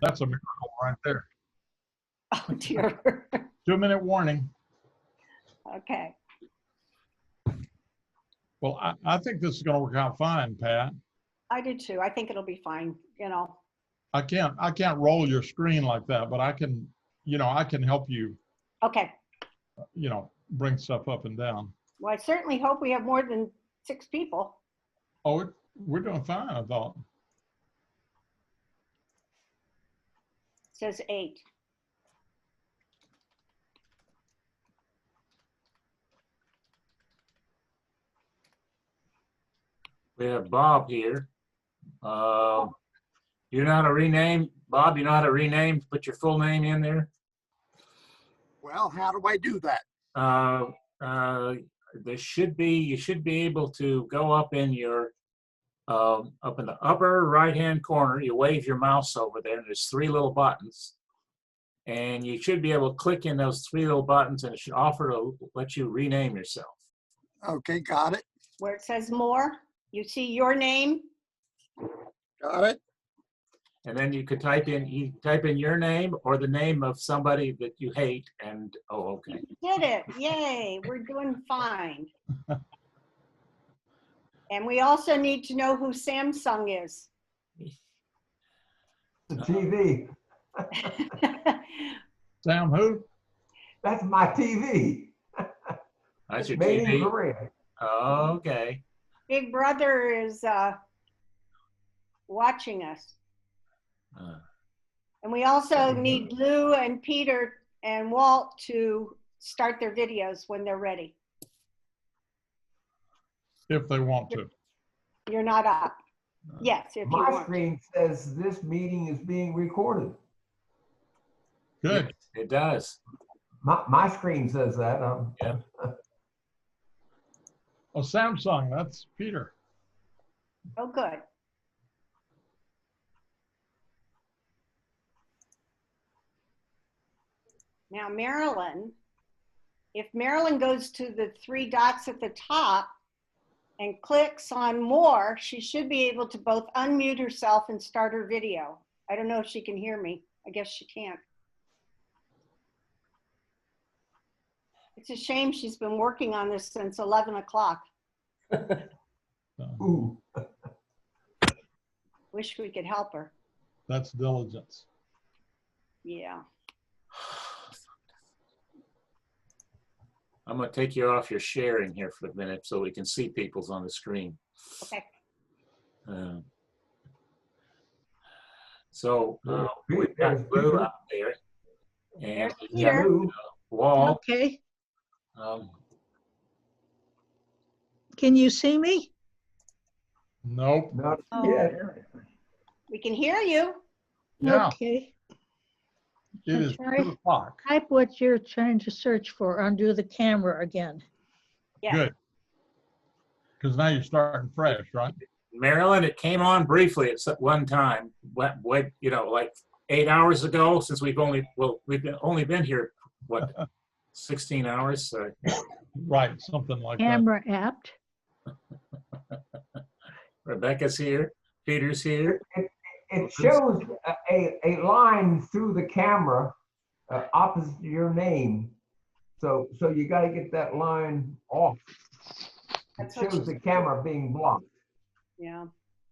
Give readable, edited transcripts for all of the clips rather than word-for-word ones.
That's a miracle right there. Oh, dear. 2-minute warning. Okay. Well, I think this is going to work out fine, Pat. I do too. I think it'll be fine, you know. I can't roll your screen like that, but I can, I can help you, Okay. bring stuff up and down. Well, I certainly hope we have more than 6 people. Oh, we're doing fine, I thought. It says 8. We have Bob here. You know how to rename, Bob, you know how to rename, put your full name in there? Well, how do I do that? You should be able to go up in your, up in the upper right-hand corner, you wave your mouse over there, and there's 3 little buttons. And you should be able to click in those 3 little buttons, and it should offer to let you rename yourself. Okay, got it. Where it says more, you see your name. Got it. And then you could type in your name or the name of somebody that you hate, and okay. Did it. Yay. We're doing fine. And we also need to know who Samsung is. The TV. Sam, who? That's my TV. That's your Made in TV? Korea. Okay. Big Brother is watching us. And we also need Lou and Peter and Walt to start their videos when they're ready. If they want to. You're not up. Yes, if you My want. screen says this meeting is being recorded. Good. Yes, it does. My screen says that. Yeah. Oh, Samsung, that's Peter. Oh, good. Now, Marilyn, if Marilyn goes to the 3 dots at the top and clicks on more, she should be able to both unmute herself and start her video. I don't know if she can hear me. I guess she can't. It's a shame she's been working on this since 11 o'clock. Ooh. Wish we could help her. That's diligence. Yeah. I'm going to take you off your sharing here for a minute so we can see people's on the screen. Okay. We've got Lou out there, and There's we've got Peter. Walt. Okay, Um, can you see me? Nope. Not Oh. yet. We can hear you. Yeah, Okay, it is Sorry. 2 o'clock. type what you're trying to search for, undo the camera again. Yeah. Good. Because now you're starting fresh, right? Marilyn, it came on briefly at one time, like 8 hours ago, since we've only been here, what, 16 hours? Right, something like that. Camera apt. Rebecca's here, Peter's here. It shows a line through the camera opposite your name. So you got to get that line off. It That's what shows the camera being blocked. Yeah.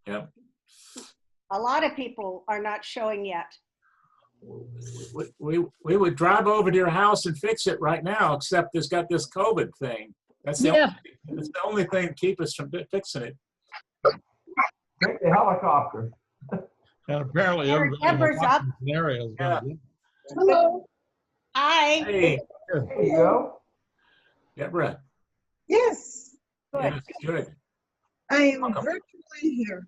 Yep. A lot of people are not showing yet. We would drive over to your house and fix it right now, except it's got this COVID thing. That's the only thing to keep us from fixing it. Take the helicopter. And apparently everybody in the Deborah's up. Washington area is going to do it. Hello. Hi. Hey, There you go. Deborah. Yes, Good. Yes, good. I am Welcome. virtually here.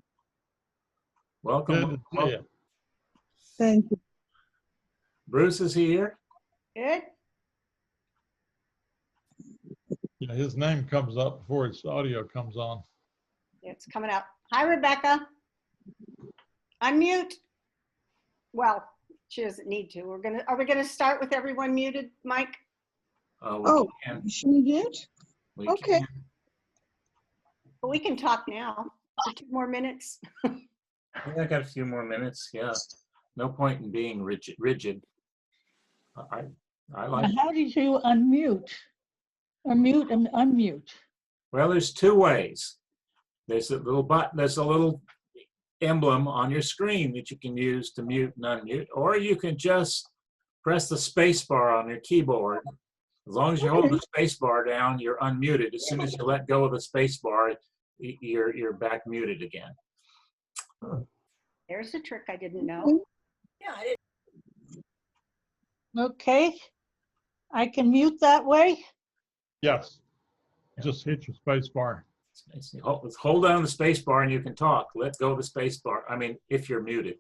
Welcome. Good to see you. Thank you. Bruce is here. Good. Yeah, his name comes up before his audio comes on. It's coming up. Hi, Rebecca. Unmute. Well, she doesn't need to. Are we gonna start with everyone muted, Mike? We Oh, can. she did? We Okay. can. But we can talk now for 2 more minutes. Yeah, I got a few more minutes. Yeah. no point in being rigid. I Now, like, how did you unmute? Or mute and unmute? well, there's two ways. There's a little button, there's a little emblem on your screen that you can use to mute and unmute, or you can just press the space bar on your keyboard. As long as you hold the space bar down, you're unmuted. As soon as you let go of the space bar, you're back muted again. There's a trick I didn't know. Okay. I can mute that way? Yes. Just hit your space bar. Hold down the space bar and you can talk. Let go of the space bar. I mean, if you're muted,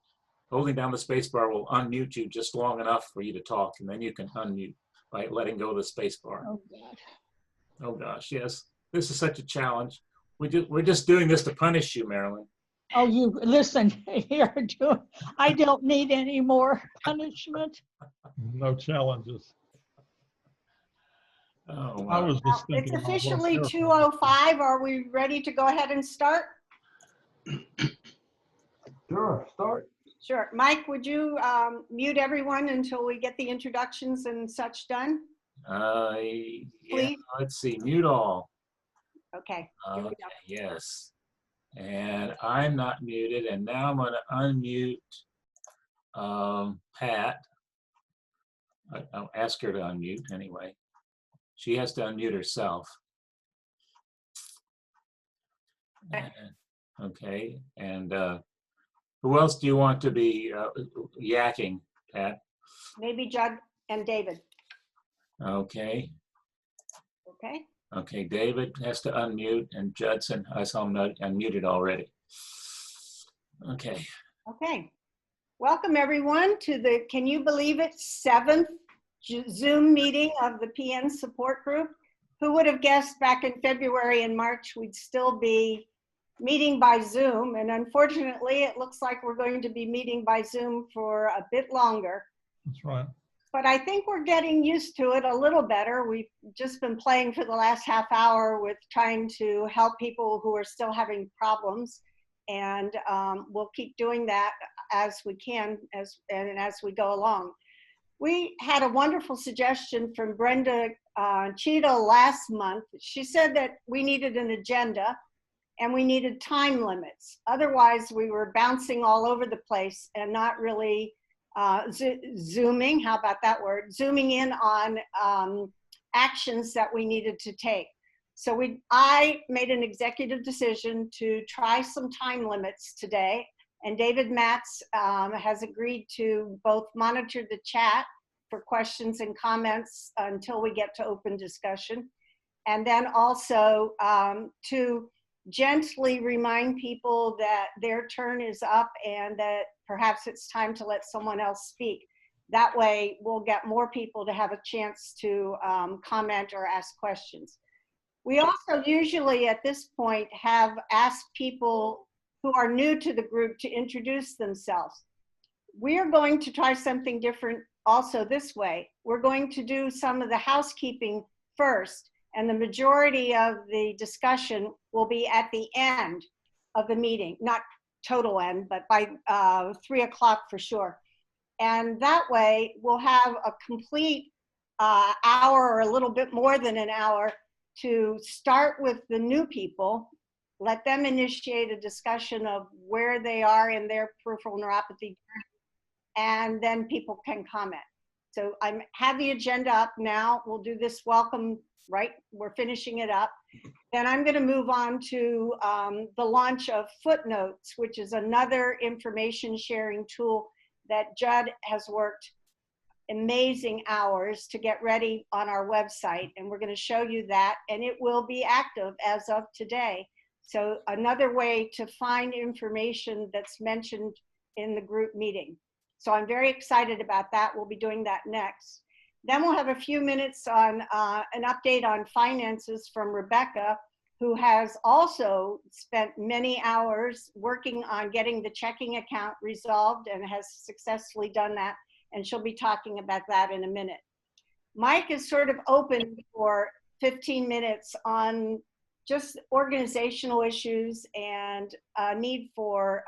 holding down the space bar will unmute you just long enough for you to talk, and then you can unmute by letting go of the space bar. Oh, God. Oh gosh, yes. This is such a challenge. We're just doing this to punish you, Marilyn. Oh, you, listen, you're doing, I don't need any more punishment. No challenges. Oh, I wow. was just It's thinking about officially what- 2:05. Are we ready to go ahead and start? Sure, start. Sure. Mike, would you mute everyone until we get the introductions and such done? Yeah, Please. let's see, mute all. Okay. Here we Okay, go. yes. And I'm not muted, and now I'm gonna unmute Pat. I'll ask her to unmute anyway. She has to unmute herself. Okay, and who else do you want to be yakking, Pat? Maybe Judd and David. Okay, Okay. okay, David has to unmute, and Judson, I saw him unmuted already. Okay, Okay. Welcome everyone to the, can you believe it, 7th Zoom meeting of the PN support group. Who would have guessed back in February and March we'd still be meeting by Zoom, and unfortunately it looks like we're going to be meeting by Zoom for a bit longer. That's right. But I think we're getting used to it a little better. We've just been playing for the last half hour with trying to help people who are still having problems, and we'll keep doing that as we can as we go along. We had a wonderful suggestion from Brenda Cheadle last month. She said that we needed an agenda and we needed time limits. Otherwise, we were bouncing all over the place and not really zooming, how about that word? Zooming in on actions that we needed to take. So I made an executive decision to try some time limits today. And David Matz has agreed to both monitor the chat for questions and comments until we get to open discussion. And then also to gently remind people that their turn is up and that perhaps it's time to let someone else speak. That way we'll get more people to have a chance to comment or ask questions. We also usually at this point have asked people who are new to the group to introduce themselves. We're going to try something different also this way. We're going to do some of the housekeeping first, and the majority of the discussion will be at the end of the meeting, not total end, but by 3 o'clock for sure. And that way we'll have a complete hour or a little bit more than an hour to start with the new people, let them initiate a discussion of where they are in their peripheral neuropathy, and then people can comment. So I have the agenda up now. We'll do this welcome, right? We're finishing it up. Then I'm gonna move on to the launch of Footnotes, which is another information sharing tool that Judd has worked amazing hours to get ready on our website. And we're gonna show you that, and it will be active as of today. So another way to find information that's mentioned in the group meeting. So I'm very excited about that. We'll be doing that next. Then we'll have a few minutes on an update on finances from Rebecca, who has also spent many hours working on getting the checking account resolved and has successfully done that. And she'll be talking about that in a minute. Mike is sort of open for 15 minutes on just organizational issues and a need for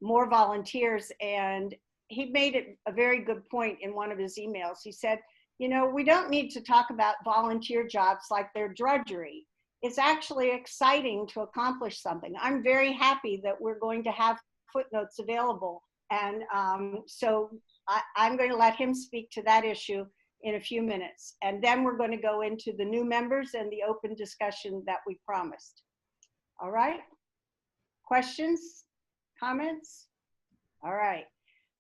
more volunteers. And he made it a very good point in one of his emails. He said, you know, we don't need to talk about volunteer jobs like they're drudgery. It's actually exciting to accomplish something. I'm very happy that we're going to have footnotes available. And so I'm going to let him speak to that issue in a few minutes. And then we're going to go into the new members and the open discussion that we promised. All right? Questions? Comments? All right.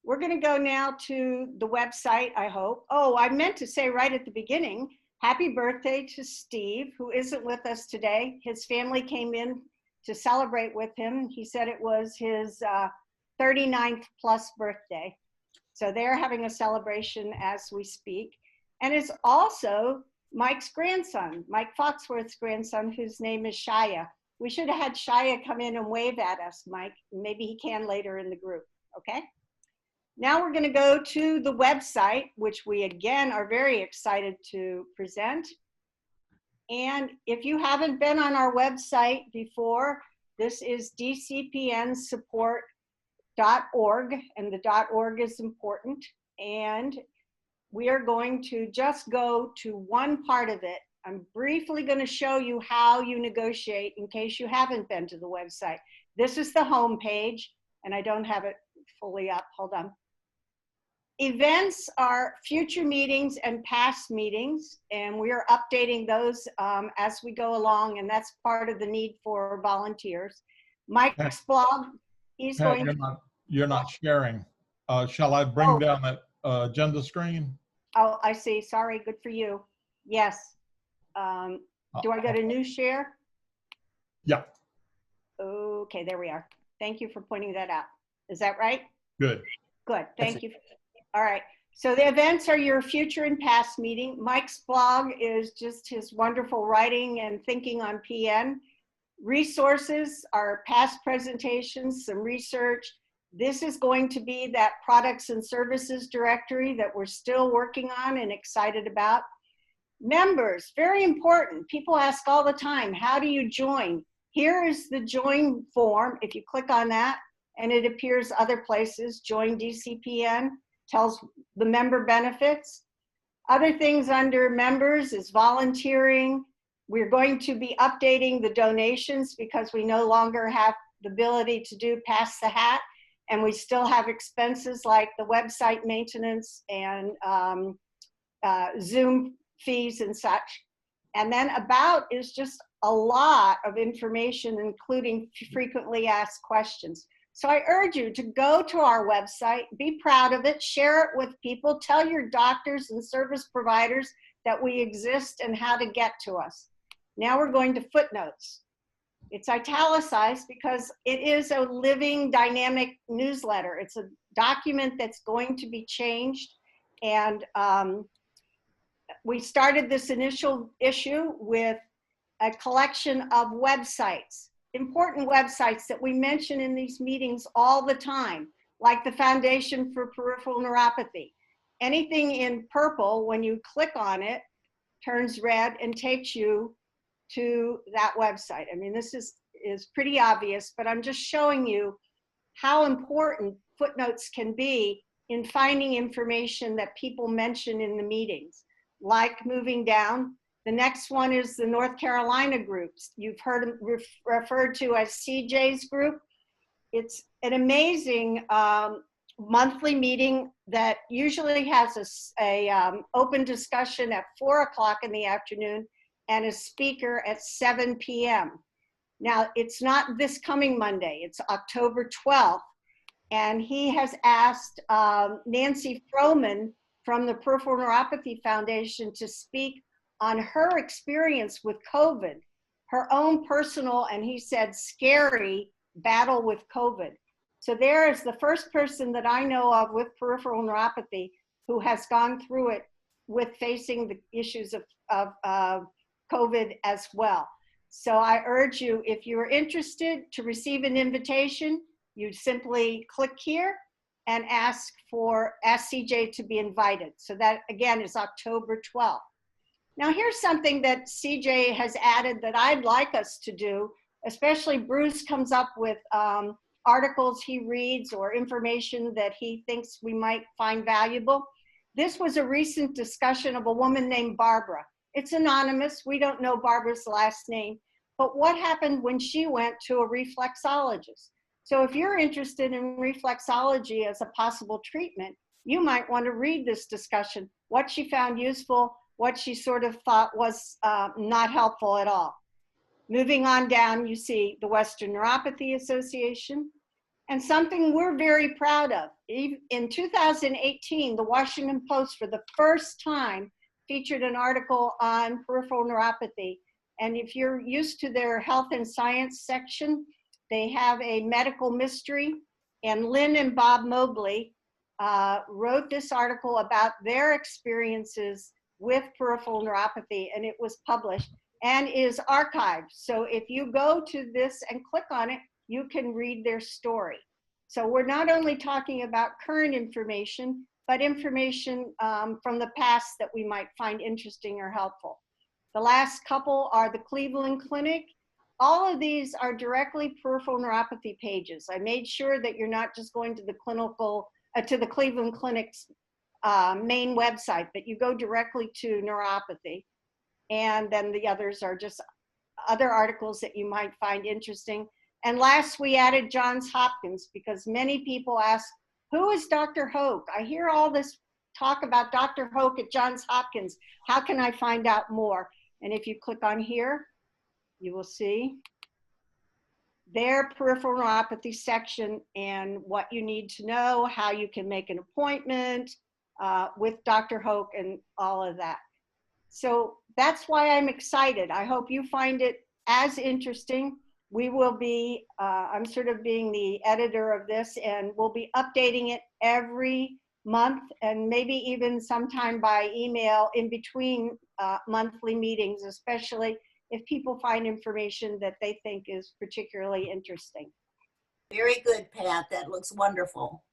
We're going to go now to the website, I hope. Oh, I meant to say right at the beginning, happy birthday to Steve, who isn't with us today. His family came in to celebrate with him. He said it was his 39th plus birthday. So they're having a celebration as we speak. And it's also Mike's grandson, Mike Foxworth's grandson, whose name is Shia. We should have had Shia come in and wave at us, Mike. Maybe he can later in the group, okay? Now we're gonna go to the website, which we again are very excited to present. And if you haven't been on our website before, this is dcpnsupport.org, and the .org is important. And we are going to just go to one part of it. I'm briefly going to show you how you negotiate in case you haven't been to the website. This is the home page, and I don't have it fully up. Hold on. Events are future meetings and past meetings, and we are updating those as we go along, and that's part of the need for volunteers. Mike's blog, he's Pat, going to... you're not sharing. Shall I bring down that agenda screen? Oh, I see. Sorry. Good for you. Yes. Do I go to new share? Yeah, Okay, there we are. Thank you for pointing that out. Is that right? good. Good. Thank you. All right. So the events are your future and past meeting. Mike's blog is just his wonderful writing and thinking on PN. Resources are past presentations, some research. This is going to be that products and services directory that we're still working on and excited about. Members, very important. People ask all the time, how do you join? Here is the join form. If you click on that, and it appears other places, join DCPN, tells the member benefits. Other things under members is volunteering. We're going to be updating the donations because we no longer have the ability to do pass the hat, and we still have expenses like the website maintenance and Zoom fees and such. And then about is just a lot of information, including frequently asked questions. So I urge you to go to our website, be proud of it, share it with people, tell your doctors and service providers that we exist and how to get to us. Now we're going to footnotes. It's italicized because it is a living, dynamic newsletter. It's a document that's going to be changed. And we started this initial issue with a collection of websites, important websites that we mention in these meetings all the time, like the Foundation for Peripheral Neuropathy. Anything in purple, when you click on it, turns red and takes you to that website. I mean, this is pretty obvious, but I'm just showing you how important footnotes can be in finding information that people mention in the meetings. Like moving down, the next one is the North Carolina groups. You've heard referred to as CJ's group. It's an amazing monthly meeting that usually has a open discussion at 4 o'clock in the afternoon and a speaker at 7 p.m. Now, it's not this coming Monday, it's October 12th. And he has asked Nancy Froman from the Peripheral Neuropathy Foundation to speak on her experience with COVID, her own personal, and he said, scary battle with COVID. So there is the first person that I know of with peripheral neuropathy who has gone through it with facing the issues of COVID as well. So I urge you, if you're interested to receive an invitation, you simply click here and ask CJ to be invited. So that again is October 12th. Now here's something that CJ has added that I'd like us to do, especially Bruce comes up with articles he reads or information that he thinks we might find valuable. This was a recent discussion of a woman named Barbara. It's anonymous. We don't know Barbara's last name, but what happened when she went to a reflexologist? So if you're interested in reflexology as a possible treatment, you might want to read this discussion, what she found useful, what she sort of thought was not helpful at all. Moving on down, you see the Western Neuropathy Association, and something we're very proud of. In 2018, the Washington Post, for the first time, featured an article on peripheral neuropathy. And if you're used to their health and science section, they have a medical mystery. And Lynn and Bob Mobley wrote this article about their experiences with peripheral neuropathy, and it was published and is archived. So if you go to this and click on it, you can read their story. So we're not only talking about current information, but information from the past that we might find interesting or helpful. The last couple are the Cleveland Clinic. All of these are directly peripheral neuropathy pages. I made sure that you're not just going to the Cleveland Clinic's main website, but you go directly to neuropathy. And then the others are just other articles that you might find interesting. And last, we added Johns Hopkins, because many people ask, who is Dr. Hoke? I hear all this talk about Dr. Hoke at Johns Hopkins. How can I find out more? And if you click on here, you will see their peripheral neuropathy section and what you need to know, how you can make an appointment with Dr. Hoke and all of that. So that's why I'm excited. I hope you find it as interesting. We will be, I'm sort of being the editor of this, and we'll be updating it every month, and maybe even sometime by email in between monthly meetings, especially if people find information that they think is particularly interesting. Very good, Pat. That looks wonderful.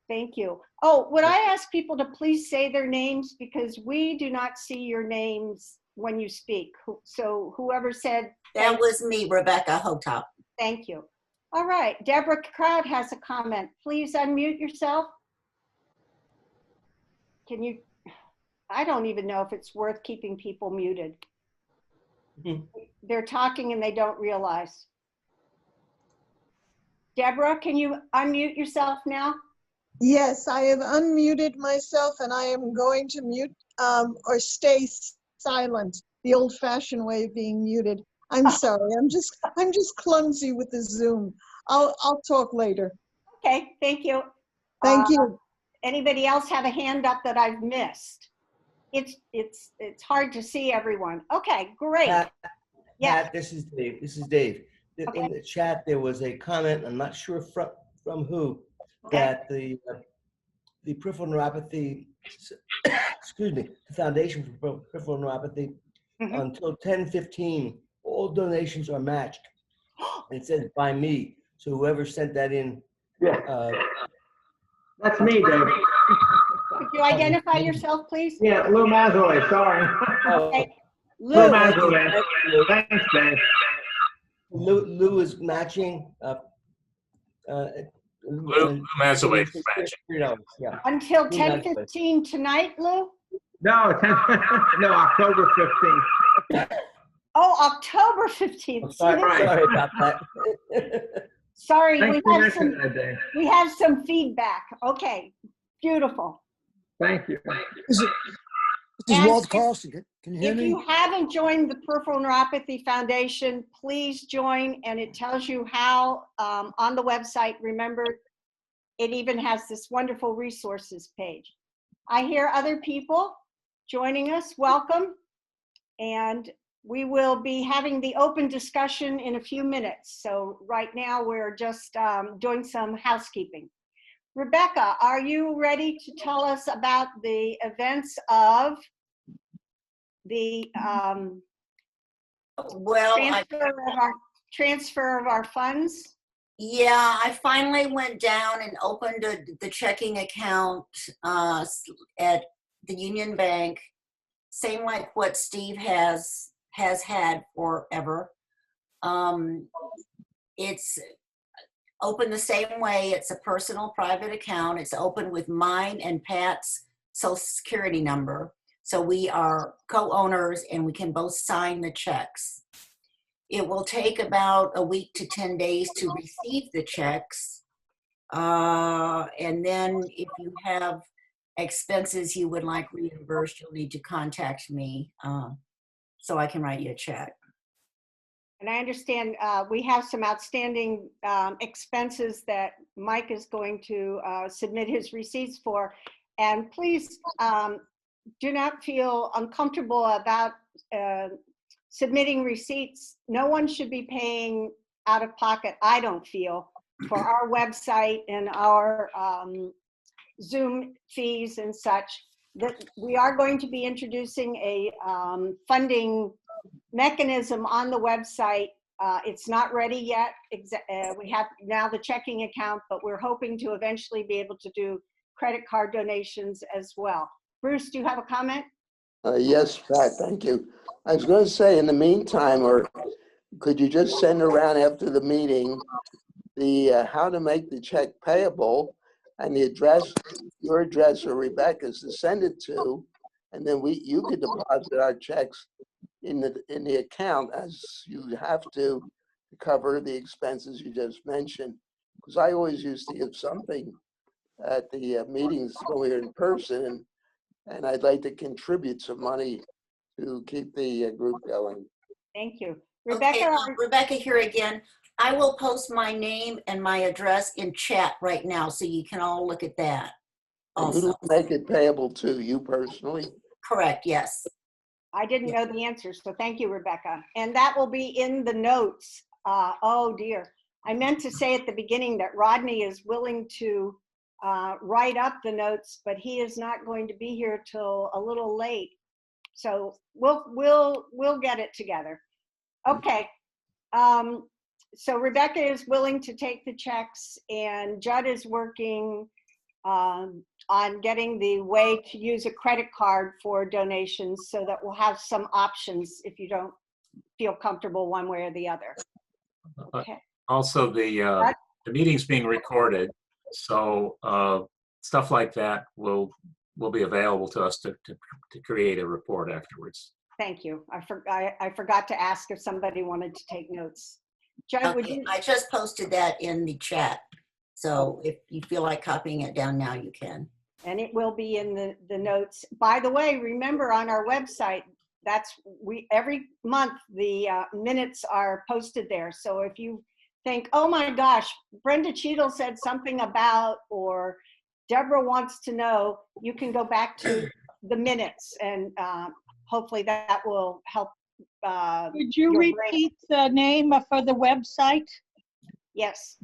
Thank you. Oh, would I ask people to please say their names, because we do not see your names when you speak. So whoever said. That was me, Rebecca Hotop. Thank you. All right, Deborah Crowd has a comment. Please unmute yourself. Can you, I don't even know if it's worth keeping people muted. They're talking and they don't realize. Deborah, can you unmute yourself now? Yes, I have unmuted myself and I am going to mute or stay silent, the old-fashioned way of being muted. I'm sorry, I'm just clumsy with the Zoom. I'll talk later. Okay, thank you. Thank you. Anybody else have a hand up that I've missed? It's hard to see everyone. Okay, great. Pat, this is Dave. This is Dave. Okay. In the chat, there was a comment, I'm not sure from who, that the peripheral neuropathy, excuse me, the Foundation for Peripheral Neuropathy, until 10/15, all donations are matched. And it says by me. So whoever sent that in. Yeah. That's me, Dave. Could you identify yourself, please? Yeah, Lou Mazzoli, sorry. Okay. Lou Lou, Mazzoli. Thanks, Dave. Lou is matching. Lou Mazzoli is matching. Yeah. until 10:15 tonight, Lou? No, no, October 15th. Oh, October 15th. Sorry, Right. sorry about that. Sorry, Thanks for mentioning that, Dave. we have some feedback. Okay, beautiful. Thank you. This is And Walt Carlson. Can you hear If me? you haven't joined the Peripheral Neuropathy Foundation, please join, and it tells you how on the website. Remember, it even has this wonderful resources page. I hear other people joining us. Welcome. And we will be having the open discussion in a few minutes. So right now we're just doing some housekeeping. Rebecca, are you ready to tell us about the events of the Well, transfer of our funds? yeah, I finally went down and opened the checking account at the Union Bank, same like what Steve has had forever. open the same way. It's a personal private account. It's open with mine and Pat's social security number. So we are co-owners and we can both sign the checks. It will take about a week to 10 days to receive the checks. And then if you have expenses you would like reimbursed, you'll need to contact me so I can write you a check. And I understand we have some outstanding expenses that Mike is going to submit his receipts for. And please do not feel uncomfortable about submitting receipts. No one should be paying out of pocket, I don't feel, for our website and our Zoom fees and such. That we are going to be introducing a funding mechanism on the website. It's not ready yet. We have now the checking account, but we're hoping to eventually be able to do credit card donations as well. Bruce, do you have a comment? Yes, Pat, thank you. I was going to say, in the meantime, or could you just send around after the meeting the how to make the check payable and the address, your address or Rebecca's, to send it to, and then you could deposit our checks in the account as you have to cover the expenses you just mentioned. Because I always used to give something at the meetings when we were in person, and I'd like to contribute some money to keep the group going. Thank you. Okay, Rebecca, Rebecca here again. I will post my name and my address in chat right now so you can all look at that. And Also. you make it payable to you personally? Correct, yes. I didn't know the answer, so thank you, Rebecca. And that will be in the notes. Oh dear. I meant to say at the beginning that Rodney is willing to write up the notes, but he is not going to be here till a little late. So we'll get it together. Okay. So Rebecca is willing to take the checks, and Judd is working on getting the way to use a credit card for donations so that we'll have some options if you don't feel comfortable one way or the other. Okay. Also, the meeting's being recorded, so stuff like that will be available to us to create a report afterwards. Thank you. I forgot to ask if somebody wanted to take notes. Judd, would you? I just posted that in the chat. So if you feel like copying it down now, you can. And it will be in the notes. By the way, remember on our website, every month the minutes are posted there. So if you think, oh my gosh, Brenda Cheadle said something about, or Deborah wants to know, you can go back to the minutes, and hopefully that will help. Could you repeat the name for the website? Yes,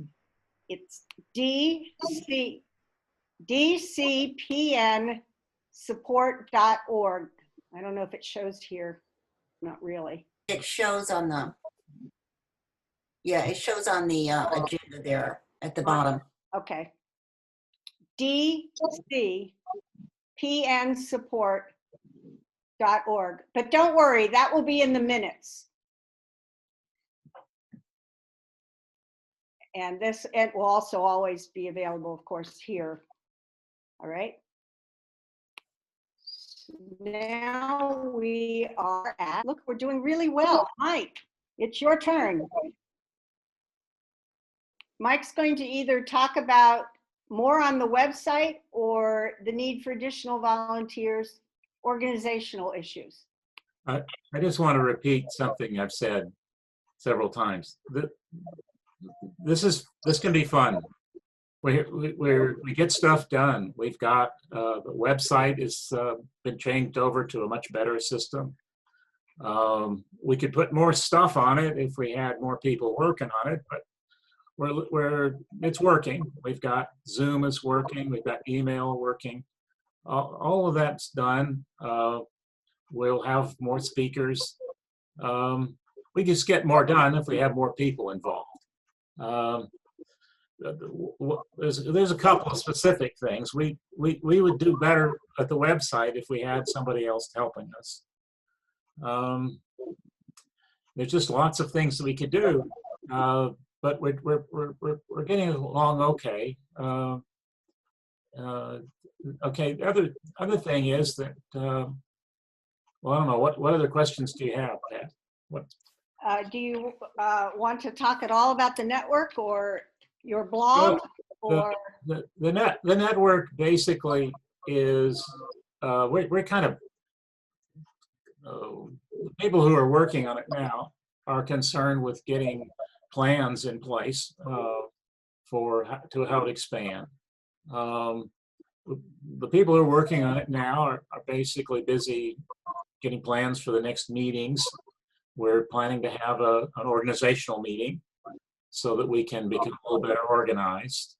it's dcpnsupport.org. I don't know if it shows here. Not really. It shows on the, yeah, it shows on the agenda there at the bottom. Okay. dcpnsupport.org. But don't worry, that will be in the minutes. And it will also always be available, of course, here. All right. Now we are at, look, we're doing really well. Mike, it's your turn. Mike's going to either talk about more on the website or the need for additional volunteers, organizational issues. I just want to repeat something I've said several times. This can be fun. We get stuff done. We've got the website has been changed over to a much better system. We could put more stuff on it if we had more people working on it, but it's working. We've got Zoom is working. We've got email working. All of that's done. We'll have more speakers. We just get more done if we have more people involved. There's a couple of specific things. We would do better at the website if we had somebody else helping us. There's just lots of things that we could do. but we're getting along okay. Okay. The other thing is that well, I don't know what other questions do you have, Pat? What? Do you want to talk at all about the network or your blog? Well, Or the network basically is we're kind of the people who are working on it now are concerned with getting plans in place for how to expand. The people who are working on it now are basically busy getting plans for the next meetings. We're planning to have an organizational meeting so that we can become a little better organized.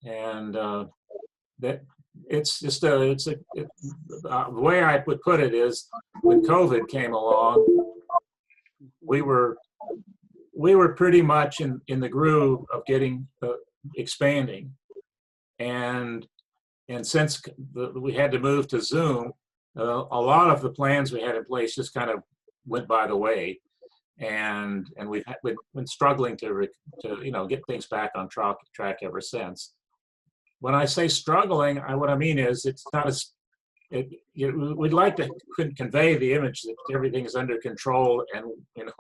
And that it's just the way I would put it is when COVID came along, we were pretty much in the groove of getting expanding, and since we had to move to Zoom, a lot of the plans we had in place just kind of went by the way, and we've been struggling to get things back on track ever since. When I say struggling, what I mean is it's not as we'd like to convey the image that everything is under control and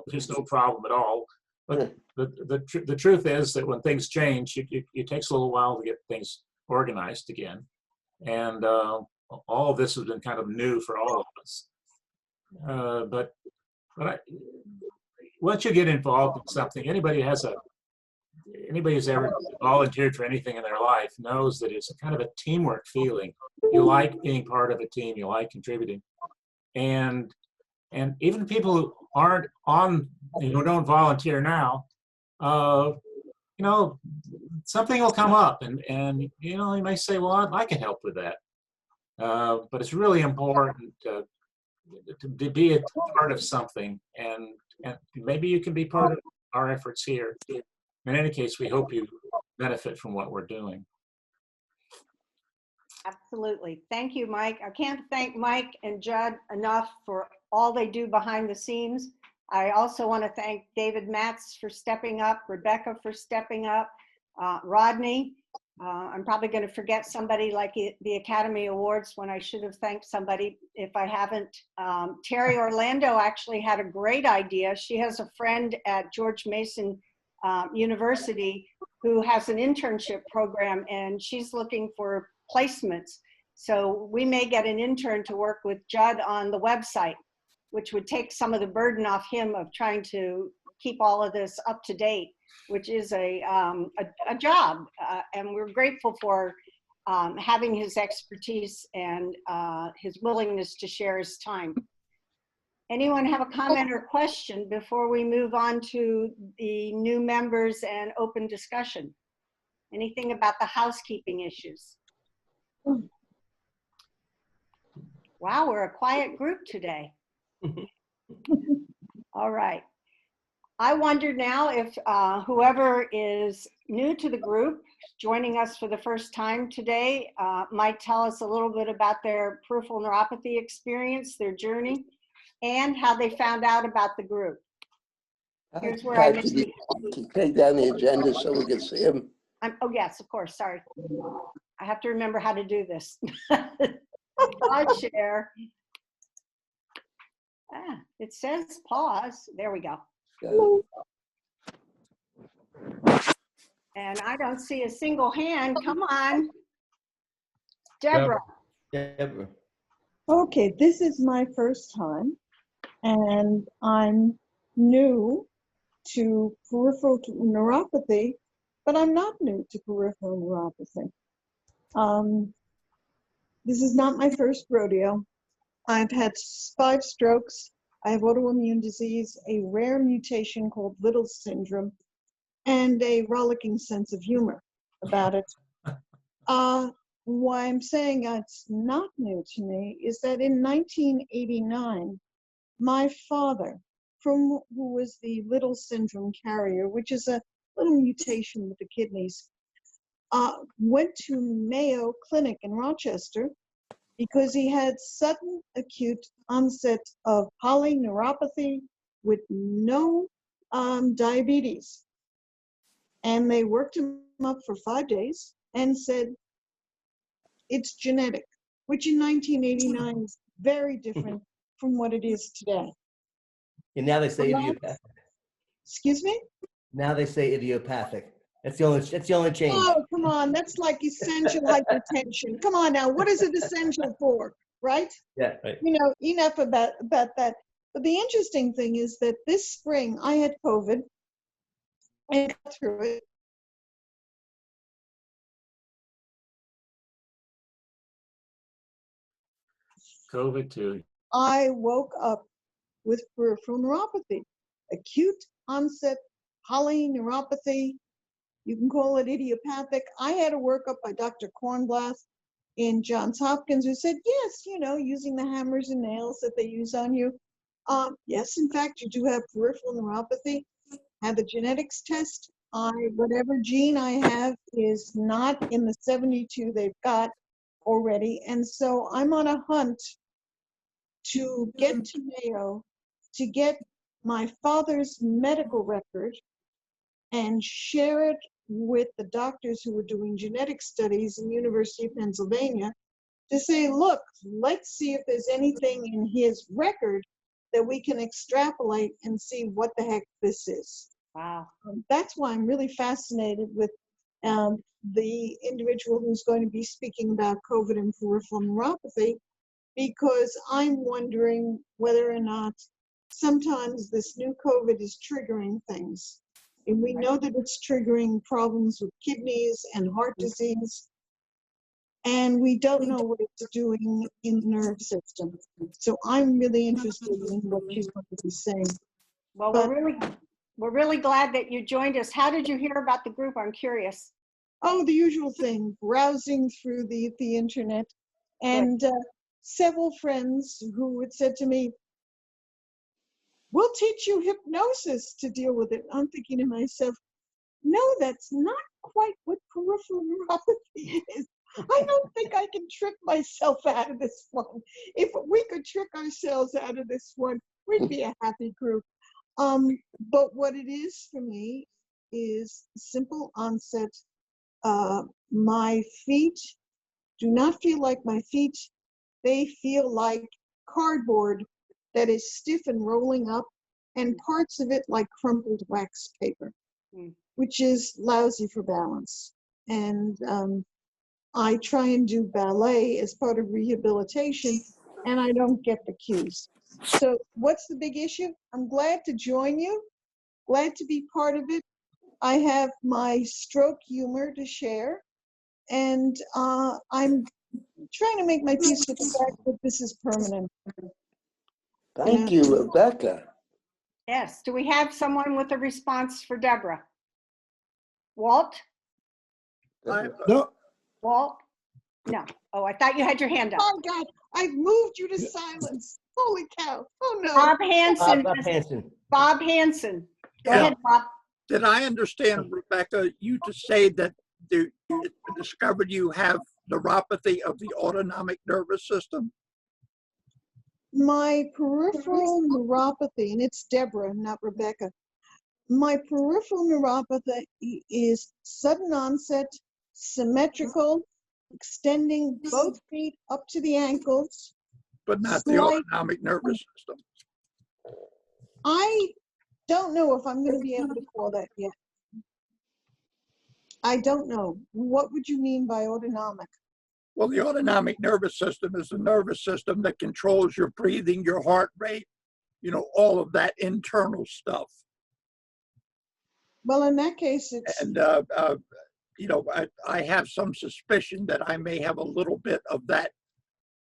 there's no problem at all. But the truth is that when things change, it takes a little while to get things organized again, and all of this has been kind of new for all of us. But once you get involved in something, anybody who's ever volunteered for anything in their life knows that it's a kind of a teamwork feeling. You like being part of a team, you like contributing. And even people who aren't on, who don't volunteer now, something will come up and you may say, well, I can help with that. But it's really important to be a part of something, and maybe you can be part of our efforts here. In any case, we hope you benefit from what we're doing. absolutely. Thank you, Mike. I can't thank Mike and Judd enough for all they do behind the scenes. I also want to thank David Matz for stepping up, Rebecca for stepping up, Rodney. I'm probably going to forget somebody like the Academy Awards when I should have thanked somebody if I haven't. Terry Orlando actually had a great idea. She has a friend at George Mason University who has an internship program, and she's looking for placements. So we may get an intern to work with Judd on the website, which would take some of the burden off him of trying to keep all of this up to date, which is a job. And we're grateful for having his expertise and his willingness to share his time. Anyone have a comment or question before we move on to the new members and open discussion? Anything about the housekeeping issues? Wow, we're a quiet group today. All right. I wonder now if whoever is new to the group, joining us for the first time today, might tell us a little bit about their peripheral neuropathy experience, their journey, and how they found out about the group. Here's where I missed it. Can you take down the agenda so we can see them? Oh, yes, of course. Sorry. I have to remember how to do this. Slide share. It says pause. There we go. And I don't see a single hand. Come on. Deborah. Deborah. Okay, this is my first time, and I'm new to peripheral neuropathy, but I'm not new to peripheral neuropathy. This is not my first rodeo. I've had 5 strokes. I have autoimmune disease, a rare mutation called Little syndrome, and a rollicking sense of humor about it. Why I'm saying it's not new to me is that in 1989, my father, who was the Little syndrome carrier, which is a little mutation with the kidneys, went to Mayo Clinic in Rochester because he had sudden acute onset of polyneuropathy with no diabetes. And they worked him up for 5 days and said, it's genetic, which in 1989 is very different from what it is today. And now they say Well, idiopathic. Excuse me? Now they say idiopathic. That's the only change. Oh, come on, that's like essential hypertension. Come on now, what is it essential for, right? Yeah, right. You know, enough about that. But the interesting thing is that this spring I had COVID and got through it. COVID too. I woke up with peripheral neuropathy, acute onset polyneuropathy. You can call it idiopathic. I had a workup by Dr. Kornblath in Johns Hopkins who said, yes, you know, using the hammers and nails that they use on you. Yes, in fact, you do have peripheral neuropathy. Had the genetics test. Whatever gene I have is not in the 72 they've got already. And so I'm on a hunt to get to Mayo to get my father's medical record and share it with the doctors who were doing genetic studies in University of Pennsylvania to say, look, let's see if there's anything in his record that we can extrapolate and see what the heck this is. Wow. That's why I'm really fascinated with the individual who's going to be speaking about COVID and peripheral neuropathy, because I'm wondering whether or not sometimes this new COVID is triggering things. And we know that it's triggering problems with kidneys and heart disease, and we don't know what it's doing in the nerve system. So I'm really interested in what she's going to be saying. Well, But- we're really glad that you joined us. How did you hear about the group? I'm curious. Oh, the usual thing, browsing through the internet, and several friends who had said to me, we'll teach you hypnosis to deal with it. I'm thinking to myself, no, that's not quite what peripheral neuropathy is. I don't think I can trick myself out of this one. If we could trick ourselves out of this one, we'd be a happy group. But what it is for me is simple onset. My feet do not feel like my feet. They feel like cardboard that is stiff and rolling up, and parts of it like crumpled wax paper, which is lousy for balance. And I try and do ballet as part of rehabilitation, and I don't get the cues. So what's the big issue? I'm glad to join you, glad to be part of it. I have my stroke humor to share, and I'm trying to make my peace with the fact that this is permanent. Thank you, Rebecca. Yes. Do we have someone with a response for Deborah? Walt? No, Walt? No. Oh, I thought you had your hand up. Oh God, I've moved you to silence. Holy cow. Oh no. Bob Hanson. Bob Hanson. Bob Hanson. Go Yeah. ahead, Bob. Did I understand, Rebecca, you to say that you discovered you have neuropathy of the autonomic nervous system? My peripheral neuropathy, and it's Deborah, not Rebecca. My peripheral neuropathy is sudden onset, symmetrical, extending both feet up to the ankles. But not the Slight- autonomic nervous system. I don't know if I'm going to be able to call that yet. I don't know. What would you mean by autonomic? Well, the autonomic nervous system is the nervous system that controls your breathing, your heart rate, you know, all of that internal stuff. Well, in that case, it's And, you know, I have some suspicion that I may have a little bit of that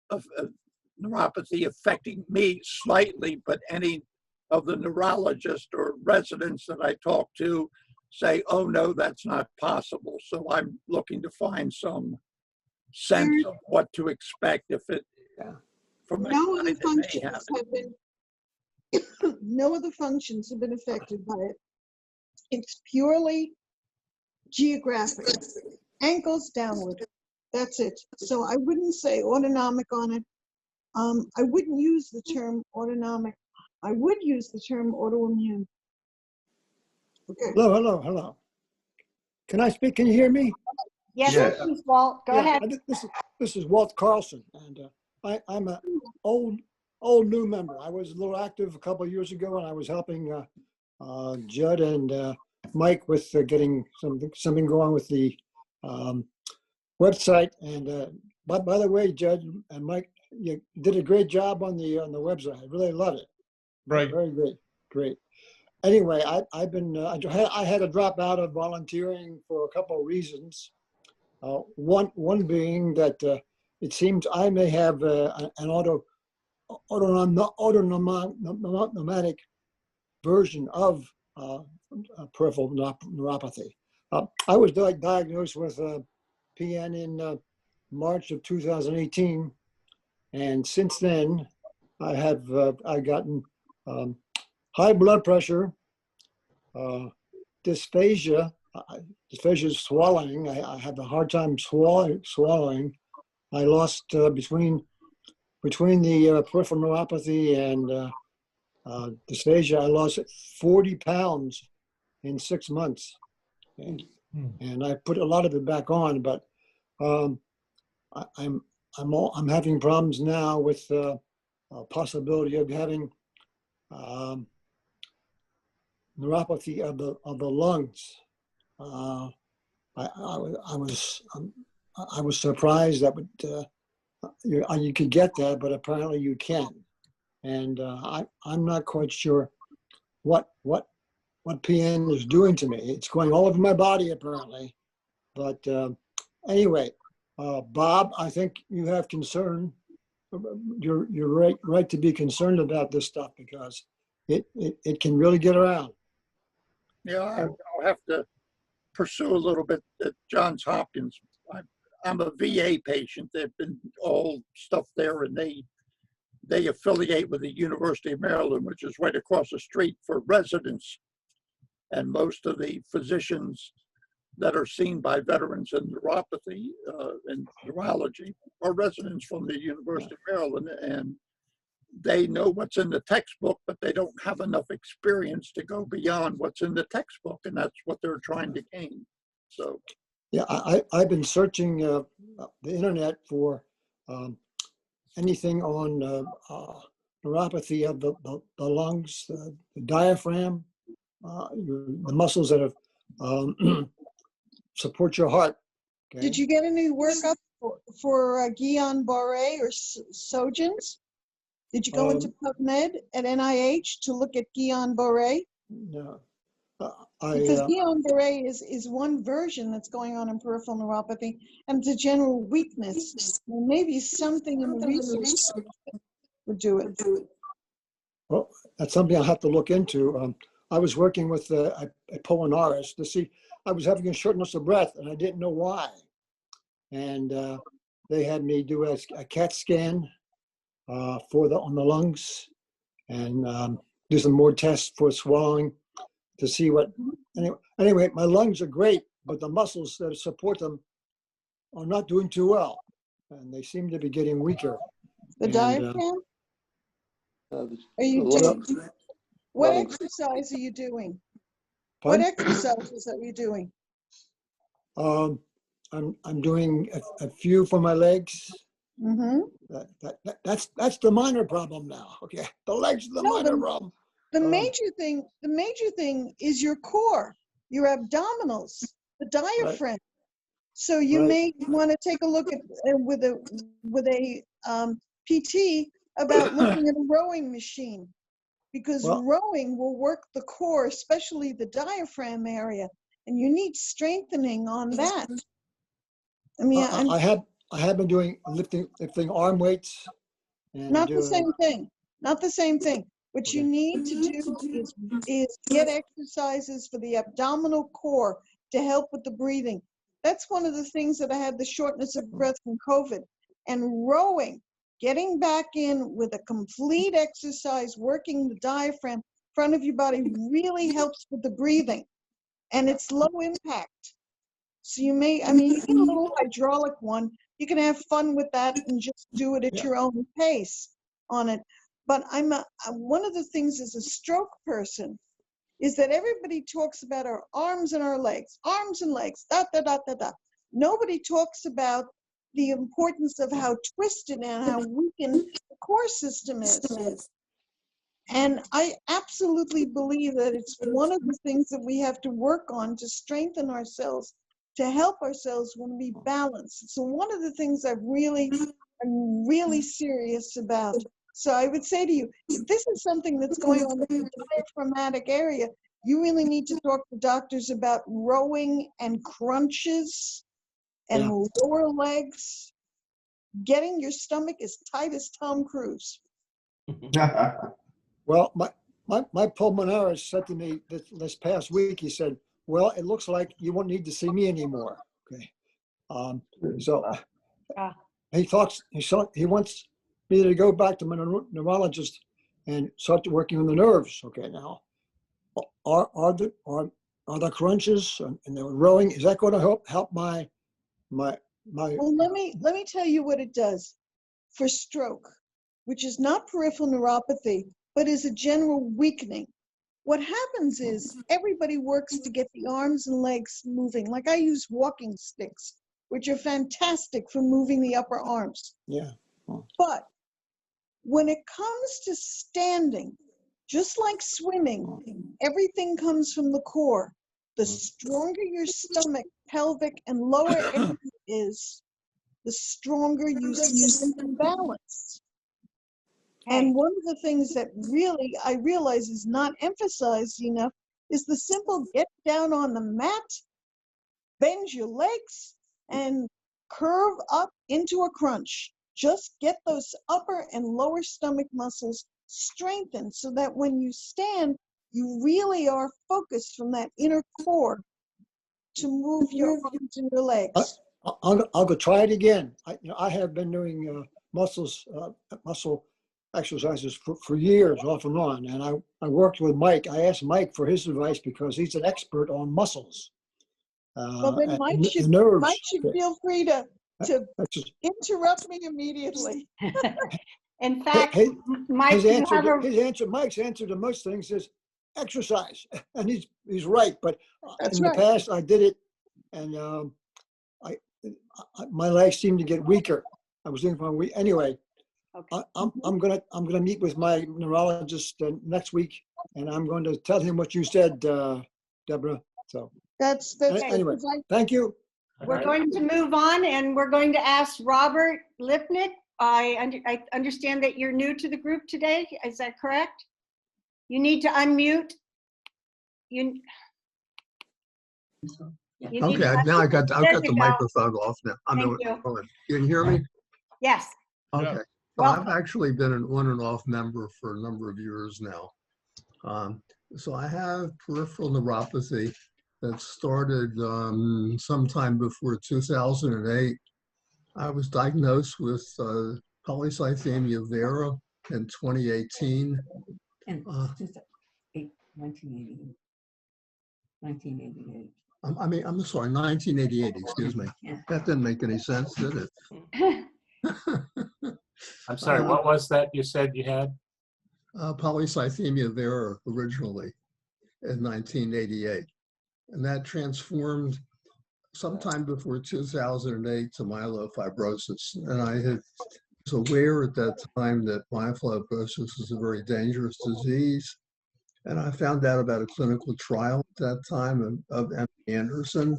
of neuropathy affecting me slightly, but any of the neurologists or residents that I talk to say, oh, no, that's not possible. So I'm looking to find some sense of what to expect if it, from no other it may functions happen. have been no other functions have been affected by it. It's purely geographic, ankles downward. That's it. So I wouldn't say autonomic on it. I wouldn't use the term autonomic. I would use the term autoimmune. Okay. hello. Can I speak? Can you hear me? Yes, Yes. please, Walt, go Yeah, ahead. This is Walt Carlson, and I'm an old new member. I was a little active a couple of years ago, and I was helping Judd and Mike with getting something going with the website. And by the way, Judd and Mike, you did a great job on the website. I really love it. Right. Very great. Anyway, I've been I had to drop out of volunteering for a couple of reasons. One being that it seems I may have an autonomic version of peripheral neuropathy. I was diagnosed with PN in March of 2018, and since then I have gotten high blood pressure, dysphagia. Dysphagia is swallowing. I have a hard time swallowing. I lost between the peripheral neuropathy and dysphagia, I lost 40 pounds in 6 months. And I put a lot of it back on, but I'm having problems now with a possibility of having neuropathy of the lungs. I was surprised that you could get that, but apparently you can. And I'm not quite sure what PN is doing to me. It's going all over my body apparently. But anyway, Bob, I think you have concern. You're right to be concerned about this stuff because it can really get around. Yeah, I'll have to pursue a little bit at Johns Hopkins. I'm a VA patient. They've been all stuff there, and they affiliate with the University of Maryland, which is right across the street for residents. And most of the physicians that are seen by veterans in neuropathy and neurology are residents from the University of Maryland, and they know what's in the textbook, but they don't have enough experience to go beyond what's in the textbook, and that's what they're trying to gain. So, yeah, I've been searching the internet for anything on neuropathy of the lungs, the diaphragm, the muscles that have support your heart. Okay? Did you get any workup for Guillain-Barré or Sjögren's? Did you go into PubMed at NIH to look at Guillain-Barré? No. Because Guillain-Barré is one version that's going on in peripheral neuropathy, and it's a general weakness. And maybe something in the research would do it. Well, that's something I'll have to look into. I was working with a pulmonarist to see, I was having a shortness of breath and I didn't know why. And they had me do a CAT scan on the lungs and do some more tests for swallowing to see what, anyway, my lungs are great, but the muscles that support them are not doing too well. And they seem to be getting weaker. The diaphragm? Are you doing? What exercise are you doing? Pardon? What exercises are you doing? I'm doing a few for my legs. Mm-hmm. That's the minor problem now. Okay, the legs are the minor problem. The major thing is your core, your abdominals, the diaphragm. Right. So you may want to take a look at with a PT about looking at a rowing machine, because rowing will work the core, especially the diaphragm area, and you need strengthening on that. I mean, I have been doing lifting arm weights. And not the same thing. Not the same thing. What you need to do is get exercises for the abdominal core to help with the breathing. That's one of the things that I had the shortness of breath from COVID. And rowing, getting back in with a complete exercise, working the diaphragm, front of your body really helps with the breathing. And it's low impact. So you may, I mean, you get a little hydraulic one. You can have fun with that and just do it at your own pace on it. But one of the things as a stroke person is that everybody talks about our arms and our legs, arms and legs, da, da, da, da, da. Nobody talks about the importance of how twisted and how weakened the core system is. And I absolutely believe that it's one of the things that we have to work on to strengthen ourselves, to help ourselves when we balance. So one of the things I'm really serious about. So I would say to you, if this is something that's going on in the diaphragmatic area, you really need to talk to doctors about rowing and crunches and lower legs, getting your stomach as tight as Tom Cruise. Well, my pulmonologist said to me this past week, he said, well, it looks like you won't need to see me anymore. Okay. So he wants me to go back to my neurologist and start working on the nerves. Okay. Now, are the crunches and the rowing, is that going to help my Well, let me tell you what it does for stroke, which is not peripheral neuropathy, but is a general weakening. What happens is everybody works to get the arms and legs moving. Like I use walking sticks, which are fantastic for moving the upper arms. Yeah. But when it comes to standing, just like swimming, everything comes from the core. The stronger your stomach, pelvic, and lower area is, the stronger you stand in balance. And one of the things that really I realize is not emphasized enough is the simple get down on the mat, bend your legs, and curve up into a crunch. Just get those upper and lower stomach muscles strengthened so that when you stand, you really are focused from that inner core to move your arms and your legs. I'll go try it again. I have been doing muscle exercises for years off and on. And I worked with Mike. I asked Mike for his advice because he's an expert on muscles. Well, then Mike should feel free to interrupt me immediately. In fact, Mike's answer to most things is exercise, and he's right. But in the past, I did it, and my legs seemed to get weaker. I was doing for anyway. Okay. I'm gonna meet with my neurologist next week, and I'm going to tell him what you said, Deborah. So that's anyway. Thank you. We're going to move on, and we're going to ask Robert Lipnick. I understand that you're new to the group today. Is that correct? You need to unmute. Okay, now I've got the microphone off now. Thank you. You can hear me? Yes. Okay. Well, I've actually been an on and off member for a number of years now. So I have peripheral neuropathy that started sometime before 2008. I was diagnosed with polycythemia vera in 2018. And 1988. I'm sorry, 1988, excuse me. That didn't make any sense, did it? I'm sorry, what was that you said you had? Polycythemia vera originally in 1988. And that transformed sometime before 2008 to myelofibrosis. And I was aware at that time that myelofibrosis is a very dangerous disease. And I found out about a clinical trial at that time of M. Anderson.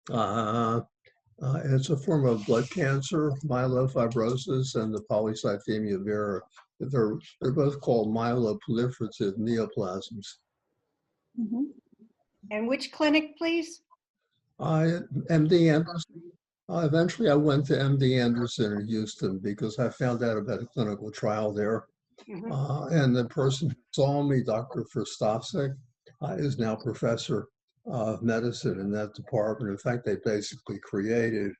It's a form of blood cancer, myelofibrosis, and the polycythemia vera. They're both called myeloproliferative neoplasms. Mm-hmm. And which clinic, please? MD Anderson. Eventually, I went to MD Anderson in Houston because I found out about a clinical trial there. Mm-hmm. And the person who saw me, Dr. Verstofsek, is now professor of medicine in that department. In fact, they basically created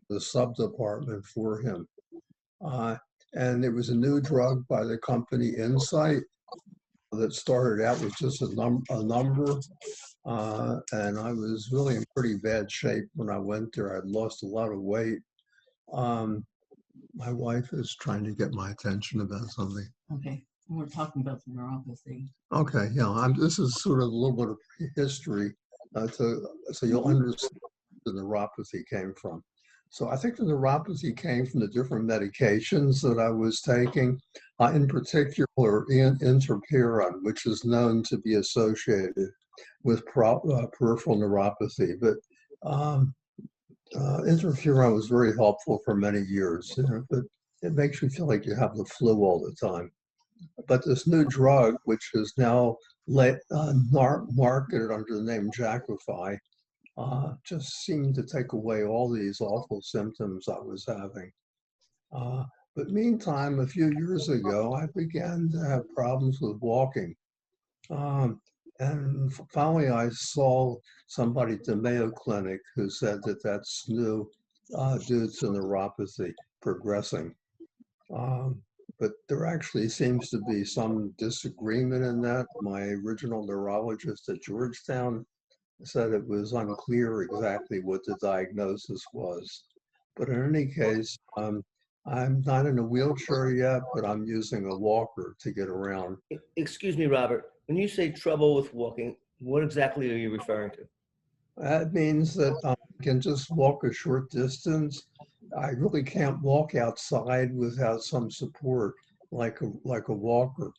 the sub-department for him. And there was a new drug by the company Insight that started out with just a number. And I was really in pretty bad shape when I went there. I'd lost a lot of weight. My wife is trying to get my attention about something. Okay. We're talking about the neuropathy. Okay, yeah, this is sort of a little bit of history so you'll understand where the neuropathy came from. So I think the neuropathy came from the different medications that I was taking, in particular interferon, which is known to be associated with peripheral neuropathy. But interferon was very helpful for many years, but it makes you feel like you have the flu all the time. But this new drug, which is now marketed under the name Jakafi, just seemed to take away all these awful symptoms I was having. But meantime, a few years ago, I began to have problems with walking. And finally, I saw somebody at the Mayo Clinic who said that that's due to neuropathy progressing. But there actually seems to be some disagreement in that. My original neurologist at Georgetown said it was unclear exactly what the diagnosis was. But in any case, I'm not in a wheelchair yet, but I'm using a walker to get around. Excuse me, Robert. When you say trouble with walking, what exactly are you referring to? That means that I can just walk a short distance. I really can't walk outside without some support, like a walker,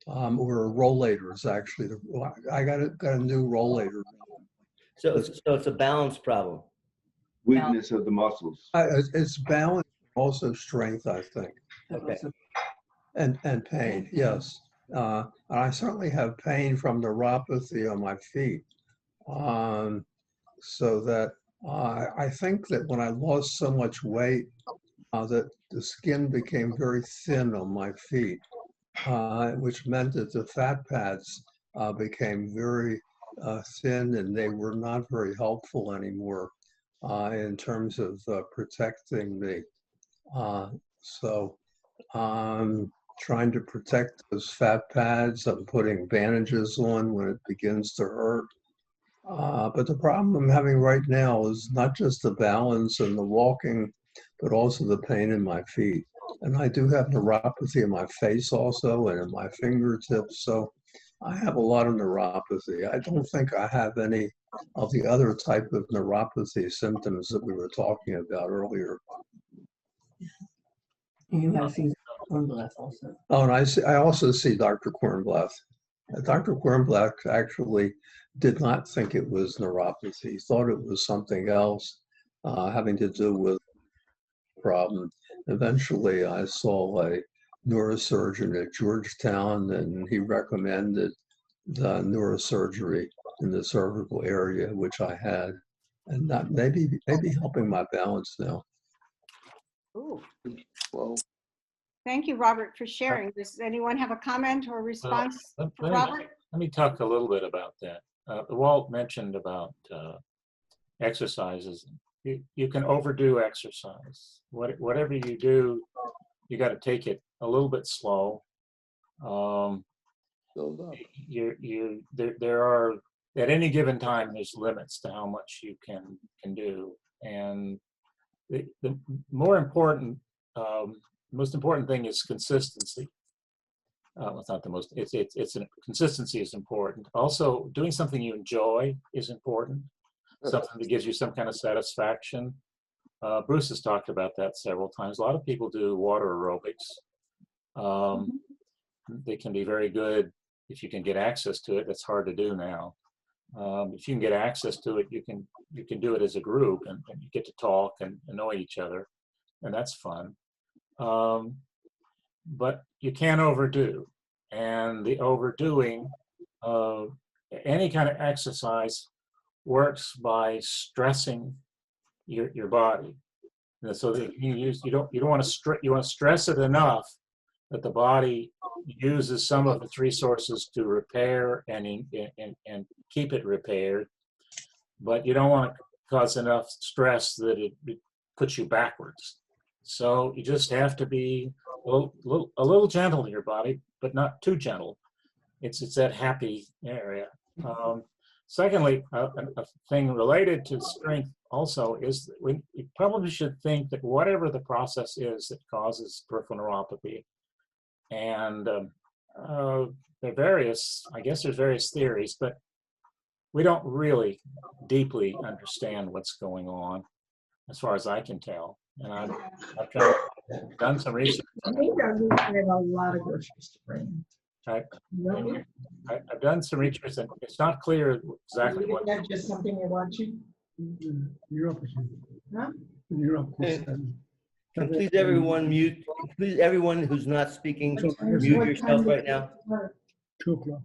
or a rollator is actually. I got a new rollator. So it's a balance problem. Weakness of the muscles. It's balance, also strength, I think. Okay. And pain, yes. I certainly have pain from neuropathy on my feet. So that I think that when I lost so much weight, that the skin became very thin on my feet, which meant that the fat pads became very thin, and they were not very helpful anymore in terms of protecting me. So I'm trying to protect those fat pads. I'm putting bandages on when it begins to hurt. But the problem I'm having right now is not just the balance and the walking, but also the pain in my feet. And I do have neuropathy in my face also and in my fingertips. So I have a lot of neuropathy. I don't think I have any of the other type of neuropathy symptoms that we were talking about earlier. You have seen Kornblath also. Oh, and I also see Dr. Kornblath. Dr. Kornblath actually did not think it was neuropathy. He thought it was something else having to do with the problem. Eventually, I saw a neurosurgeon at Georgetown, and he recommended the neurosurgery in the cervical area, which I had, and that maybe helping my balance now. Ooh. Well, Thank you, Robert, for sharing. Does anyone have a comment or response for Robert? Let me talk a little bit about that. Walt mentioned about exercises. You can overdo exercise. Whatever you do, you got to take it a little bit slow. There are, at any given time, there's limits to how much you can do. And the more important, most important thing is consistency. It's not the most, consistency is important. Also, doing something you enjoy is important. Something that gives you some kind of satisfaction. Bruce has talked about that several times. A lot of people do water aerobics. They can be very good if you can get access to it. That's hard to do now. If you can get access to it, you can do it as a group, and you get to talk and annoy each other, and that's fun. But you can't overdo, and the overdoing of any kind of exercise works by stressing your body. And so that you don't want to stress it enough that the body uses some of its resources to repair and keep it repaired, but you don't want to cause enough stress that it puts you backwards. So you just have to be a little gentle to your body, but not too gentle. It's that happy area. Secondly, a thing related to strength also is that we probably should think that whatever the process is that causes peripheral neuropathy, and there are various, I guess there's various theories, but we don't really deeply understand what's going on, as far as I can tell. And I've done some research. I think I have a lot of groceries to bring. I've done some research, and it's not clear exactly what. That's just something you're watching? Europe. Huh? Europe. Can please everyone mute, please everyone who's not speaking, mute yourself right now. 2 o'clock.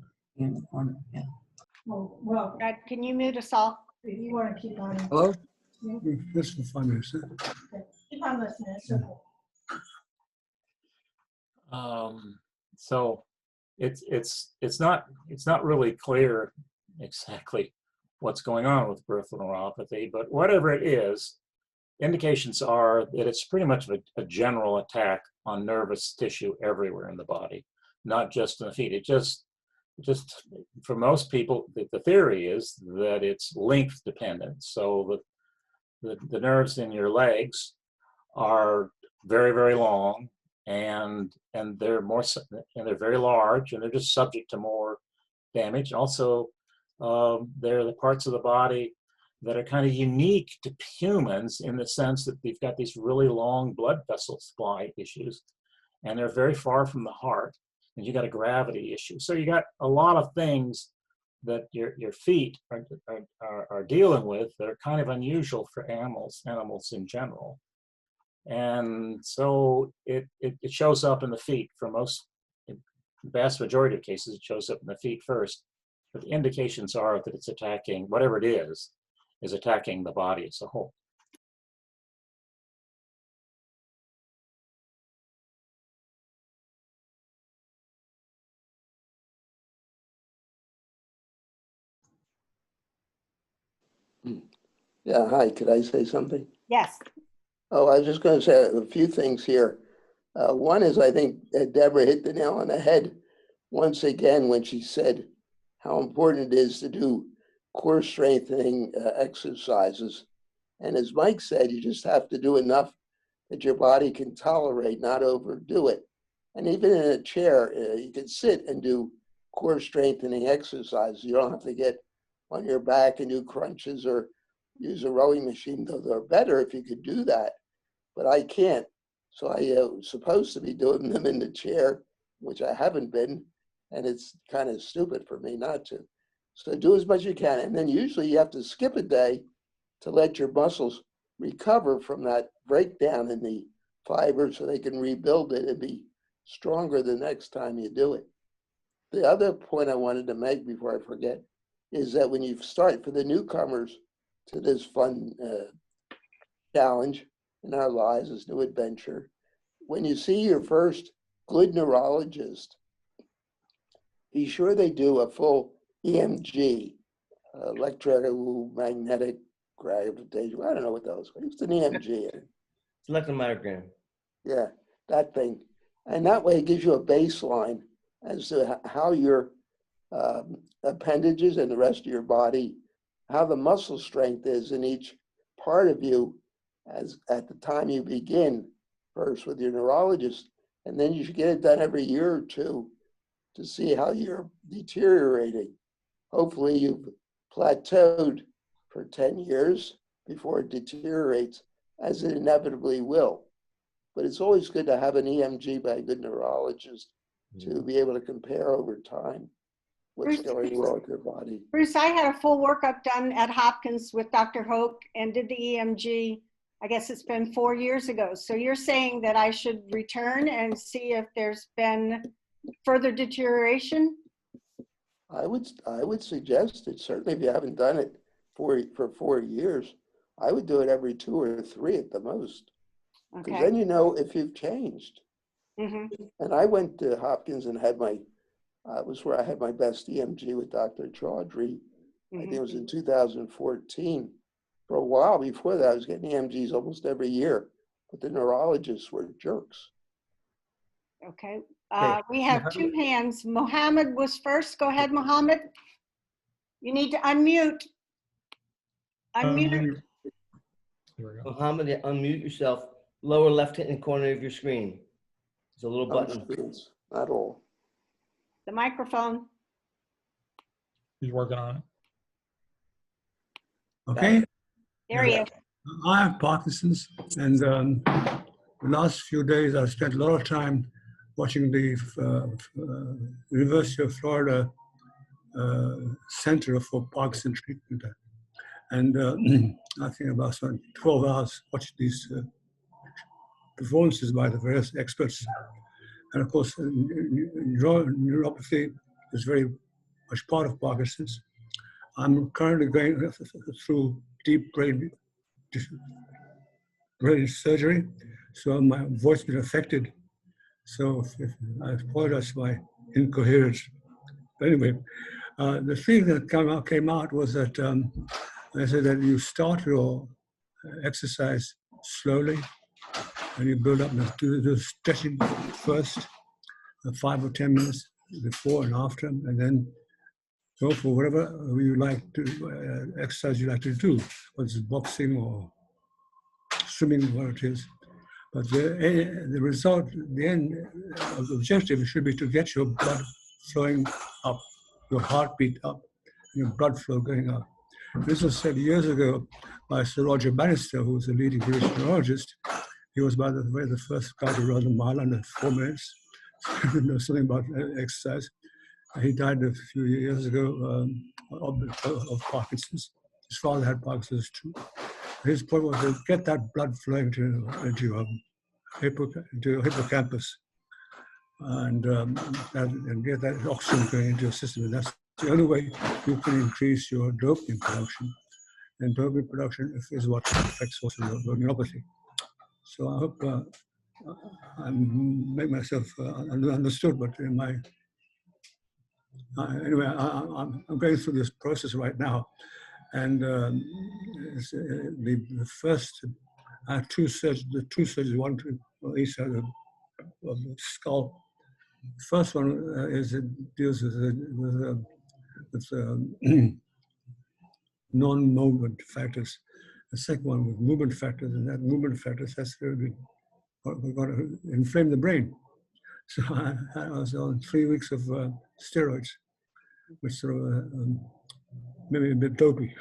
Oh, well, Brad, can you mute us all? if you want to keep on. Hello? This is funny. Keep on listening. It's okay. So it's not really clear exactly what's going on with peripheral neuropathy, but whatever it is, indications are that it's pretty much a general attack on nervous tissue everywhere in the body, not just in the feet. It just for most people, the theory is that it's length dependent. So the nerves in your legs are very, very long, and they're very large, and they're just subject to more damage. Also, they're the parts of the body that are kind of unique to humans in the sense that they've got these really long blood vessel supply issues, and they're very far from the heart, and you got a gravity issue. So you got a lot of things that your feet are dealing with that are kind of unusual for animals in general. And so it shows up in the feet for in the vast majority of cases. It shows up in the feet first, but the indications are that it's attacking, whatever it is attacking the body as a whole. Yeah, hi, could I say something? Yes. Oh, I was just going to say a few things here. One is, I think Deborah hit the nail on the head once again when she said how important it is to do core strengthening exercises. And as Mike said, you just have to do enough that your body can tolerate, not overdo it. And even in a chair, you can sit and do core strengthening exercises. You don't have to get on your back and do crunches or use a rowing machine, though they're better if you could do that. But I can't. So I was supposed to be doing them in the chair, which I haven't been. And it's kind of stupid for me not to. So do as much as you can. And then usually you have to skip a day to let your muscles recover from that breakdown in the fiber so they can rebuild it and be stronger the next time you do it. The other point I wanted to make before I forget is that when you start, for the newcomers to this fun challenge in our lives, this new adventure, when you see your first good neurologist, be sure they do a full EMG, electromagnetic gravitation. I don't know what those are. It's an EMG. Electromyogram. Yeah, that thing. And that way it gives you a baseline as to how your appendages and the rest of your body, how the muscle strength is in each part of you as at the time you begin first with your neurologist. And then you should get it done every year or two to see how you're deteriorating. Hopefully you've plateaued for 10 years before it deteriorates, as it inevitably will. But it's always good to have an EMG by a good neurologist to be able to compare over time what's going wrong with your body. Bruce, I had a full workup done at Hopkins with Dr. Hoke and did the EMG. I guess it's been 4 years ago. So you're saying that I should return and see if there's been further deterioration? I would suggest it. Certainly, if you haven't done it for 4 years, I would do it every 2 or 3 at the most. Because then you know if you've changed. And I went to Hopkins and had was where I had my best EMG with Dr. Chaudhry. I think it was in 2014. For a while before that, I was getting EMGs almost every year, but the neurologists were jerks. Okay. We have 2 hands. Mohammed was first. Go ahead, Mohammed. You need to unmute. Unmute. Mohammed, unmute yourself. Lower left-hand corner of your screen. There's a little button. Screens, not all. The microphone. He's working on it. Okay. There he is. I have Parkinson's, and the last few days I've spent a lot of time watching the University of Florida Center for Parkinson Treatment. And I think about 12 hours watching these performances by the various experts. And of course, neuropathy is very much part of Parkinson's. I'm currently going through deep brain surgery, so my voice has been affected. So I apologize for my incoherence. But anyway, the thing that came out was that they said that you start your exercise slowly, and you build up, do stretching first, 5 or 10 minutes before and after, and then go for whatever you like to exercise you like to do, whether it's boxing or swimming, whatever it is. But the result, the end of the objective should be to get your blood flowing up, your heartbeat up, your blood flow going up. This was said years ago by Sir Roger Bannister, who was a leading British neurologist. He was, by the way, the first guy to run a mile under 4 minutes. So know something about exercise. He died a few years ago of Parkinson's. His father had Parkinson's too. His point was to get that blood flowing into your hippocampus and get that oxygen going into your system. And that's the only way you can increase your dopamine production. And dopamine production is what affects also your neuropathy. So I hope I make myself understood, but in my anyway, I'm going through this process right now, and the first I had two surgeries, one to each side of the skull. The first one deals with non-movement factors. The second one with movement factors, and that movement factors has to inflame the brain. So I was on 3 weeks of steroids, which sort of maybe a bit dopey.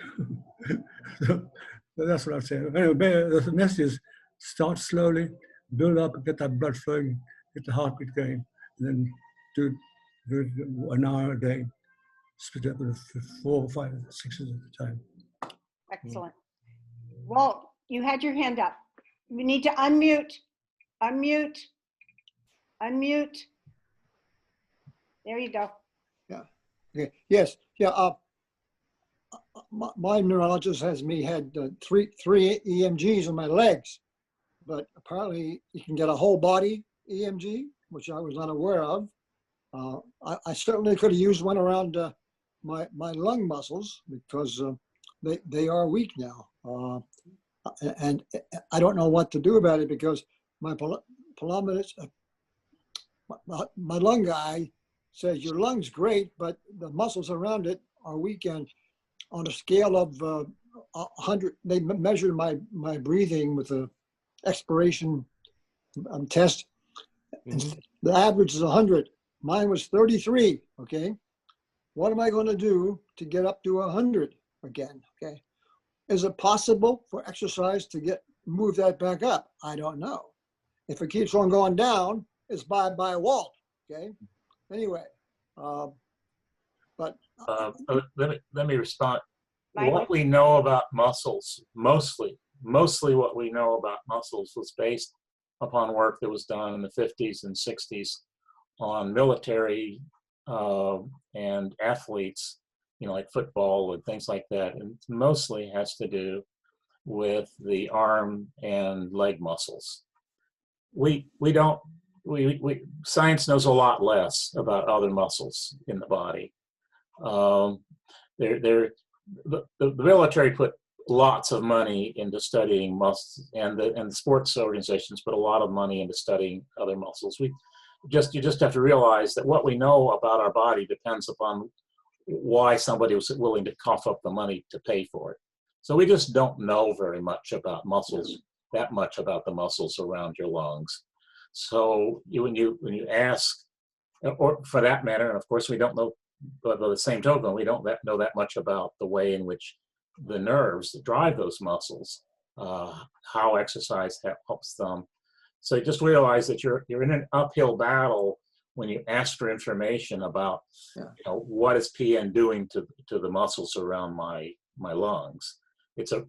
So that's what I'm saying. Anyway, the message is start slowly, build up, get that blood flowing, get the heartbeat going, and then do it 1 hour a day, split up with 4, 5, 6 at a time. Excellent. Walt, you had your hand up. You need to unmute. Unmute. Unmute. There you go. Yeah. Okay. Yes. Yeah. My neurologist has me had three EMGs on my legs, but apparently you can get a whole body EMG, which I was unaware of. I certainly could have used one around my lung muscles because they are weak now, and I don't know what to do about it because my my lung guy says your lung's great, but the muscles around it are weak. And on a scale of 100, they measured my breathing with a expiration test. Mm-hmm. The average is 100. Mine was 33. Okay, what am I going to do to get up to 100 again? Okay, is it possible for exercise to move that back up? I don't know. If it keeps on going down, it's by Walt. Okay. Anyway, but let me respond. What we know about muscles, mostly what we know about muscles was based upon work that was done in the 50s and 60s on military and athletes, like football and things like that. And mostly has to do with the arm and leg muscles. Science knows a lot less about other muscles in the body. The military put lots of money into studying muscles, and the sports organizations put a lot of money into studying other muscles. You just have to realize that what we know about our body depends upon why somebody was willing to cough up the money to pay for it. So we just don't know very much about muscles, that much about the muscles around your lungs. So when you ask or for that matter, and of course, we don't know, but by the same token, we don't know that much about the way in which the nerves that drive those muscles, how exercise helps them. So just realize that you're in an uphill battle when you ask for information about, you know, what is PN doing to the muscles around my lungs.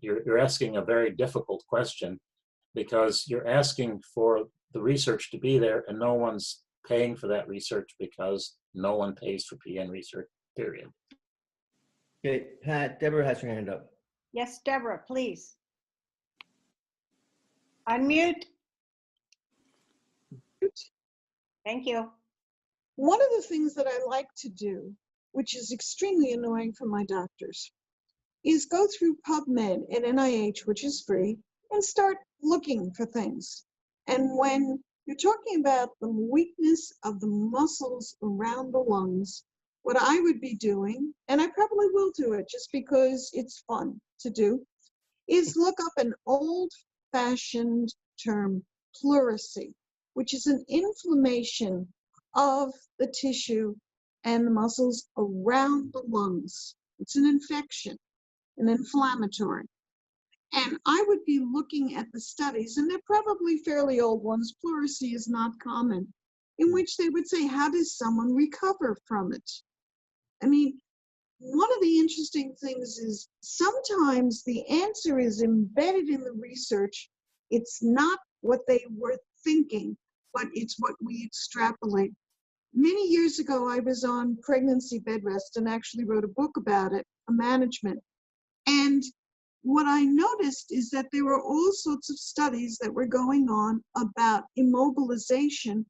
You're asking a very difficult question, because you're asking for the research to be there, and no one's paying for that research because no one pays for PN research, period. Okay, Pat, Deborah has her hand up. Yes, Deborah, please. Unmute. Thank you. One of the things that I like to do, which is extremely annoying for my doctors, is go through PubMed at NIH, which is free, and start looking for things. And when you're talking about the weakness of the muscles around the lungs, what I would be doing, and I probably will do it just because it's fun to do, is look up an old-fashioned term, pleurisy, which is an inflammation of the tissue and the muscles around the lungs. It's an infection, an inflammatory. And I would be looking at the studies, and they're probably fairly old ones, pleurisy is not common, in which they would say, how does someone recover from it? I mean, one of the interesting things is sometimes the answer is embedded in the research. It's not what they were thinking, but it's what we extrapolate. Many years ago, I was on pregnancy bed rest and actually wrote a book about it, a management. And what I noticed is that there were all sorts of studies that were going on about immobilization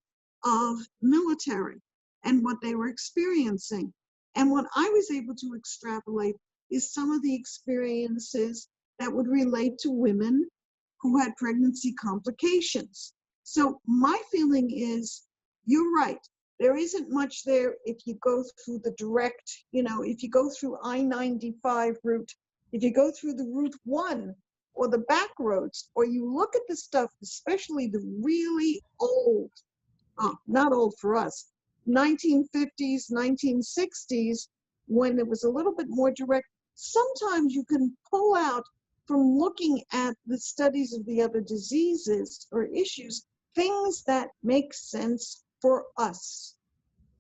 of military and what they were experiencing. And what I was able to extrapolate is some of the experiences that would relate to women who had pregnancy complications. So my feeling is, you're right. There isn't much there if you go through the direct, if you go through I-95 route, if you go through the Route 1 or the back roads, or you look at the stuff, especially the really old, not old for us, 1950s, 1960s, when it was a little bit more direct, sometimes you can pull out from looking at the studies of the other diseases or issues, things that make sense for us.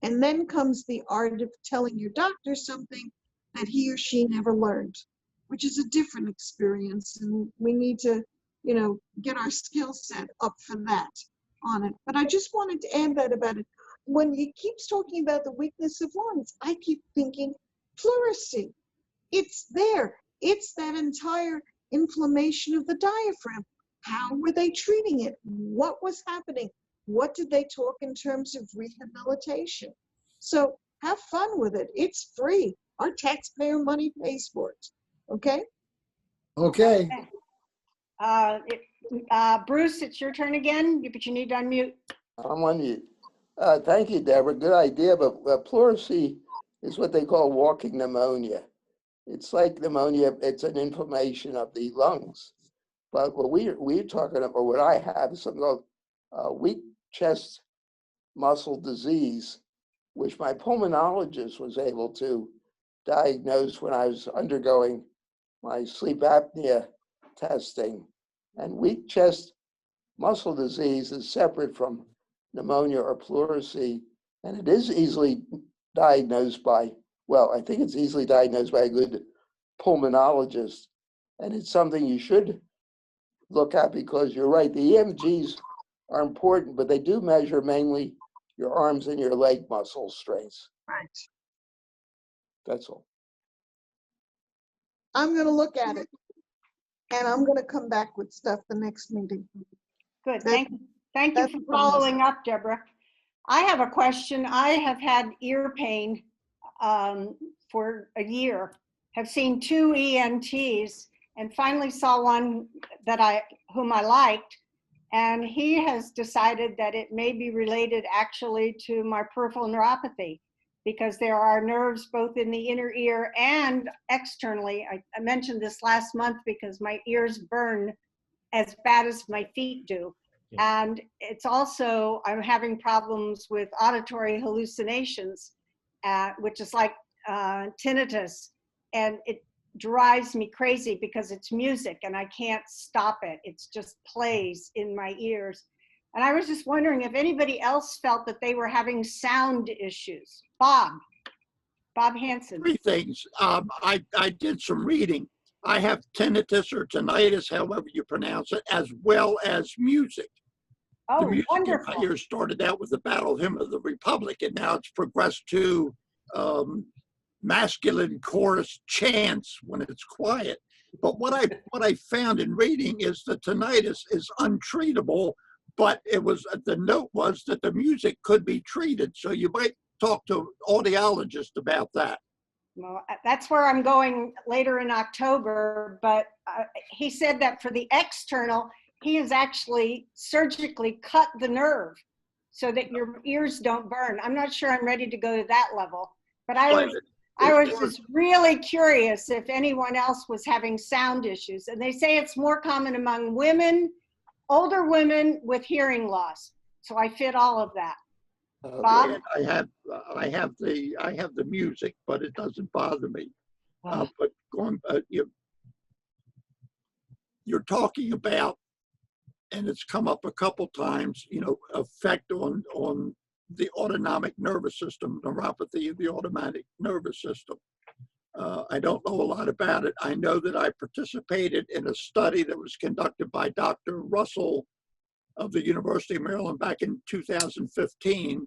And then comes the art of telling your doctor something that he or she never learned, which is a different experience. And we need to, get our skill set up for that on it. But I just wanted to add that about it. When he keeps talking about the weakness of lungs, I keep thinking pleurisy. It's there. It's that entire inflammation of the diaphragm. How were they treating it? What was happening? What did they talk in terms of rehabilitation? So have fun with it. It's free. Our taxpayer money pays for it. Okay? Okay. Bruce, it's your turn again, but you need to unmute. I'm on mute. Thank you, Deborah. Good idea, but pleurisy is what they call walking pneumonia. It's like pneumonia. It's an inflammation of the lungs. But what we're talking about, or what I have, is something called weak chest muscle disease, which my pulmonologist was able to diagnose when I was undergoing my sleep apnea testing. And weak chest muscle disease is separate from pneumonia or pleurisy, and it is easily diagnosed by, I think it's easily diagnosed by a good pulmonologist. And it's something you should look at, because you're right, the EMGs are important, but they do measure mainly your arms and your leg muscle strengths. Right. That's all. I'm going to look at it, and I'm going to come back with stuff the next meeting. Good. Thank you for following up, Deborah. I have a question. I have had ear pain for a year, have seen 2 ENTs, and finally saw one whom I liked, and he has decided that it may be related actually to my peripheral neuropathy, because there are nerves both in the inner ear and externally. I mentioned this last month because my ears burn as bad as my feet do. And it's also, I'm having problems with auditory hallucinations, which is like tinnitus. And it drives me crazy because it's music and I can't stop it. It's just plays in my ears. And I was just wondering if anybody else felt that they were having sound issues. Bob Hansen. Three things. I did some reading. I have tinnitus or tinnitus, however you pronounce it, as well as music. Oh, the music wonderful. in my ears started out with the Battle Hymn of the Republic, and now it's progressed to masculine chorus chants when it's quiet. But what I found in reading is the tinnitus is untreatable, but the note was that the music could be treated. So you might talk to an audiologist about that. Well, that's where I'm going later in October, but he said that for the external, he has actually surgically cut the nerve so that your ears don't burn. I'm not sure I'm ready to go to that level, but I was just really curious if anyone else was having sound issues. And they say it's more common among women, older women with hearing loss. So I fit all of that. Bob? I have the music, but it doesn't bother me. But you're talking about, and it's come up a couple times, effect on the autonomic nervous system, neuropathy of the autonomic nervous system. I don't know a lot about it. I know that I participated in a study that was conducted by Dr. Russell of the University of Maryland back in 2015.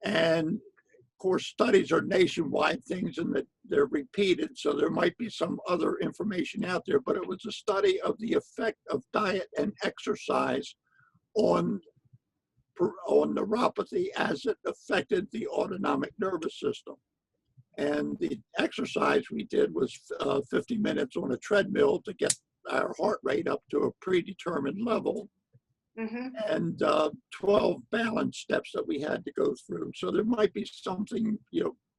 And of course, studies are nationwide things and that they're repeated. So there might be some other information out there, but it was a study of the effect of diet and exercise on neuropathy as it affected the autonomic nervous system. And the exercise we did was 50 minutes on a treadmill to get our heart rate up to a predetermined level. Mm-hmm. And 12 balance steps that we had to go through. So there might be something,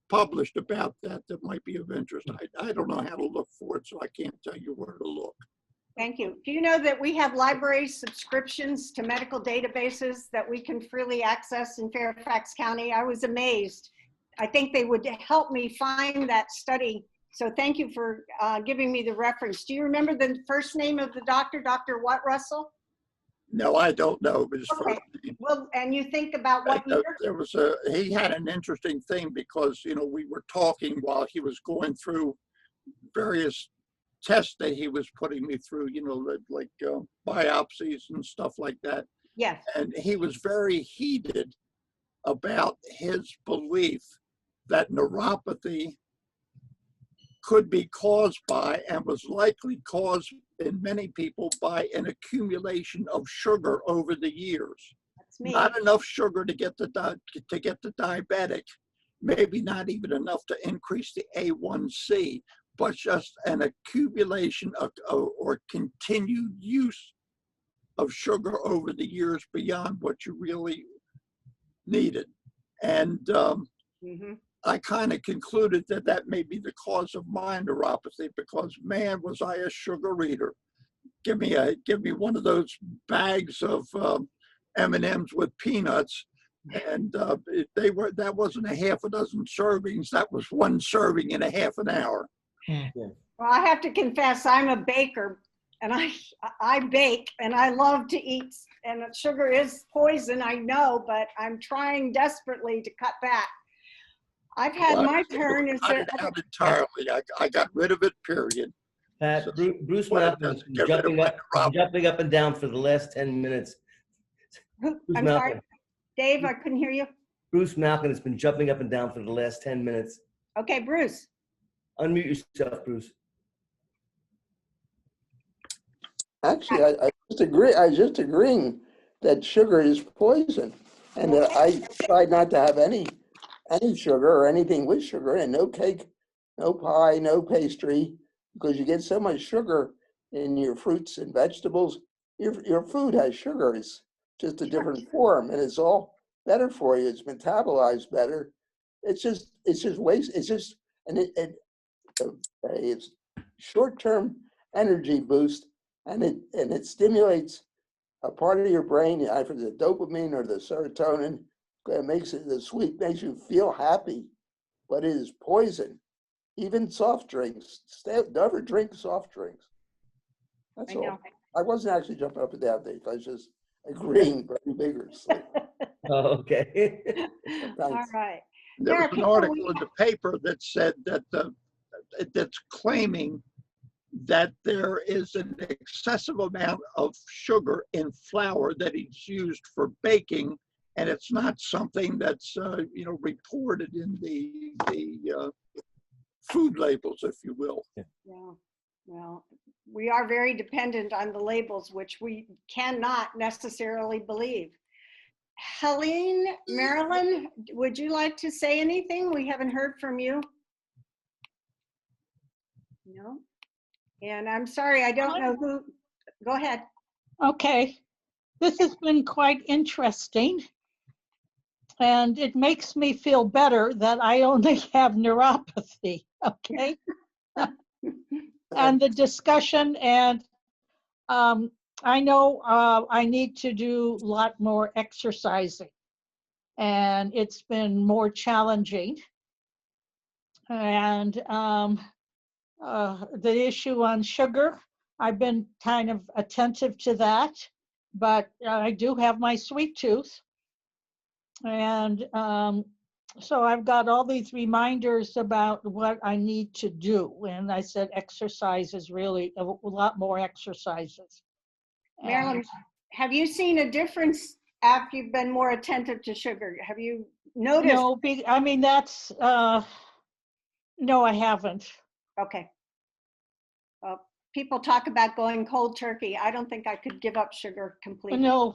published about that might be of interest. I don't know how to look for it, so I can't tell you where to look. Thank you. Do you know that we have library subscriptions to medical databases that we can freely access in Fairfax County? I was amazed. I think they would help me find that study. So thank you for giving me the reference. Do you remember the first name of the doctor? Dr. what, Russell? No, I don't know. Okay. Well, and you think about what year? He had an interesting thing because, we were talking while he was going through various tests that he was putting me through, like biopsies and stuff like that. Yes. And he was very heated about his belief that neuropathy could be caused by and was likely caused in many people by an accumulation of sugar over the years. That's me. Not enough sugar to get the diabetic, maybe not even enough to increase the A1C, but just an accumulation or continued use of sugar over the years beyond what you really needed. And I kind of concluded that may be the cause of my neuropathy because, man, was I a sugar eater. Give me one of those bags of M&Ms with peanuts, and that wasn't a half a dozen servings. That was one serving in a half an hour. Well, I have to confess, I'm a baker, and I bake, and I love to eat. And sugar is poison, I know, but I'm trying desperately to cut back. I've had my turn. Is there out entirely? I got rid of it. Period. Pat, Bruce Malcolm has been jumping up and down for the last 10 minutes. I'm sorry, Dave. I couldn't hear you. Bruce Malcolm has been jumping up and down for the last 10 minutes. Okay, Bruce. Unmute yourself, Bruce. Actually, I just agree. I just agreeing that sugar is poison, and that I tried not to have any sugar or anything with sugar, and no cake, no pie, no pastry, because you get so much sugar in your fruits and vegetables. Your food has sugar. It's just a different form, and it's all better for you. It's metabolized better. It's just waste. It's just it's short-term energy boost, and it stimulates a part of your brain, either the dopamine or the serotonin, that makes it, the sweet makes you feel happy, but it is poison. Even soft drinks. Never drink soft drinks. That's all. I wasn't actually jumping up and down, Dave. I was just agreeing very vigorously. Okay. All right. There There was are an people article in the paper that said that that's claiming that there is an excessive amount of sugar in flour that is used for baking, and it's not something that's reported in the food labels, if you will. Yeah. Well, we are very dependent on the labels, which we cannot necessarily believe. Helene, Marilyn, would you like to say anything? We haven't heard from you. No? And I'm sorry, I don't know who. Go ahead. Okay, this has been quite interesting. And it makes me feel better that I only have neuropathy, okay? And the discussion, and I know I need to do a lot more exercising, and it's been more challenging. And the issue on sugar, I've been kind of attentive to that, but I do have my sweet tooth. And so I've got all these reminders about what I need to do. And I said exercise is really a lot more exercises. Marilyn, have you seen a difference after you've been more attentive to sugar? Have you noticed? No, I mean, that's, no, I haven't. Okay. People talk about going cold turkey. I don't think I could give up sugar completely. No.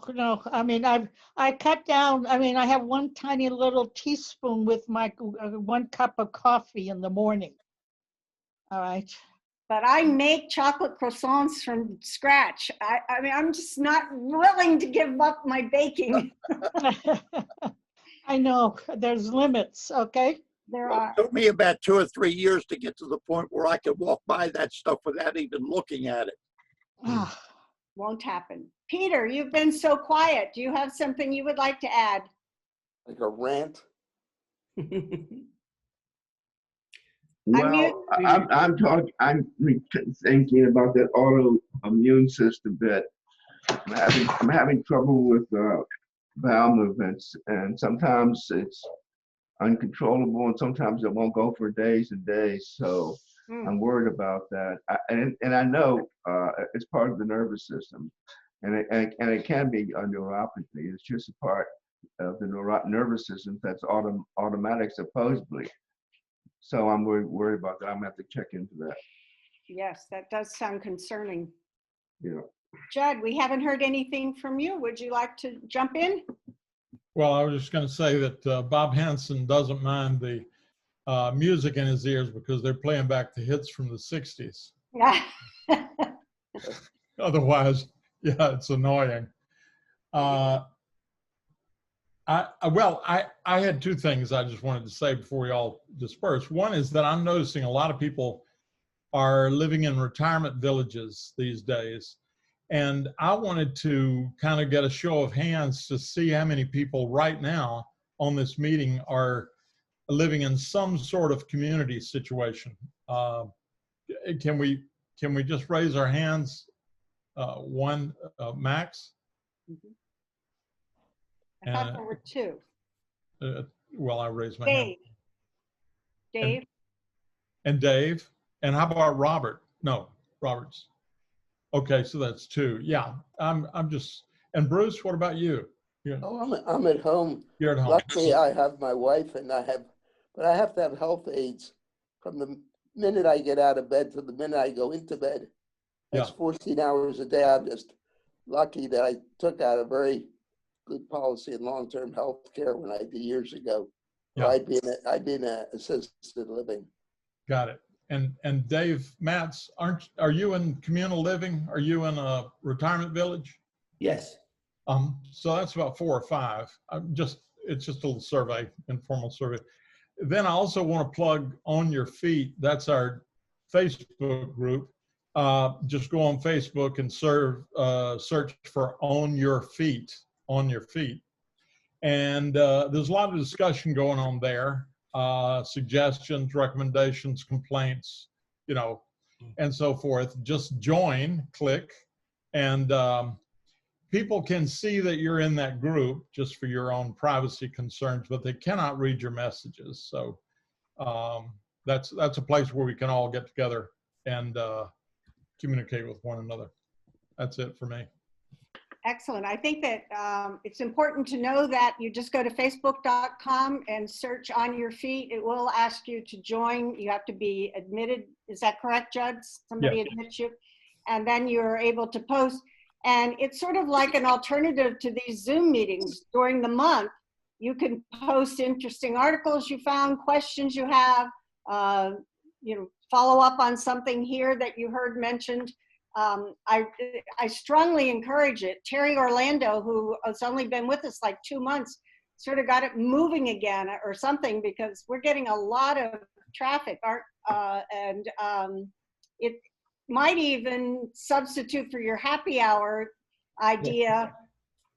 I mean, I cut down. I mean, I have one tiny little teaspoon with my 1 cup of coffee in the morning. All right. But I make chocolate croissants from scratch. I mean, I'm just not willing to give up my baking. I know there's limits. Okay. There Well, are. it took me about 2 or 3 years to get to the point where I could walk by that stuff without even looking at it. Won't happen. Peter, you've been so quiet. Do you have something you would like to add? Like a rant? Well, I'm thinking about that autoimmune system that I'm having trouble with bowel movements, and sometimes it's uncontrollable, and sometimes it won't go for days and days. So I'm worried about that, and I know it's part of the nervous system, and it can be a neuropathy. It's just a part of the nervous system that's automatic supposedly. So I'm worried about that. I'm gonna have to check into that. Yes, that does sound concerning. Yeah. Judd, we haven't heard anything from you. Would you like to jump in? Well, I was just going to say that Bob Hansen doesn't mind the music in his ears because they're playing back the hits from the 60s. Otherwise, yeah, it's annoying. I had 2 things I just wanted to say before we all disperse. One is that I'm noticing a lot of people are living in retirement villages these days. And I wanted to kind of get a show of hands to see how many people right now on this meeting are living in some sort of community situation. Can we just raise our hands? One, Max? I thought there were 2. Well, I raised my hand. Dave. And Dave. And how about Robert? No, Robert's. Okay, so that's 2. Yeah, I'm just. And Bruce, what about you? Oh, I'm at home. You're at home. Luckily, I have my wife, and but I have to have health aids from the minute I get out of bed to the minute I go into bed. That's 14 hours a day. I'm just lucky that I took out a very good policy in long-term health care when I did years ago. Yeah. I'd be in assisted living. Got it. And Dave Matz, are you in communal living? Are you in a retirement village? Yes. So that's about 4 or 5. It's just a little survey, informal survey. Then I also want to plug On Your Feet. That's our Facebook group. just go on Facebook and search for On Your Feet, On Your Feet. And there's a lot of discussion going on there, suggestions, recommendations, complaints, you know, and so forth. Just join, click, and people can see that you're in that group just for your own privacy concerns, but they cannot read your messages. So that's a place where we can all get together and communicate with one another. That's it for me. Excellent. I think that it's important to know that you just go to facebook.com and search On Your Feet. It will ask you to join. You have to be admitted. Is that correct, Judd? Somebody admits you. And then you're able to post. And it's sort of like an alternative to these Zoom meetings. During the month, you can post interesting articles you found, questions you have, you know, follow up on something here that you heard mentioned. I strongly encourage it. Terry Orlando, who has only been with us like 2 months, sort of got it moving again or something, because we're getting a lot of traffic. And it might even substitute for your happy hour idea,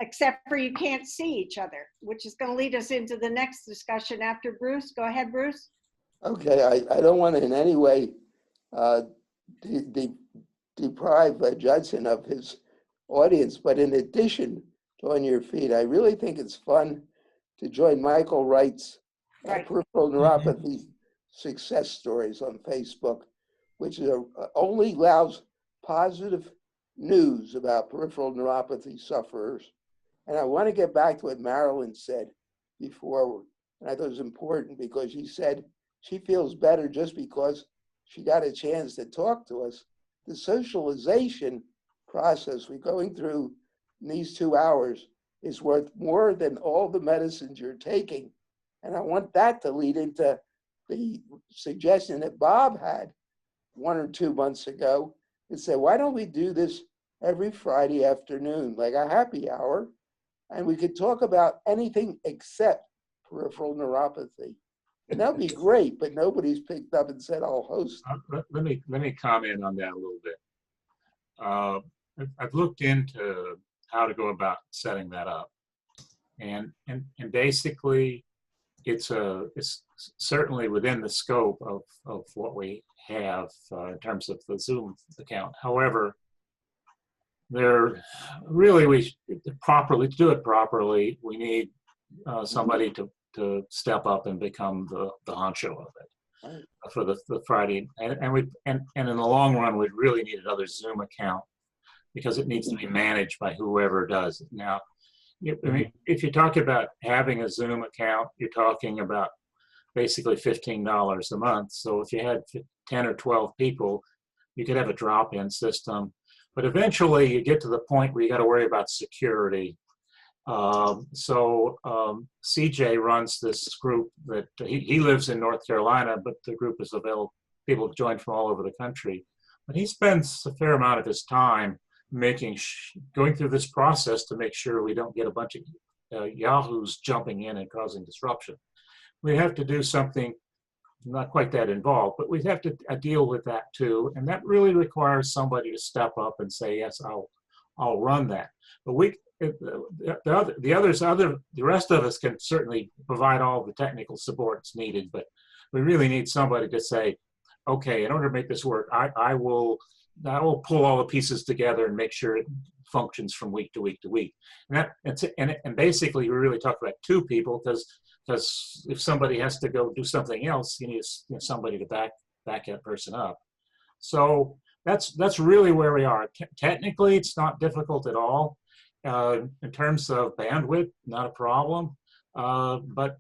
except for you can't see each other, which is going to lead us into the next discussion after Bruce. Go ahead, Bruce. Okay, I don't want to in any way deprive Judson of his audience, but in addition to On Your Feet, I really think it's fun to join Michael Wright's peripheral neuropathy success stories on Facebook, which only allows positive news about peripheral neuropathy sufferers. And I want to get back to what Marilyn said before, and I thought it was important, because she said she feels better just because she got a chance to talk to us. The socialization process we're going through in these 2 hours is worth more than all the medicines you're taking. And I want that to lead into the suggestion that Bob had 1 or 2 months ago, and say, why don't we do this every Friday afternoon, like a happy hour, and we could talk about anything except peripheral neuropathy. And that would be great, but nobody's picked up and said, I'll host. Let me comment on that a little bit. I've looked into how to go about setting that up, and basically, it's certainly within the scope of what we have in terms of the Zoom account. However, there really to do it properly, we need somebody to step up and become the honcho of it for the Friday. And in the long run, we really need another Zoom account, because it needs to be managed by whoever does it. Now, I mean, if you talk about having a Zoom account, you're talking about basically $15 a month. So if you had 10 or 12 people, you could have a drop-in system. But eventually you get to the point where you got to worry about security. CJ runs this group that he lives in North Carolina, but the group is available. People join from all over the country. But he spends a fair amount of his time going through this process to make sure we don't get a bunch of yahoos jumping in and causing disruption. We have to do something not quite that involved, but we have to deal with that too. And that really requires somebody to step up and say, yes, I'll run that. But the rest of us can certainly provide all the technical supports needed, but we really need somebody to say, okay, in order to make this work, I will pull all the pieces together and make sure it functions from week to week to week. And basically, we really talk about 2 people, because if somebody has to go do something else, you need somebody to back that person up. So that's really where we are. Technically, it's not difficult at all. In terms of bandwidth, not a problem. But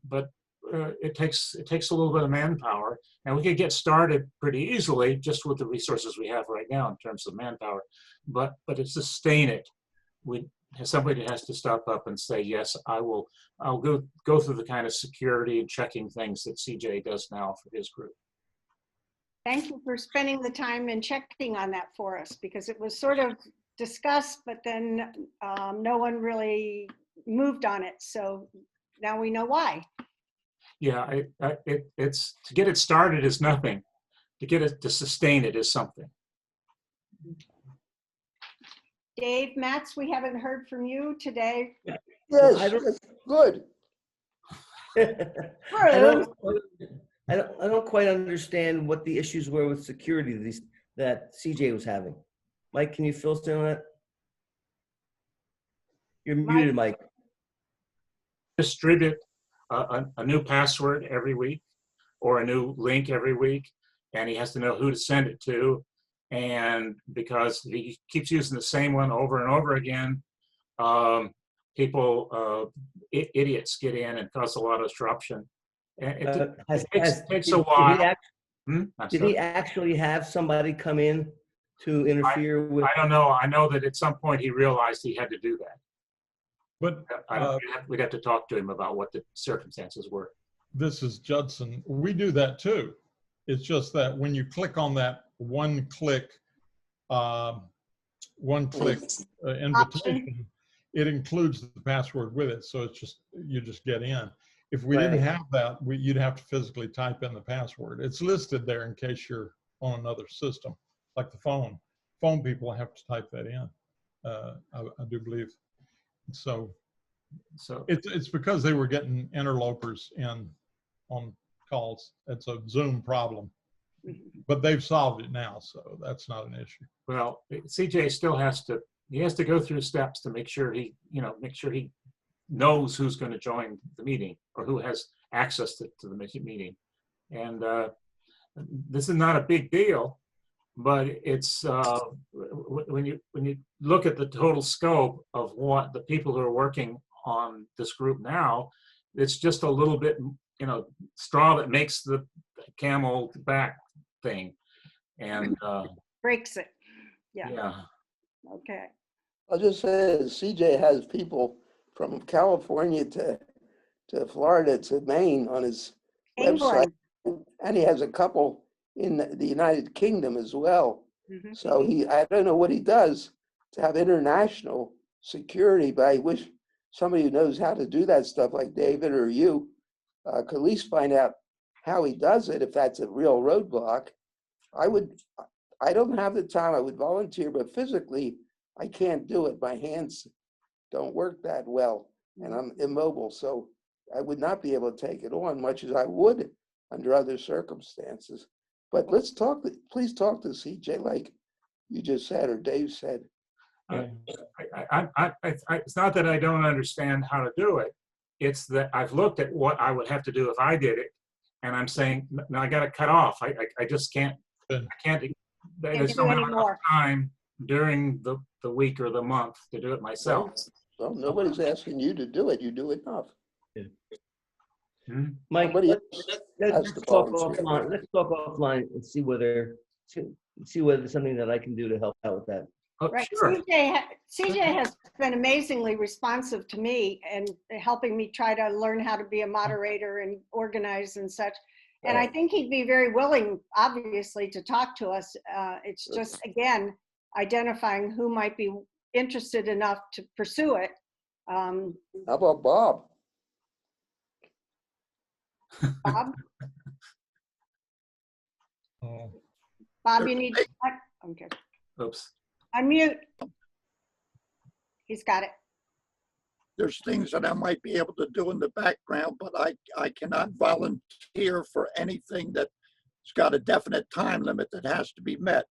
it takes a little bit of manpower, and we could get started pretty easily just with the resources we have right now in terms of manpower. But to sustain it, somebody has to step up and say, yes, I'll go through the kind of security and checking things that CJ does now for his group. Thank you for spending the time and checking on that for us, because it was sort of discussed, but then no one really moved on it. So now we know why. Yeah, it's to get it started is nothing. To sustain it is something. Dave, Matz, we haven't heard from you today. Yes, I don't- that's good. I don't quite understand what the issues were with security that CJ was having. Mike, can you fill us in on that? You're muted, Mike. Distribute a new password every week or a new link every week, and he has to know who to send it to. And because he keeps using the same one over and over again, idiots get in and cause a lot of disruption. And it takes a while. Did he actually have somebody come in to interfere with? I don't know. I know that at some point he realized he had to do that. But we'd have to talk to him about what the circumstances were. This is Judson. We do that too. It's just that when you click on that one-click invitation, it includes the password with it. So it's just, you just get in. If we didn't have that, you'd have to physically type in the password. It's listed there in case you're on another system, like the phone. Phone people have to type that in. I do believe. So it's because they were getting interlopers in on calls. It's a Zoom problem, but they've solved it now, so that's not an issue. Well, CJ still has to go through steps to make sure he knows who's going to join the meeting or who has access to the meeting. And this is not a big deal, but it's when you look at the total scope of what the people who are working on this group now, it's just a little bit, straw that makes the camel back thing, and breaks it. Yeah. Okay. I'll just say CJ has people from California to Florida to Maine on his website, and he has a couple in the United Kingdom as well. So I don't know what he does to have international security, but I wish somebody who knows how to do that stuff, like David or you, could at least find out how he does it, if that's a real roadblock. I don't have the time. I would volunteer, but physically I can't do it. My hands don't work that well, and I'm immobile, so I would not be able to take it on much as I would under other circumstances. But please talk to CJ, like you just said, or Dave said. It's not that I don't understand how to do it. It's that I've looked at what I would have to do if I did it, and I'm saying, no, I got to cut off. I just can't. I can't. There's not enough time during the week or the month to do it myself. Well, nobody's asking you to do it. You do enough. Mike, let's talk offline. Let's talk offline and see whether there's something that I can do to help out with that. Right. Sure. CJ has been amazingly responsive to me and helping me try to learn how to be a moderator and organize and such. And I think he'd be very willing, obviously, to talk to us. It's just, again, identifying who might be interested enough to pursue it. How about Bob? Bob? Bob, you need to, okay. Oops. Unmute. He's got it. There's things that I might be able to do in the background, but I cannot volunteer for anything that's got a definite time limit that has to be met.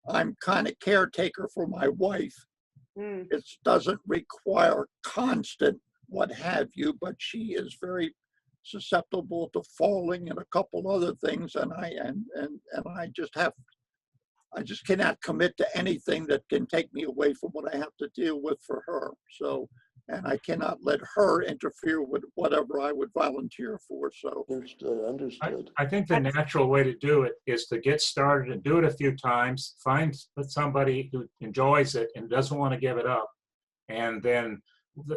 I'm kind of caretaker for my wife. It doesn't require constant what have you, but she is very susceptible to falling and a couple other things, and I just cannot commit to anything that can take me away from what I have to deal with for her. So, and I cannot let her interfere with whatever I would volunteer for. So understood. I think the natural way to do it is to get started and do it a few times, find somebody who enjoys it and doesn't want to give it up, and then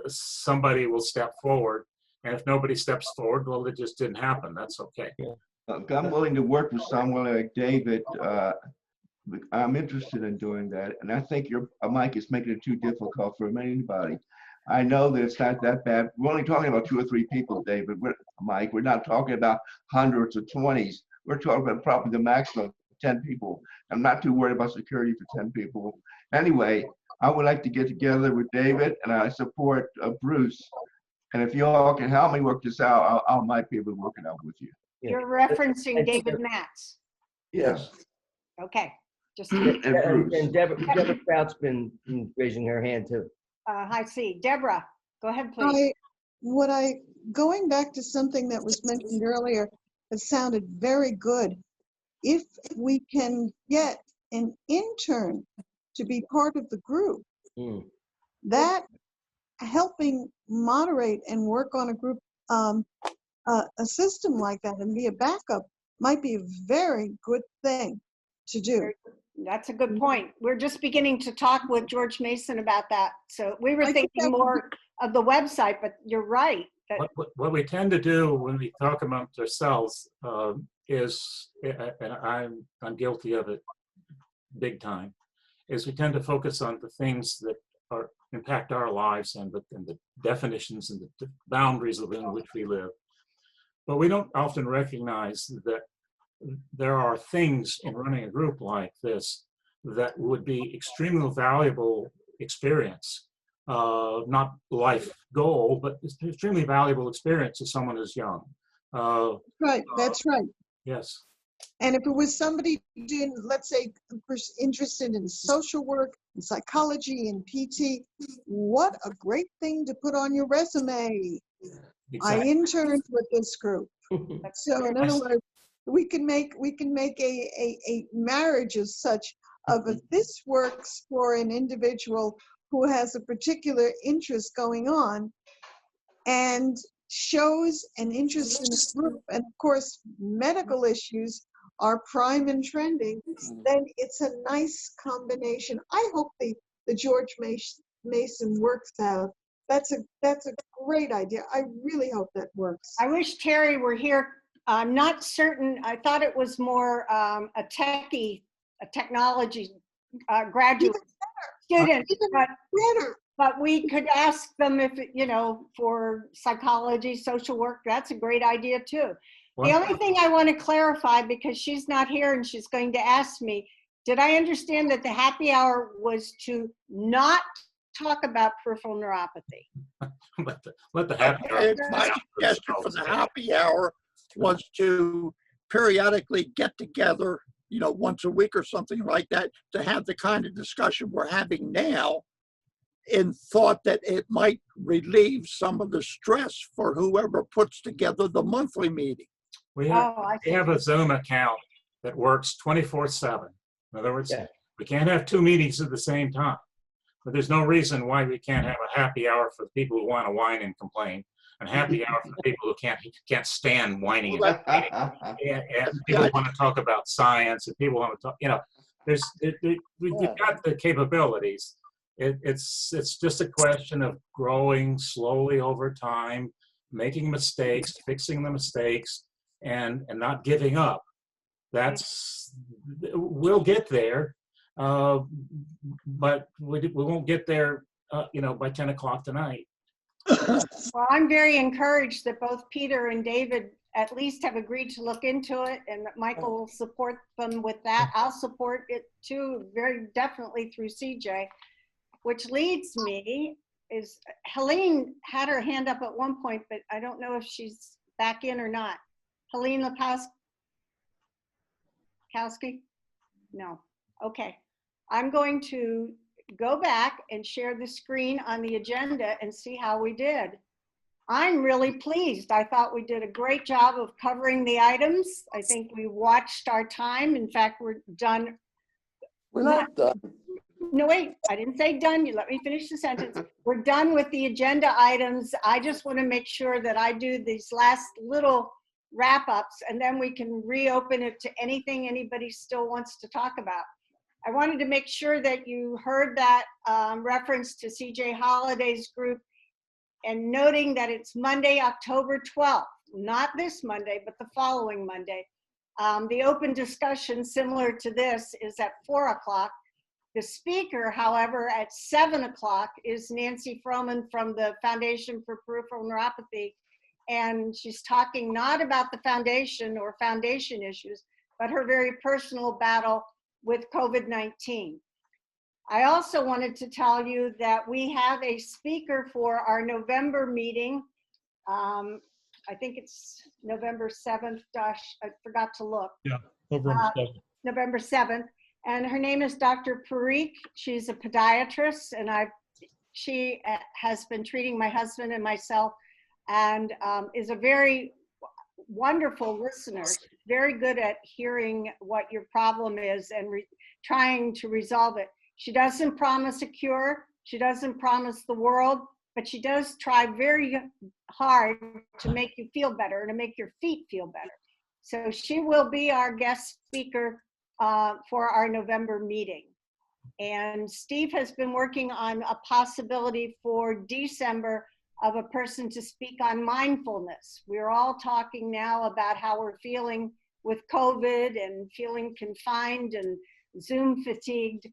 somebody will step forward. And if nobody steps forward, well, it just didn't happen. That's okay. I'm willing to work with someone like David. I'm interested in doing that, and I think your Mike is making it too difficult for anybody. I know that it's not that bad. We're only talking about 2 or 3 people, David. Mike, we're not talking about hundreds or 20s. We're talking about probably the maximum of 10 people. I'm not too worried about security for 10 people. Anyway, I would like to get together with David, and I support Bruce. And if you all can help me work this out, I might be able to work it out with you. You're referencing David Matz. Yes. Okay, just. And Bruce. And Deborah Kraut's been raising her hand too. I see. Deborah, go ahead, please. Going back to something that was mentioned earlier, that sounded very good. If we can get an intern to be part of the group, that helping moderate and work on a group, a system like that and be a backup might be a very good thing to do. That's a good point. We're just beginning to talk with George Mason about that. So we were thinking more of the website, but you're right. What we tend to do when we talk amongst ourselves is, and I'm guilty of it big time, is we tend to focus on the things that impact our lives and the definitions and the boundaries within which we live. But we don't often recognize that there are things in running a group like this that would be extremely valuable experience, not life goal, but it's extremely valuable experience to someone who's young. Right, that's right. Yes. And if it was somebody doing, let's say, interested in social work, and psychology, and PT, what a great thing to put on your resume. Exactly. I interned with this group. So in other words, we can make a marriage as such of if this works for an individual who has a particular interest going on and shows an interest in the group, and of course medical issues are prime and trending, then it's a nice combination. I hope the George Mason works out. That's a great idea. I really hope that works. I wish Terry were here. I'm not certain. I thought it was more a technology graduate student, but we could ask them if, for psychology, social work. That's a great idea too. The only thing I want to clarify, because she's not here and she's going to ask me, did I understand that the happy hour was to not talk about peripheral neuropathy? let the happy hour. My suggestion for the happy hour was to periodically get together, once a week or something like that, to have the kind of discussion we're having now, in thought that it might relieve some of the stress for whoever puts together the monthly meeting. We have a Zoom account that works 24/7. In other words, we can't have two meetings at the same time. But there's no reason why we can't have a happy hour for people who want to whine and complain, and happy hour for people who can't stand whining and complaining. And people want to talk about science, and people want to talk. We've got the capabilities. It's just a question of growing slowly over time, making mistakes, fixing the mistakes, and not giving up. We'll get there. But we won't get there, by 10 o'clock tonight. Well, I'm very encouraged that both Peter and David at least have agreed to look into it, and that Michael will support them with that. I'll support it too, very definitely through CJ, which leads me is Helene had her hand up at one point, but I don't know if she's back in or not. Helene Lapowski? No. Okay. I'm going to go back and share the screen on the agenda and see how we did. I'm really pleased. I thought we did a great job of covering the items. I think we watched our time. In fact, we're done. We're not done. No, wait, I didn't say done. You let me finish the sentence. We're done with the agenda items. I just want to make sure that I do these last little wrap-ups, and then we can reopen it to anything anybody still wants to talk about. I wanted to make sure that you heard that reference to CJ Holliday's group, and noting that it's Monday, October 12th, not this Monday, but the following Monday. The open discussion, similar to this, is at 4 o'clock. The speaker, however, at 7 o'clock is Nancy Froman from the Foundation for Peripheral Neuropathy. And she's talking not about the foundation or foundation issues, but her very personal battle with COVID-19. I also wanted to tell you that we have a speaker for our November meeting. I think it's November 7th, I forgot to look. Yeah, November 7th. November 7th. And her name is Dr. Parikh. She's a podiatrist, and she has been treating my husband and myself, and is a very wonderful listener. She's very good at hearing what your problem is and trying to resolve it. She doesn't promise a cure. She doesn't promise the world, but she does try very hard to make you feel better and to make your feet feel better. So she will be our guest speaker for our November meeting. And Steve has been working on a possibility for December of a person to speak on mindfulness. We're all talking now about how we're feeling with COVID and feeling confined and Zoom fatigued.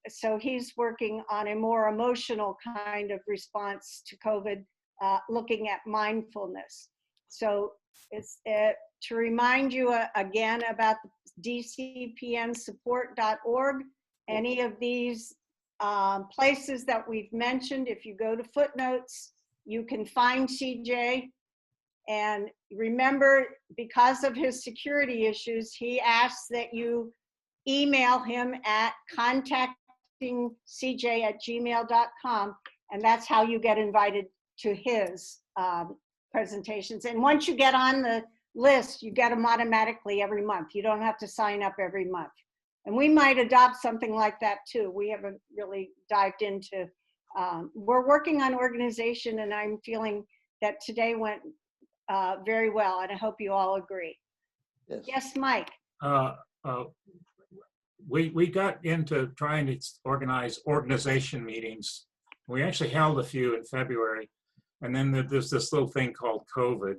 So he's working on a more emotional kind of response to COVID, looking at mindfulness. So it's to remind you again about dcpnsupport.org. Any of these places that we've mentioned, if you go to footnotes, you can find CJ. And remember, because of his security issues, he asks that you email him at contactingcj@gmail.com, and that's how you get invited to his presentations. And once you get on the list, you get them automatically every month. You don't have to sign up every month. And we might adopt something like that too. We haven't really dived into, we're working on organization, and I'm feeling that today went very well, and I hope you all agree. Yes, yes Mike. We got into trying to organize organization meetings. We actually held a few in February, and then there's this little thing called COVID,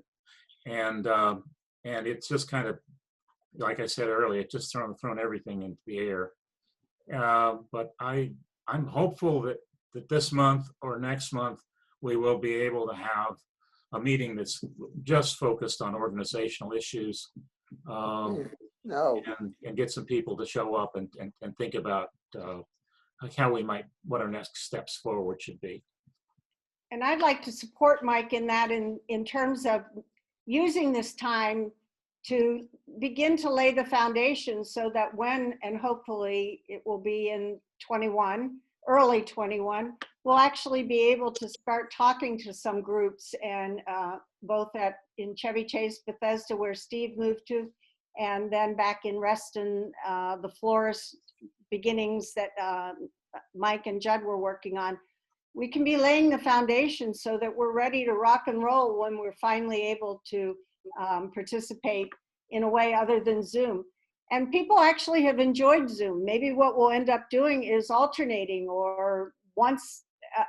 and it's just kind of, like I said earlier, it's just thrown everything into the air. But I'm hopeful that this month or next month we will be able to have a meeting that's just focused on organizational issues. And get some people to show up and think about how what our next steps forward should be. And I'd like to support Mike in that, in terms of using this time to begin to lay the foundation so that when, and hopefully it will be in 21, early 21, we'll actually be able to start talking to some groups, and both in Chevy Chase, Bethesda, where Steve moved to, and then back in Reston, the florist beginnings that Mike and Judd were working on. We can be laying the foundation so that we're ready to rock and roll when we're finally able to participate in a way other than Zoom. And people actually have enjoyed Zoom. Maybe what we'll end up doing is alternating, or once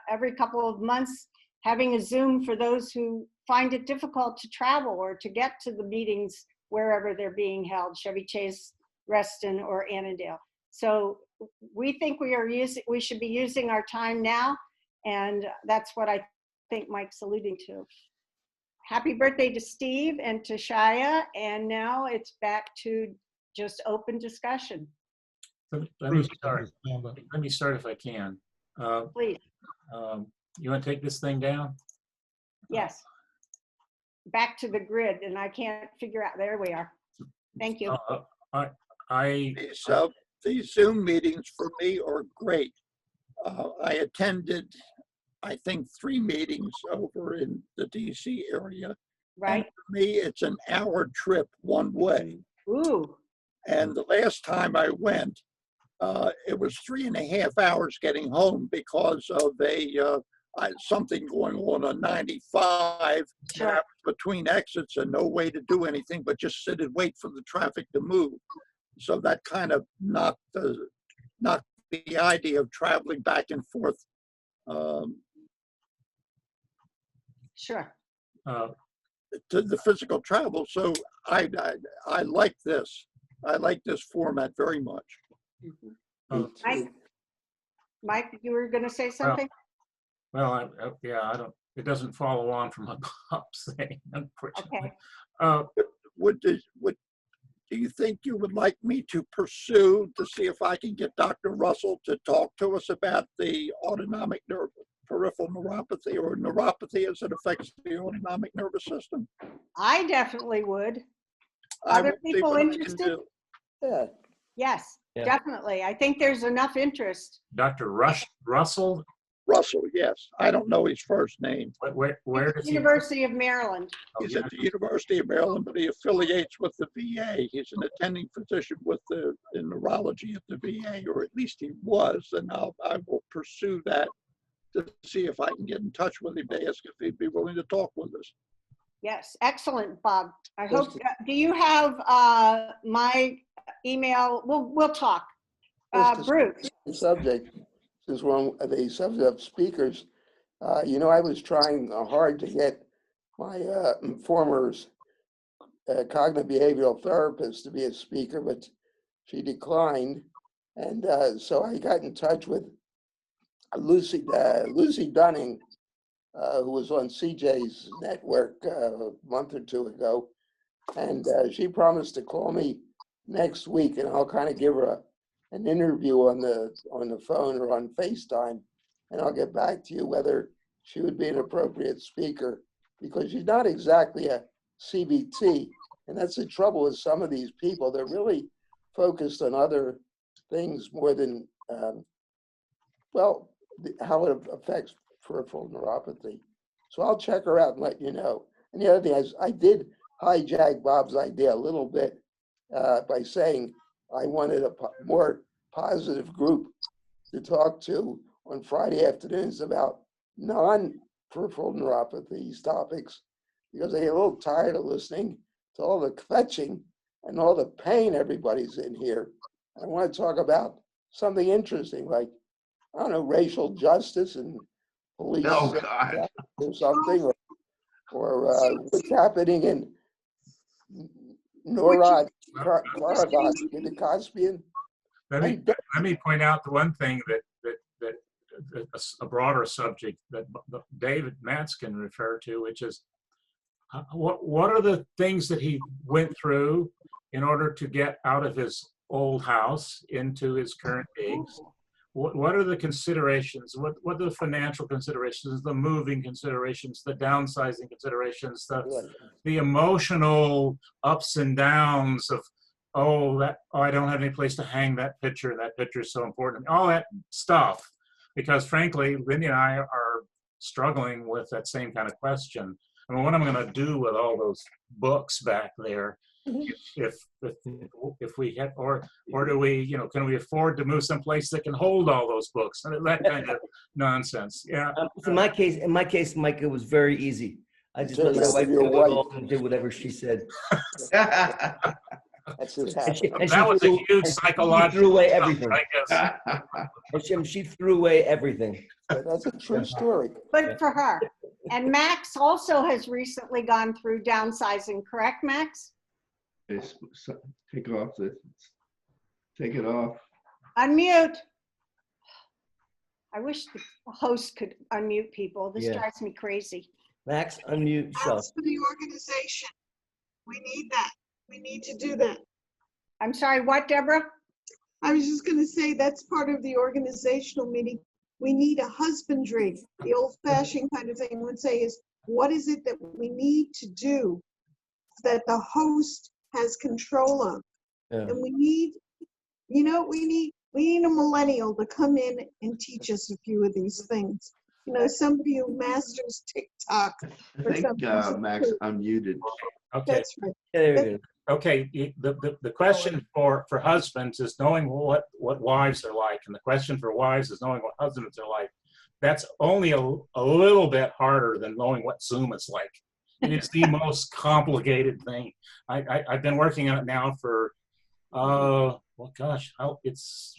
every couple of months having a Zoom for those who find it difficult to travel or to get to the meetings wherever they're being held, Chevy Chase, Reston, or Annandale. So we think we should be using our time now, and that's what I think Mike's alluding to. Happy birthday to Steve and to Shia, and now it's back to just open discussion. Let me start if I can. Please. You want to take this thing down? Yes. Back to the grid, and I can't figure out. There we are. Thank you. These Zoom meetings for me are great. I attended, I think, 3 meetings over in the DC area. Right. And for me, it's an hour trip one way. Ooh. And the last time I went, it was 3.5 hours getting home because of something going on 95. Sure. Between exits, and no way to do anything but just sit and wait for the traffic to move. So that kind of knocked the idea of traveling back and forth. Sure. To the physical travel. So I like this. I like this format very much. Mike, you were going to say something? Well, I don't. It doesn't follow on from what Bob's saying, unfortunately. Okay. What do you think think you would like me to pursue to see if I can get Dr. Russell to talk to us about the autonomic peripheral neuropathy, or neuropathy as it affects the autonomic nervous system? I definitely would. I Other will see people what I can interested? do. Yeah. Yes, Yeah. definitely. I think there's enough interest. Dr. Russell, Russell, yes. I don't know his first name. where does he? University of Maryland. He's at the University of Maryland, but he affiliates with the VA. He's an attending physician with in neurology at the VA, or at least he was. And I will pursue that to see if I can get in touch with him to ask if he'd be willing to talk with us. Yes, excellent, Bob. I Just hope, do you have my email? We'll talk. Just to Bruce. the subject, since we're on the subject of speakers, you know, I was trying hard to get my former cognitive behavioral therapist to be a speaker, but she declined. And so I got in touch with Lucy Dunning, who was on CJ's network a month or two ago. And she promised to call me next week, and I'll kind of give her an interview on the phone or on FaceTime, and I'll get back to you whether she would be an appropriate speaker, because she's not exactly a CBT, and that's the trouble with some of these people. They're really focused on other things more than, how it affects peripheral neuropathy. So I'll check her out and let you know. And the other thing is, I did hijack Bob's idea a little bit by saying I wanted a more positive group to talk to on Friday afternoons about non-peripheral neuropathy topics, because I get a little tired of listening to all the kvetching and all the pain everybody's in here. I want to talk about something interesting, like, I don't know, racial justice and police Oh, God. or something, or what's happening in Norad, Caragos, in the Caspian. Let me point out the one thing that a broader subject that David Matz can refer to, which is what are the things that he went through in order to get out of his old house into his current digs? What are the considerations? What are the financial considerations, the moving considerations, the downsizing considerations, the emotional ups and downs of, I don't have any place to hang that picture. That picture is so important. All that stuff, because frankly, Lindy and I are struggling with that same kind of question. I mean, what am I going to do with all those books back there? If we had, or do we, can we afford to move someplace that can hold all those books? That kind of nonsense. Yeah. In my case, Mike, it was very easy. I just let my wife go along and did whatever she said. That's just That was a huge psychological. She threw away everything. I guess. She threw away everything. That's a true story. Good for her. And Max also has recently gone through downsizing, correct, Max? Take it off. Unmute. I wish the host could unmute people. This drives me crazy. Max, unmute yourself. That's for the organization. We need that. We need to do that. I'm sorry, what, Deborah? I was just going to say that's part of the organizational meeting. We need a husbandry, the old-fashioned kind of thing. I would say is, what is it that we need to do that the host has control of? Yeah. And we need, we need a millennial to come in and teach us a few of these things. Somebody who masters TikTok. I think Max unmuted. Okay. That's right. There it is. Okay, the question for husbands is knowing what wives are like, and the question for wives is knowing what husbands are like. That's only a little bit harder than knowing what Zoom is like. And it's the most complicated thing. I've been working on it now for, it's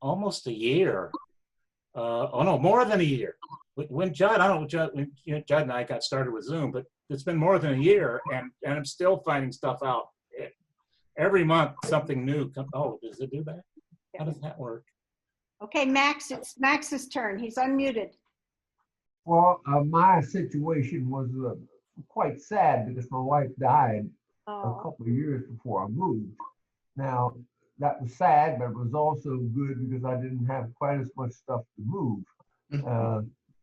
almost a year. More than a year. When Judd and I got started with Zoom, but it's been more than a year, and I'm still finding stuff out. Every month, something new comes. Oh, does it do that? How does that work? Okay, Max, it's Max's turn. He's unmuted. Well, my situation was quite sad because my wife died. a couple of years before I moved. Now, that was sad, but it was also good because I didn't have quite as much stuff to move.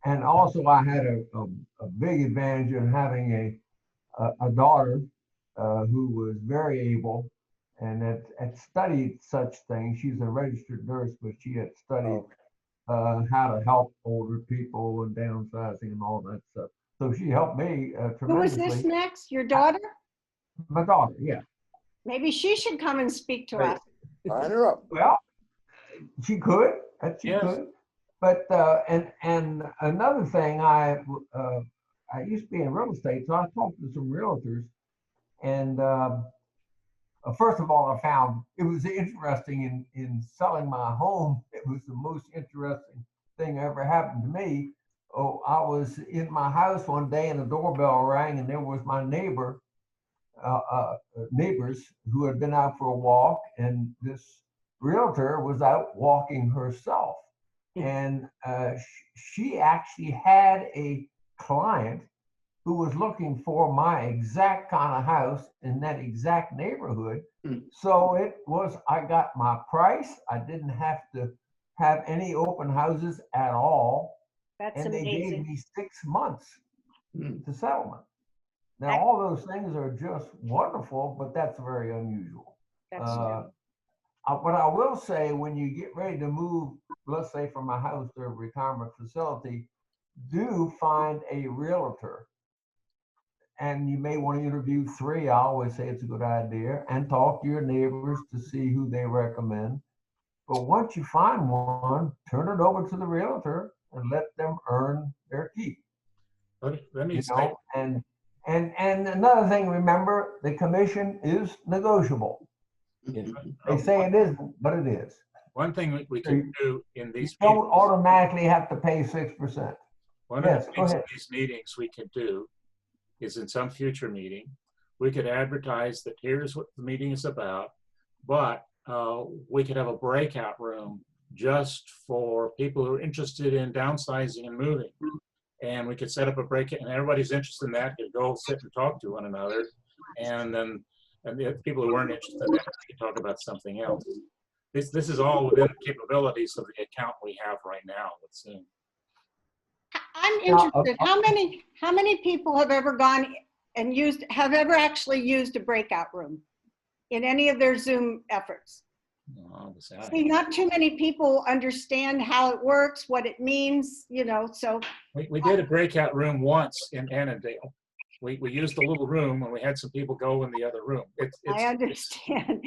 And also I had a big advantage in having a daughter who was very able and had studied such things. She's a registered nurse, but she had studied how to help older people and downsizing and all that stuff. So she helped me tremendously. Who was this next? Your daughter? My daughter, yeah. Maybe she should come and speak to us. Sign her up. Well, she could. She could. But and another thing, I used to be in real estate, so I talked to some realtors, and first of all, I found it was interesting in selling my home. It was the most interesting thing ever happened to me. Oh, I was in my house one day and the doorbell rang, and there was my neighbors who had been out for a walk, and this realtor was out walking herself. And she actually had a client who was looking for my exact kind of house in that exact neighborhood. So it was, I got my price. I didn't have to have any open houses at all. That's and amazing. They gave me 6 months to settlement. Now, all those things are just wonderful, but that's very unusual. That's true. But I will say, when you get ready to move, let's say from a house to a retirement facility, do find a realtor. And you may want to interview 3. I always say it's a good idea, and talk to your neighbors to see who they recommend. But once you find one, turn it over to the realtor and let them earn their keep. Let me say. And another thing, remember, the commission is negotiable. They say it isn't, but it is. One thing we can do in these you don't automatically have to pay 6%. One of the things in these meetings we could do is, in some future meeting, we could advertise that here's what the meeting is about, but we could have a breakout room just for people who are interested in downsizing and moving. And we could set up a breakout, and everybody's interested in that could go sit and talk to one another. And then the people who weren't interested in that could talk about something else. This is all within the capabilities of the account we have right now with Zoom. I'm interested. How many people have ever gone and have ever actually used a breakout room in any of their Zoom efforts? See, not too many people understand how it works, what it means, so. We did a breakout room once in Annandale. We used a little room and we had some people go in the other room. I understand.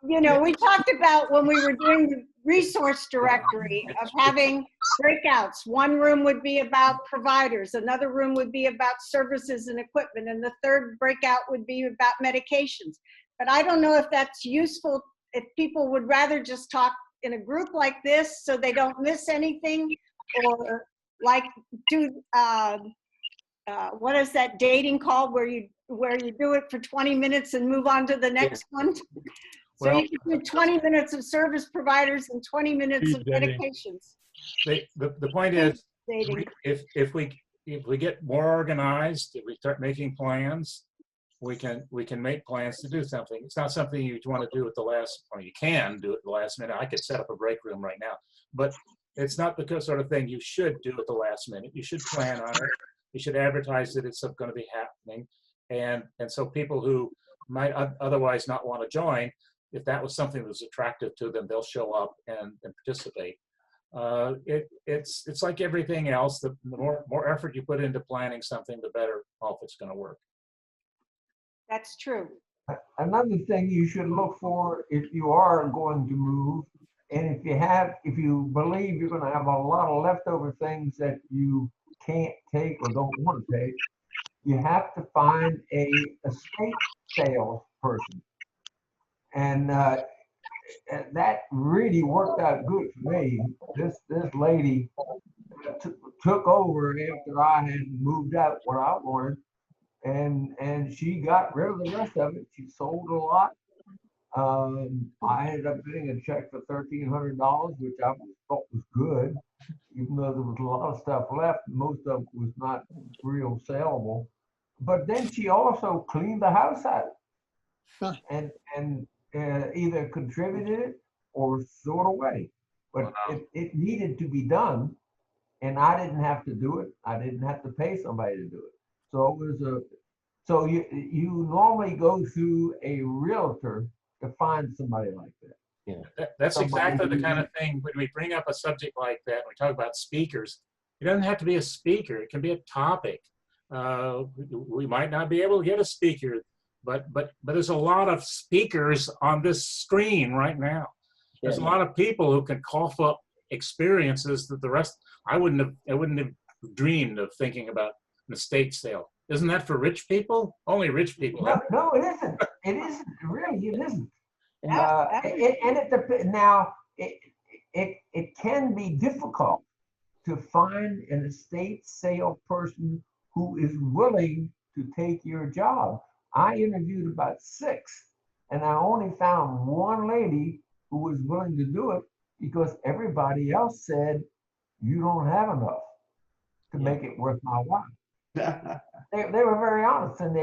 We talked about when we were doing the resource directory of having breakouts. One room would be about providers, another room would be about services and equipment, and the third breakout would be about medications. But I don't know if that's useful, if people would rather just talk in a group like this so they don't miss anything, or like do what is that dating call where you do it for 20 minutes and move on to the next one? So you can do 20 minutes of service providers and 20 minutes of medications. The point is, if we get more organized, if we start making plans, we can make plans to do something. It's not something you want to do at the last, or you can do it at the last minute. I could set up a break room right now, but it's not the sort of thing you should do at the last minute. You should plan on it. You should advertise that it's going to be happening. And so people who might otherwise not want to join, if that was something that was attractive to them, they'll show up and participate. It's like everything else. The more effort you put into planning something, the better off it's going to work. That's true. Another thing you should look for if you are going to move, and if you believe you're going to have a lot of leftover things that you can't take or don't want to take, you have to find a estate sales person. And that really worked out good for me. This lady took over after I had moved out what I wanted, and she got rid of the rest of it. She sold a lot. I ended up getting a check for $1,300, which I thought was good, even though there was a lot of stuff left. Most of it was not real saleable. But then she also cleaned the house out. Huh. and either contributed it or threw it away. But it needed to be done, and I didn't have to do it. I didn't have to pay somebody to do it. So it was so you normally go through a realtor to find somebody like that. That's Somebody exactly the who- kind of thing, when we bring up a subject like that, we talk about speakers, it doesn't have to be a speaker, it can be a topic. We might not be able to get a speaker, but there's a lot of speakers on this screen right now. There's a lot of people who can cough up experiences that the rest, I wouldn't have dreamed of thinking about an estate sale. Isn't that for rich people? Only rich people. No, it isn't. It isn't, really, it isn't. Yeah, It can be difficult to find an estate sale person who is willing to take your job. I interviewed about 6, and I only found one lady who was willing to do it because everybody else said, you don't have enough to make it worth my while. They were very honest, and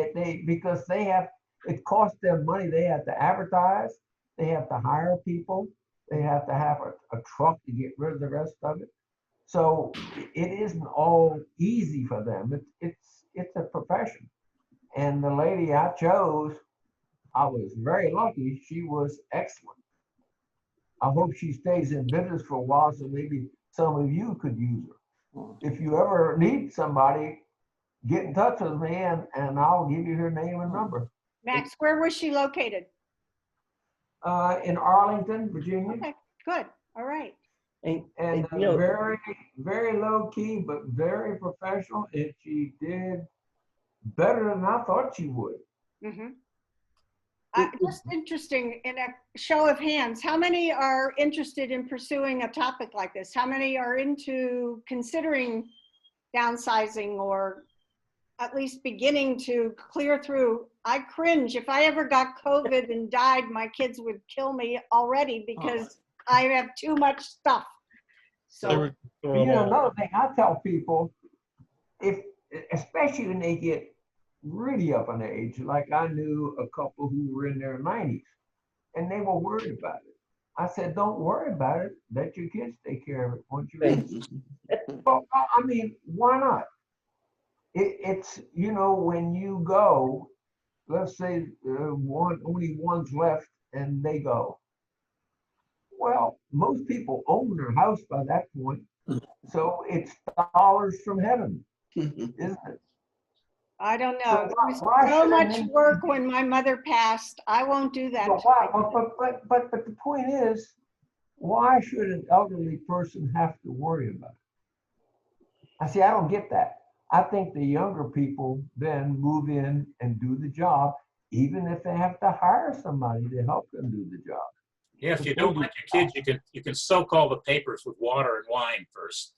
because it costs them money. They have to advertise, they have to hire people, they have to have a truck to get rid of the rest of it. So it isn't all easy for them. It's a profession. And the lady I chose, I was very lucky. She was excellent. I hope she stays in business for a while, so maybe some of you could use her. If you ever need somebody, get in touch with me and I'll give you her name and number. Max, where was she located? In Arlington, Virginia. Okay, good. All right. And Very, very low key, but very professional. And she did better than I thought she would. Mm-hmm. Just interesting, in a show of hands, how many are interested in pursuing a topic like this? How many are into considering downsizing or at least beginning to clear through? I cringe. If I ever got COVID and died, my kids would kill me already because I have too much stuff. So, Another thing I tell people, especially when they get really up in age, like I knew a couple who were in their 90s and they were worried about it. I said, don't worry about it. Let your kids take care of it once you're in. Well, I mean, why not? It's, when you go, let's say only one's left and they go. Well, most people own their house by that point. So it's dollars from heaven, isn't it? I don't know. It was so much work when my mother passed. I won't do that. But the point is, why should an elderly person have to worry about it? I don't get that. I think the younger people then move in and do the job, even if they have to hire somebody to help them do the job. Yeah, if you don't like your kids, you can soak all the papers with water and wine first.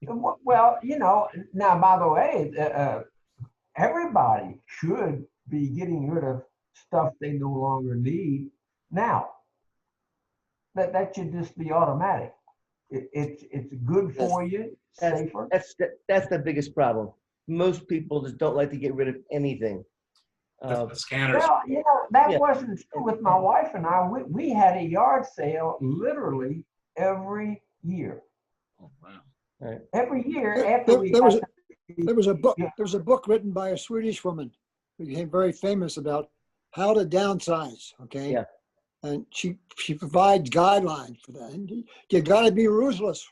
Well, now, by the way, everybody should be getting rid of stuff they no longer need now. That should just be automatic. It's good for you, safer. That's the biggest problem. Most people just don't like to get rid of anything. The scanners. Well, that wasn't true with my wife and I. We had a yard sale literally every year. Oh, wow. Right. Every year after there was a book written by a Swedish woman who became very famous about how to downsize. Okay. Yeah. And she provides guidelines for that. And you got to be ruthless.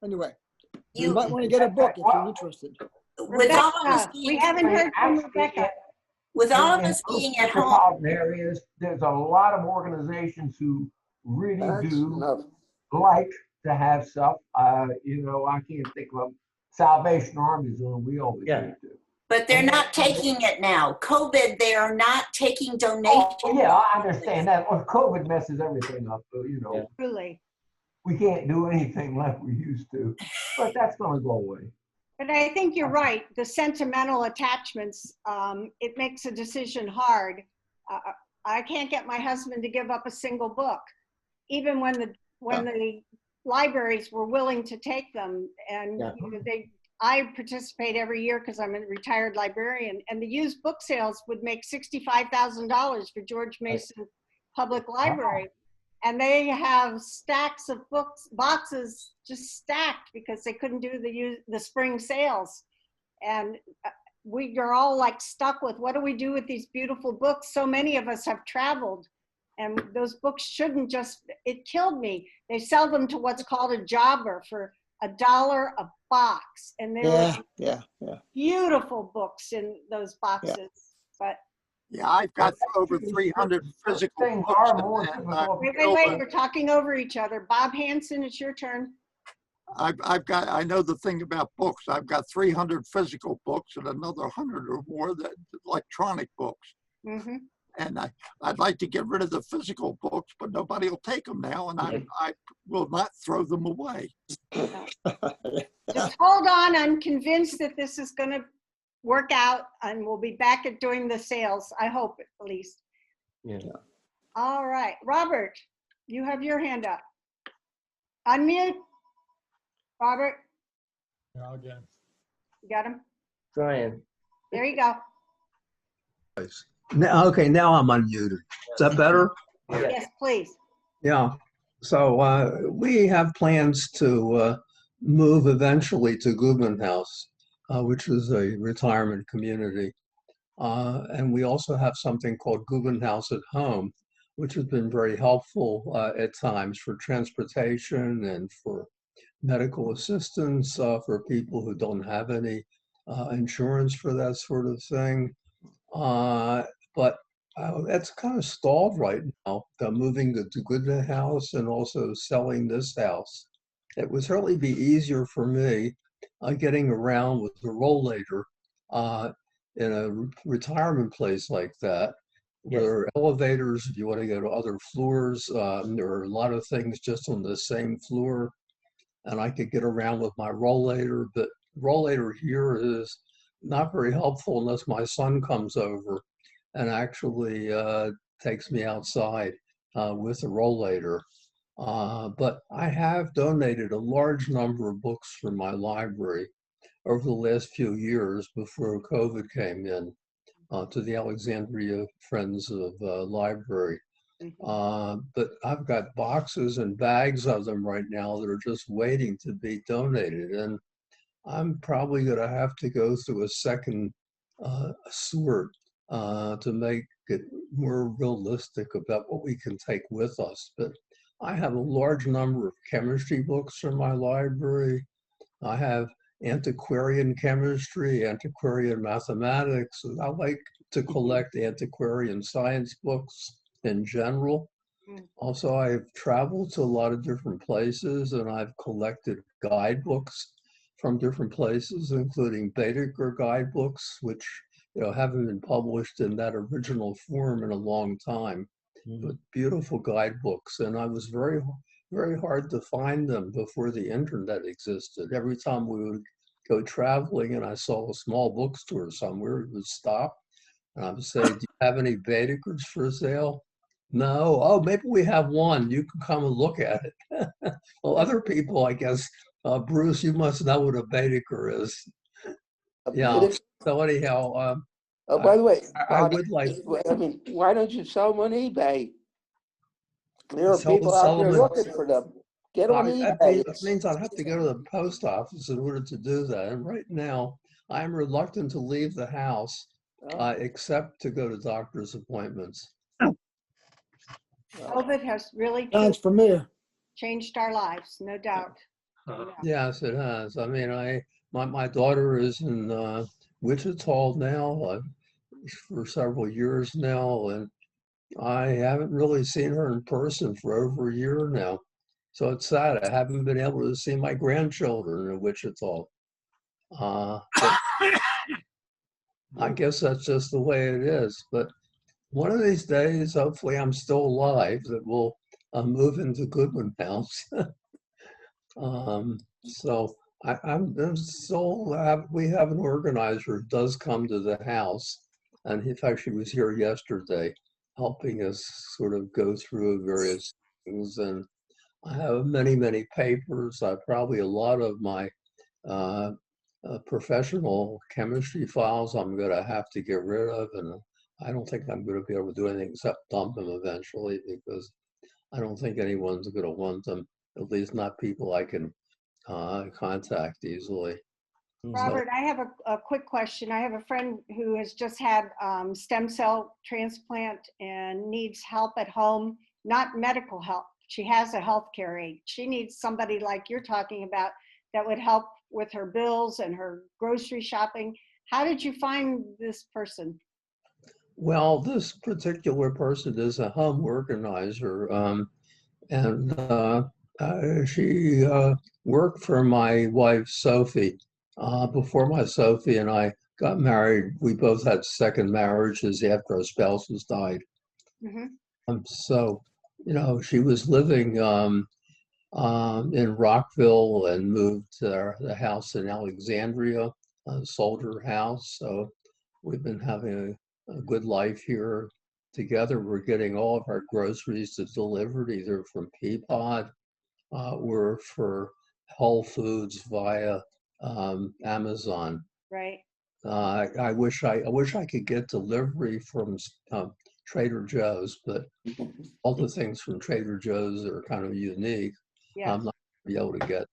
Anyway, you might want to get a book if you're interested. With all of us we haven't heard from Rebecca. With all of us being at home, areas, there's a lot of organizations who really do like to have stuff. I can't think of Salvation Army is one we always do. but they're not taking it now. COVID, they are not taking donations. Oh, yeah, I understand that. Well, COVID messes everything up. Truly. We can't do anything like we used to, but that's going to go away. But I think you're right. The sentimental attachments, it makes a decision hard. I can't get my husband to give up a single book, even when the libraries were willing to take them. And I participate every year because I'm a retired librarian, and the used book sales would make $65,000 for George Mason Public Library. And they have stacks of books, boxes just stacked because they couldn't do the spring sales. And we are all like stuck with, what do we do with these beautiful books? So many of us have traveled, and those books shouldn't just, it killed me. They sell them to what's called a jobber for $1 a box. And there were beautiful books in those boxes, but Yeah, I've got over 300 physical Things books. are more and difficult. wait, we're talking over each other. Bob Hanson, it's your turn. I know the thing about books. I've got 300 physical books and another 100 or more that electronic books. Mm-hmm. And I'd like to get rid of the physical books, but nobody will take them now, and I will not throw them away. Just hold on. I'm convinced that this is going to work out, and we'll be back at doing the sales. I hope, at least. Yeah. All right, Robert, you have your hand up. Unmute, Robert. Yeah, again. You got him? Trying. There you go. Now, okay, now I'm unmuted. Is that better? Yes, please. Yeah. So we have plans to move eventually to Goodman House, which is a retirement community. And we also have something called Goodman House at Home, which has been very helpful at times for transportation and for medical assistance for people who don't have any insurance for that sort of thing. But that's kind of stalled right now, moving to Goodman House and also selling this house. It would certainly be easier for me getting around with the rollator in a retirement place like that. Yes. There are elevators if you want to go to other floors. There are a lot of things just on the same floor, and I could get around with my rollator, but rollator here is not very helpful unless my son comes over and actually takes me outside with a rollator. But I have donated a large number of books from my library over the last few years before COVID came in to the Alexandria Friends of Library. But I've got boxes and bags of them right now that are just waiting to be donated. And I'm probably going to have to go through a second sort to make it more realistic about what we can take with us. But I have a large number of chemistry books from my library. I have antiquarian chemistry, antiquarian mathematics. I like to collect antiquarian science books in general. Also, I've traveled to a lot of different places and I've collected guidebooks from different places, including Baedeker guidebooks, which haven't been published in that original form in a long time, but beautiful guidebooks. And I was very hard to find them before the internet existed. Every time we would go traveling and I saw a small bookstore somewhere, we would stop and I would say, do you have any Baedekers for sale? No. Oh, maybe we have one. You can come and look at it. Well, other people, I guess, Bruce, you must know what a Baedeker is. Yeah. So anyhow, oh, by the way, I would like. I mean, why don't you sell them on eBay? There are Sell people out there them. looking for them. Get on eBay. It means I'd have to go to the post office in order to do that. And right now, I'm reluctant to leave the house, except to go to doctor's appointments. COVID has really Sounds familiar. changed our lives, no doubt. Yes, it has. I mean, my daughter is in Wichita now for several years now, and I haven't really seen her in person for over a year now. So it's sad. I haven't been able to see my grandchildren in Wichita. I guess that's just the way it is. But one of these days, hopefully I'm still alive, that we'll move into Goodman House. So I'm still, we have an organizer who does come to the house. And in fact, she was here yesterday helping us sort of go through various things. And I have many, many papers. Probably a lot of my professional chemistry files I'm going to have to get rid of, and I don't think I'm going to be able to do anything except dump them eventually, because I don't think anyone's going to want them, at least not people I can contact easily. Robert, I have a quick question. I have a friend who has just had stem cell transplant and needs help at home, not medical help. She has a healthcare aide. She needs somebody like you're talking about that would help with her bills and her grocery shopping. How did you find this person? Well, this particular person is a home organizer, and she worked for my wife, Sophie. Before my Sophie and I got married, we both had second marriages after our spouses died. So, you know, she was living in Rockville and moved to the house in Alexandria, sold her house. So we've been having a good life here together. We're getting all of our groceries delivered either from Peapod or for Whole Foods via Amazon. Right. I wish I could get delivery from Trader Joe's, but all the things from Trader Joe's are kind of unique. Yeah. I'm not going to be able to get.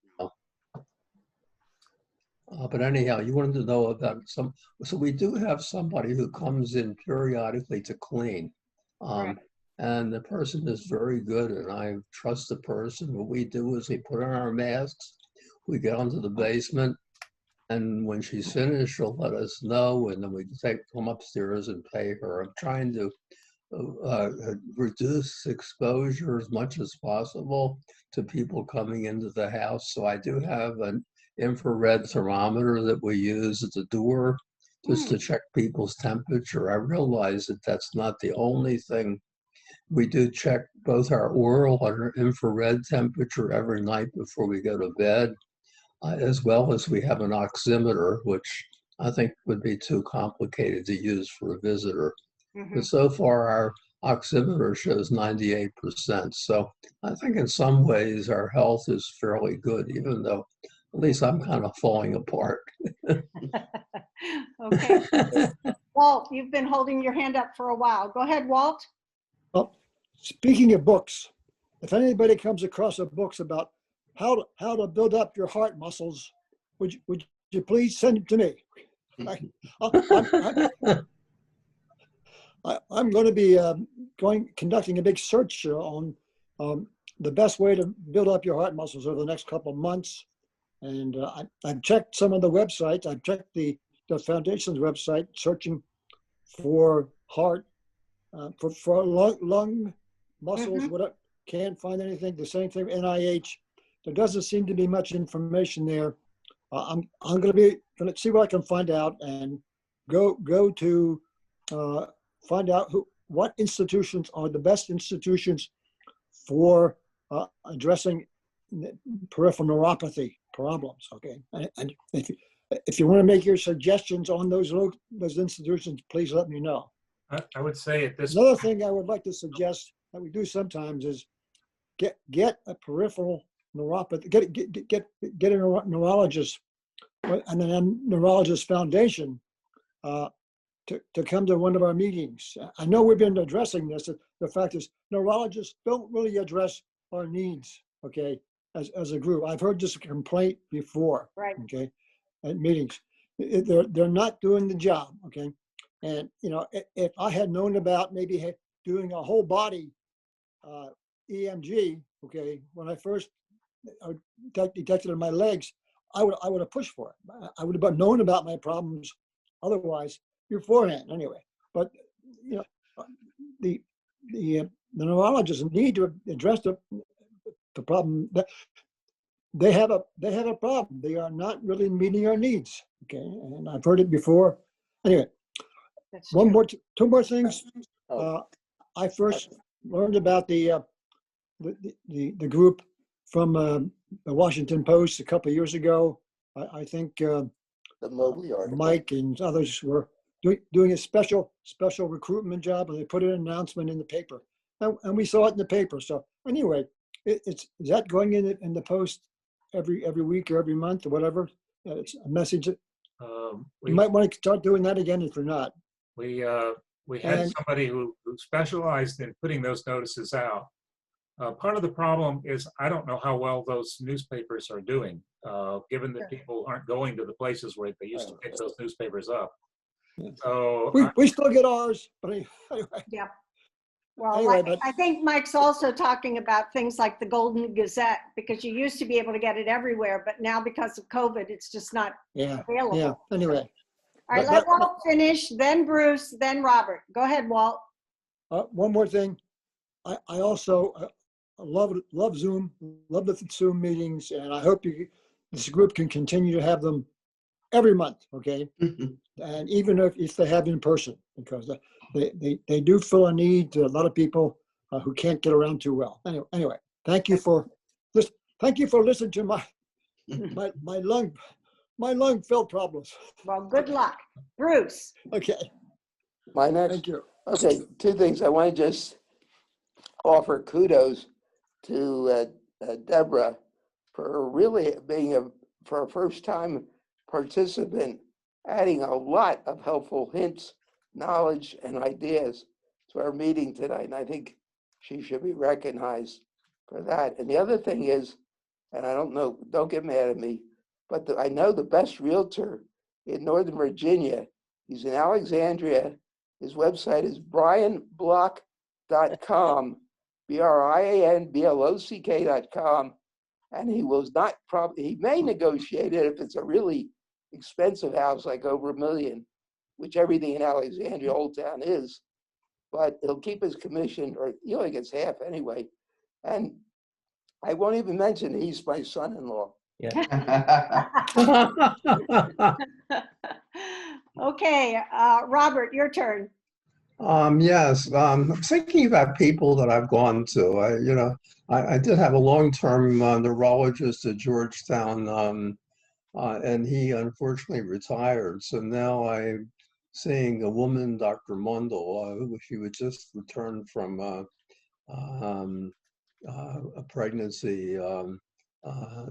But anyhow, you wanted to know about some. So we do have somebody who comes in periodically to clean. Right. And the person is very good, and I trust the person. What we do is we put on our masks, we get onto the basement, and when she's finished, she'll let us know, and then we come upstairs and pay her. I'm trying to reduce exposure as much as possible to people coming into the house. So I do have an infrared thermometer that we use at the door just to check people's temperature. I realize that that's not the only thing. We do check both our oral and our infrared temperature every night before we go to bed, as well as we have an oximeter, which I think would be too complicated to use for a visitor. But so far, our oximeter shows 98%. So I think in some ways our health is fairly good, even though at least I'm kind of falling apart. Okay. Walt, you've been holding your hand up for a while. Go ahead, Walt. Well, speaking of books, if anybody comes across a books about how to build up your heart muscles, would you please send it to me? I'm going to be conducting a big search on the best way to build up your heart muscles over the next couple of months. And I've checked some of the websites. I've checked the foundation's website, searching for heart, for lung muscles. Whatever. Can't find anything. The same thing, NIH. There doesn't seem to be much information there. I'm going to see what I can find out and go to find out what institutions are the best institutions for addressing peripheral neuropathy problems. Okay, and if you want to make your suggestions on those institutions, please let me know. I would say at this. Another thing I would like to suggest that we do sometimes is get a peripheral neuropathy, get a neurologist, and then a neurologist foundation to come to one of our meetings. I know we've been addressing this. The fact is, neurologists don't really address our needs, okay, as a group. I've heard this complaint before, right? Okay, at meetings. They're not doing the job, okay? And, you know, if I had known about maybe doing a whole body EMG, okay, when I first detected in my legs, I would have pushed for it. I would have known about my problems otherwise beforehand anyway. But, you know, the neurologists need to address the problem. They have a problem. They are not really meeting our needs, okay? And I've heard it before. Anyway, two more things. I first learned about the group from the Washington Post a couple of years ago. I think the Mobley article. Mike and others were doing a special recruitment job, and they put an announcement in the paper, and we saw it in the paper. So anyway, is that going in the Post every week or every month or whatever? It's a message. You We might want to start doing that again if you're not. we had And somebody who specialized in putting those notices out. Part of the problem is I don't know how well those newspapers are doing, given that people aren't going to the places where they used to pick those newspapers up. So we still get ours, but anyway. Yeah. Well, Anyway, but I think Mike's also talking about things like the Golden Gazette, because you used to be able to get it everywhere, but now because of COVID, it's just not yeah, available. yeah. Anyway, All right, let Walt finish, then Bruce, then Robert. Go ahead, Walt. one more thing. I also love Zoom, love the Zoom meetings, and I hope this group can continue to have them every month, okay? And even if they have in person, because they do fill a need to a lot of people who can't get around too well. Anyway, thank you for listening to my lung filled problems. Well, good luck. Bruce. Okay. My next. Thank you. Okay, two things. I want to just offer kudos to Deborah for really being for a first-time participant, adding a lot of helpful hints, knowledge, and ideas to our meeting tonight. And I think she should be recognized for that. And the other thing is, and I don't know, don't get mad at me, but I know the best realtor in Northern Virginia. He's in Alexandria. His website is brianblock.com, BRIANBLOCK.com. And he was not he may negotiate it if it's a really expensive house, like over $1 million, which everything in Alexandria Old Town is. But he'll keep his commission, or he only gets half anyway. And I won't even mention he's my son-in-law. Okay, Robert, your turn. Yes, thinking about people that I've gone to. I did have a long-term neurologist at Georgetown, and he unfortunately retired. So now I'm seeing a woman, Dr. Mundell, she would just return from a pregnancy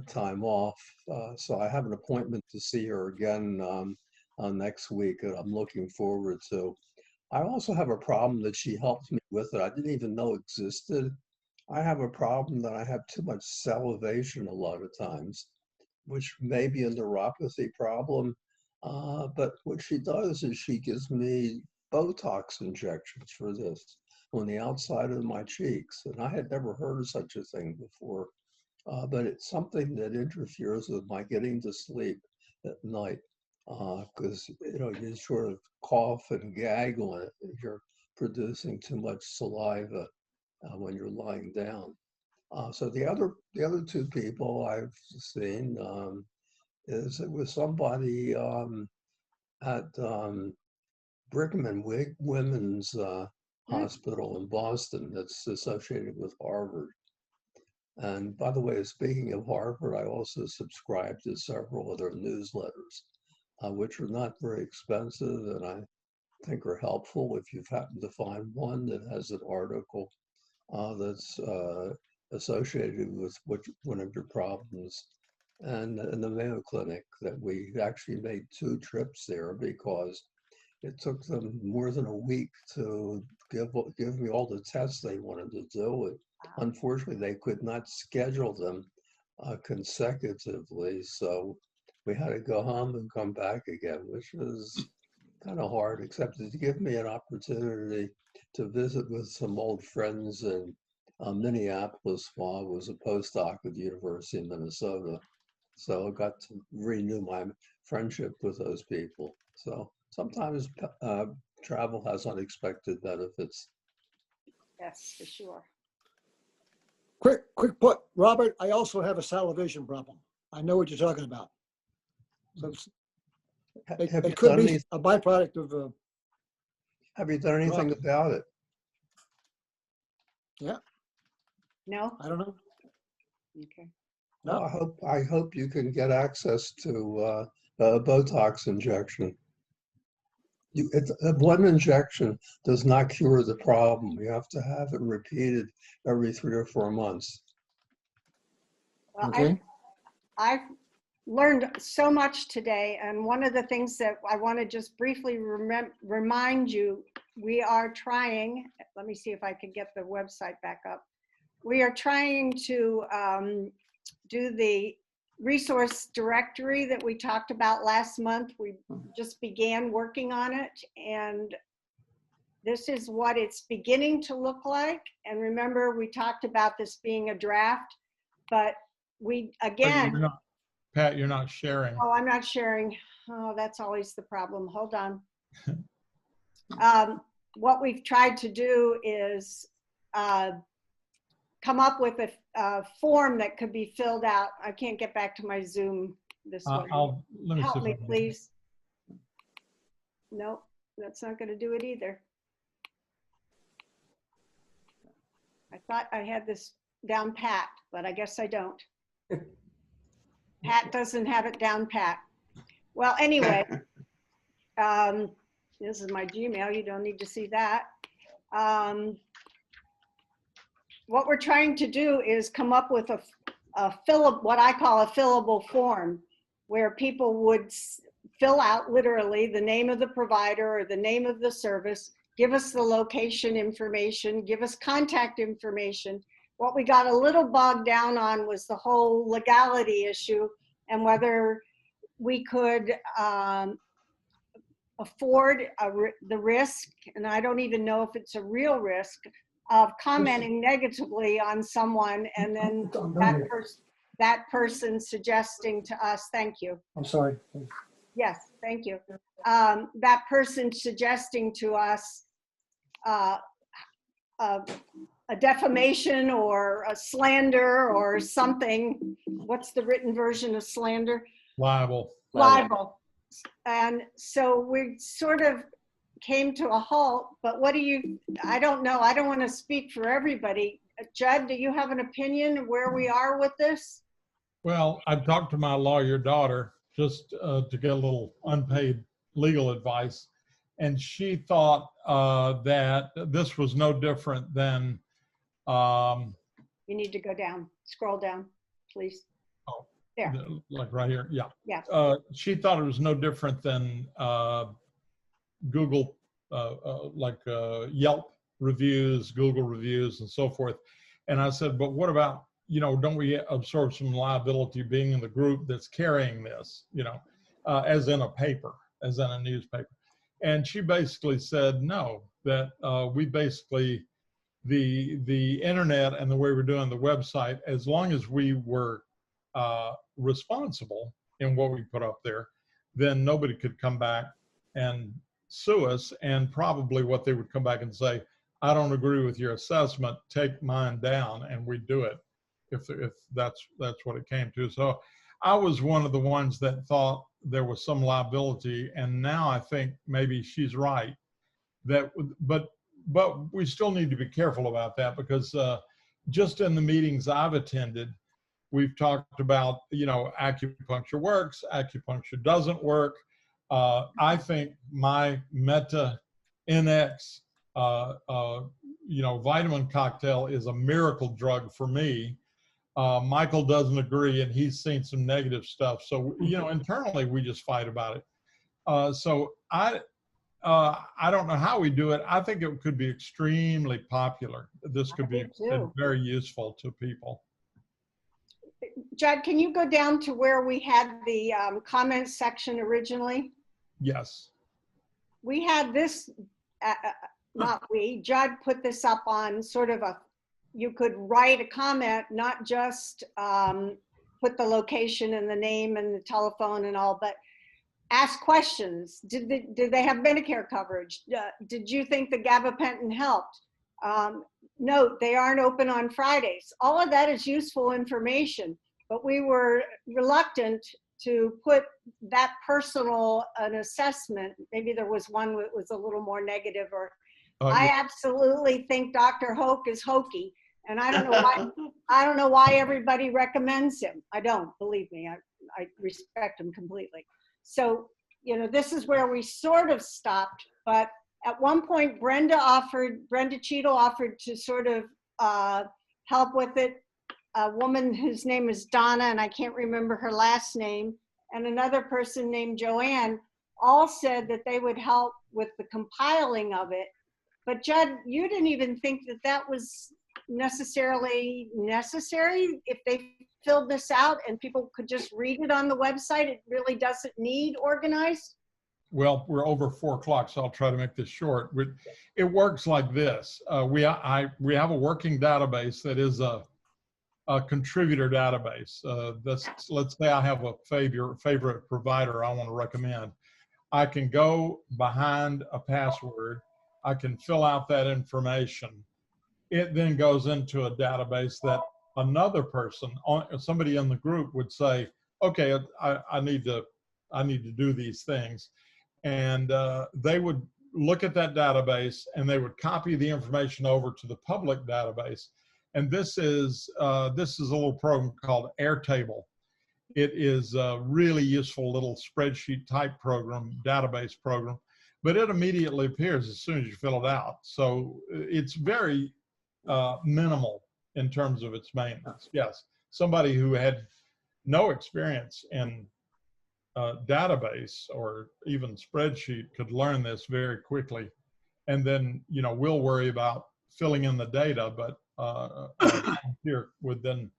time off. So I have an appointment to see her again next week that I'm looking forward to. I also have a problem that she helped me with that I didn't even know existed. I have a problem that I have too much salivation a lot of times, which may be a neuropathy problem. But what she does is she gives me Botox injections for this on the outside of my cheeks. And I had never heard of such a thing before, but it's something that interferes with my getting to sleep at night. Because you sort of cough and gag on it if you're producing too much saliva when you're lying down. So the other two people I've seen is it was somebody at Brigham and Women's Hospital in Boston that's associated with Harvard. And by the way, speaking of Harvard, I also subscribe to several other newsletters, which are not very expensive and I think are helpful if you've happened to find one that has an article that's associated with one of your problems. And in the Mayo Clinic, that we actually made 2 trips there because it took them more than a week to give me all the tests they wanted to do. And unfortunately, they could not schedule them consecutively. So we had to go home and come back again, which was kind of hard, except to give me an opportunity to visit with some old friends in Minneapolis while I was a postdoc at the University of Minnesota. So I got to renew my friendship with those people. So sometimes travel has unexpected benefits. Yes, for sure. Quick put, Robert, I also have a salivation problem. I know what you're talking about. So it could be a byproduct of. Have you done anything about it? Yeah. No. I don't know. Okay. No. Well, I hope you can get access to a Botox injection. One injection does not cure the problem. You have to have it repeated every 3 or 4 months. Well, Okay. I've learned so much today. And one of the things that I want to just briefly remind you, we are trying, let me see if I can get the website back up. We are trying to do the resource directory that we talked about last month. We just began working on it, and this is what it's beginning to look like. And remember, we talked about this being a draft, but we, again, Pat, you're not sharing. Oh, I'm not sharing. Oh, that's always the problem. Hold on. What we've tried to do is come up with a form that could be filled out. I can't get back to my Zoom this way. Let me Help see me, if I can. please. Nope, that's not going to do it either. I thought I had this down pat, but I guess I don't. Pat doesn't have it down pat. Well, anyway, this is my Gmail. You don't need to see that. What we're trying to do is come up with what I call a fillable form, where people would fill out literally the name of the provider or the name of the service, give us the location information, give us contact information. What we got a little bogged down on was the whole legality issue and whether we could afford the risk, and I don't even know if it's a real risk, of commenting negatively on someone and then that person suggesting to us, thank you. I'm sorry. Yes, thank you. That person suggesting to us a defamation or a slander or something. What's the written version of slander? Libel. Libel. And so we sort of came to a halt, but what do you, I don't know, I don't want to speak for everybody. Judd, do you have an opinion of where we are with this? Well, I've talked to my lawyer daughter just to get a little unpaid legal advice. And she thought that this was no different than. You need to go down, scroll down, please. Oh, there. Like right here, yeah. Yeah. She thought it was no different than Google, like Yelp reviews, Google reviews, and so forth. And I said, but what about, you know, don't we absorb some liability being in the group that's carrying this, you know, as in a paper, as in a newspaper? And she basically said, no, that we basically, the internet and the way we're doing the website, as long as we were responsible in what we put up there, then nobody could come back and sue us. And probably what they would come back and say, I don't agree with your assessment, take mine down, and we do it if that's what it came to. So I was one of the ones that thought there was some liability, and now I think maybe she's right. That, but we still need to be careful about that, because just in the meetings I've attended, we've talked about, you know, acupuncture works, acupuncture doesn't work. I think my Meta NX, you know, vitamin cocktail is a miracle drug for me. Michael doesn't agree, and he's seen some negative stuff. So, you know, internally we just fight about it. So I don't know how we do it. I think it could be extremely popular. This could be very useful to people. Judd, can you go down to where we had the comment section originally? Yes. We had this, not we, Judd put this up on sort of a, you could write a comment, not just put the location and the name and the telephone and all, but ask questions. Did they have Medicare coverage? Did you think the gabapentin helped? Note, they aren't open on Fridays. All of that is useful information, but we were reluctant to put that personal an assessment. Maybe there was one that was a little more negative, or I absolutely think Dr. Hoke is hokey, and I don't know why. I don't know why everybody recommends him. I don't, believe me. I respect him completely. So, you know, this is where we sort of stopped, but at one point, Brenda Cheadle offered to sort of help with it. a woman whose name is Donna, and I can't remember her last name, and another person named Joanne, all said that they would help with the compiling of it. But Judd, you didn't even think that that was necessarily necessary. If they filled this out and people could just read it on the website, it really doesn't need organized? Well, we're over 4 o'clock, so I'll try to make this short. It works like this. We have a working database that is a contributor database. Let's say I have a favorite provider I want to recommend. I can go behind a password. I can fill out that information. It then goes into a database that another person, somebody in the group would say, okay, I need to do these things. And they would look at that database and they would copy the information over to the public database. And this is a little program called Airtable. It is a really useful little spreadsheet type program, database program, but it immediately appears as soon as you fill it out. So it's very minimal in terms of its maintenance. Yes, somebody who had no experience in database or even spreadsheet could learn this very quickly. And then, we'll worry about filling in the data, but here would then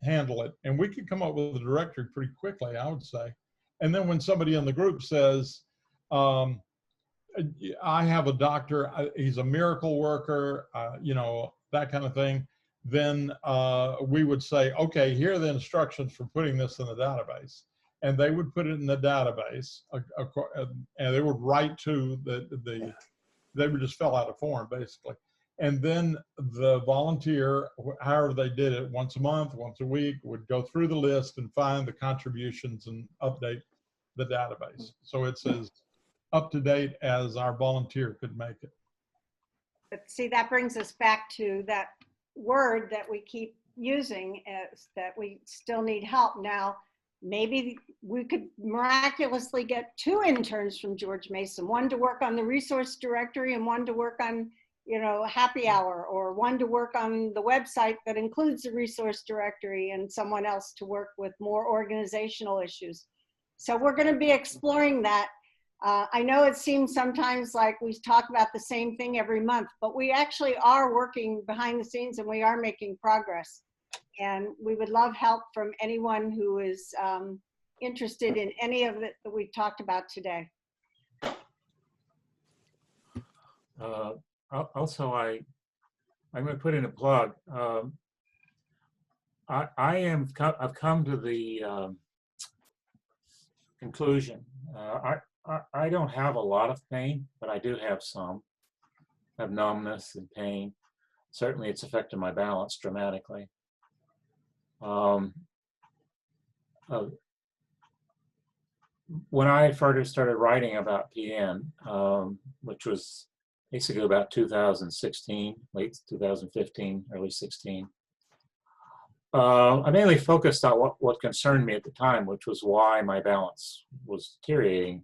handle it. And we could come up with a directory pretty quickly, I would say. And then when somebody in the group says, I have a doctor, he's a miracle worker, that kind of thing, then we would say, okay, here are the instructions for putting this in the database. And they would put it in the database, and they would write to they would just fill out a form, basically. And then the volunteer, however they did it, once a month, once a week, would go through the list and find the contributions and update the database. So it's as up to date as our volunteer could make it. But see, that brings us back to that word that we keep using, is that we still need help. Now, maybe we could miraculously get 2 interns from George Mason, one to work on the resource directory and one to work on, happy hour, or one to work on the website that includes the resource directory, and someone else to work with more organizational issues. So we're going to be exploring that. I know it seems sometimes like we talk about the same thing every month, but we actually are working behind the scenes and we are making progress. And we would love help from anyone who is interested in any of it that we've talked about today. Also, I'm going to put in a plug. I've come to the conclusion. I don't have a lot of pain, but I do have some. I have numbness and pain. Certainly, it's affected my balance dramatically. When I first started writing about PN, which was basically about 2016, late 2015, early 16, I mainly focused on what concerned me at the time, which was why my balance was deteriorating.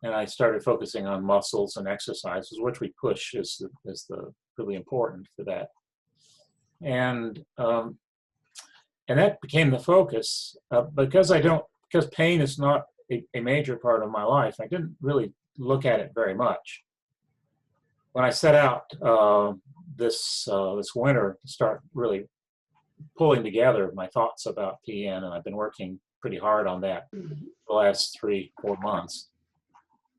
And I started focusing on muscles and exercises, which we push is really important for that. And that became the focus. Because pain is not a major part of my life, I didn't really look at it very much. When I set out this winter to start really pulling together my thoughts about PN, and I've been working pretty hard on that the last 3-4 months.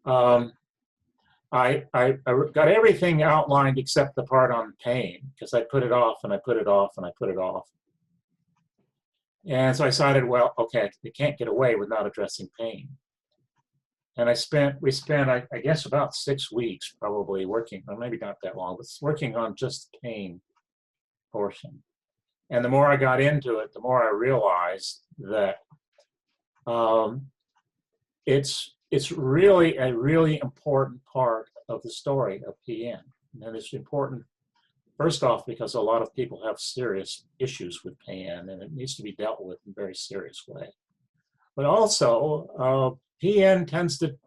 I got everything outlined except the part on pain, because I put it off and I put it off and I put it off. And so I decided, well, okay, we can't get away without addressing pain. And we spent, I guess, about 6 weeks probably working, or maybe not that long, but working on just the pain portion. And the more I got into it, the more I realized that it's really a really important part of the story of PN. And it's important, first off, because a lot of people have serious issues with PN, and it needs to be dealt with in a very serious way. But also, pain tends to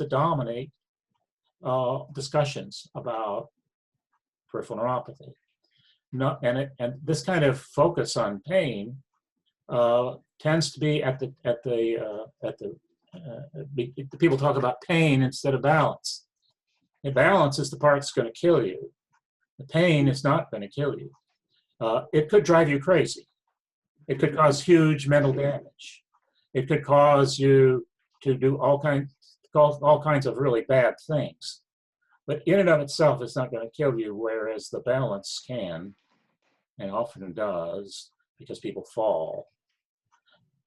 dominate discussions about peripheral neuropathy. no, and this kind of focus on pain tends to be people talk about pain instead of balance. The balance is the part that's going to kill you. The pain is not going to kill you. It could drive you crazy. It could cause huge mental damage. It could cause you to do all kinds of really bad things. But in and of itself, it's not going to kill you, whereas the balance can, and often does, because people fall.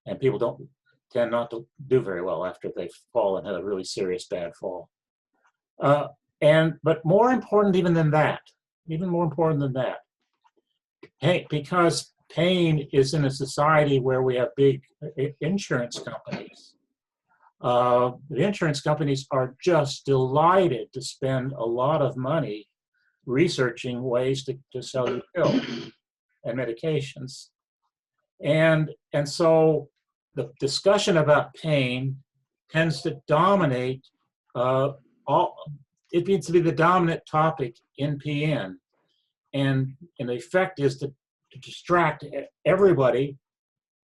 And people tend not to do very well after they fall and had a really serious bad fall. But more important even than that, because pain is in a society where we have big insurance companies. The insurance companies are just delighted to spend a lot of money researching ways to sell you pills and medications. And so the discussion about pain tends to dominate it needs to be the dominant topic in PN. And the effect is to distract everybody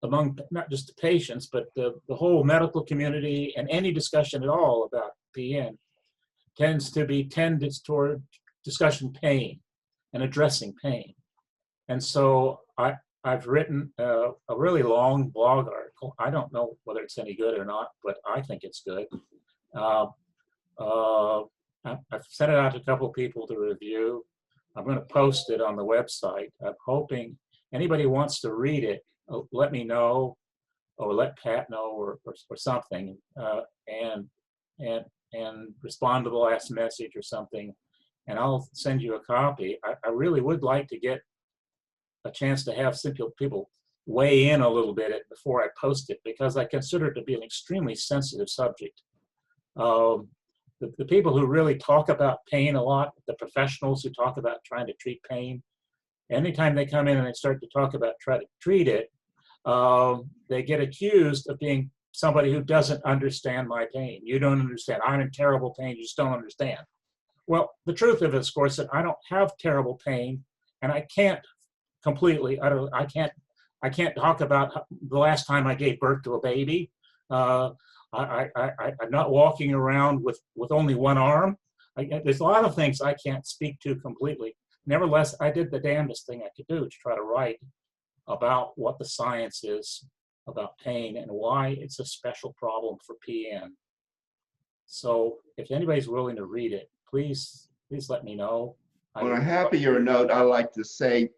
among not just the patients, but the whole medical community, and any discussion at all about PN tends to be tended toward discussing pain and addressing pain. And so I've written a really long blog article. I don't know whether it's any good or not, but I think it's good. I've sent it out to a couple of people to review. I'm going to post it on the website. I'm hoping anybody who wants to read it, let me know, or let Pat know, or something, and respond to the last message or something, and I'll send you a copy. I really would like to get a chance to have people weigh in a little bit before I post it, because I consider it to be an extremely sensitive subject. The people who really talk about pain a lot, the professionals who talk about trying to treat pain, anytime they come in and they start to talk about trying to treat it, they get accused of being somebody who doesn't understand my pain. You don't understand. I'm in terrible pain. You just don't understand. Well, the truth of it is, of course, that I don't have terrible pain, and I can't completely, I can't talk about the last time I gave birth to a baby. I'm not walking around with only one arm. There's a lot of things I can't speak to completely. Nevertheless, I did the damnedest thing I could do to try to write about what the science is about pain and why it's a special problem for PN. So if anybody's willing to read it, please let me know. On a happier note, I like to say,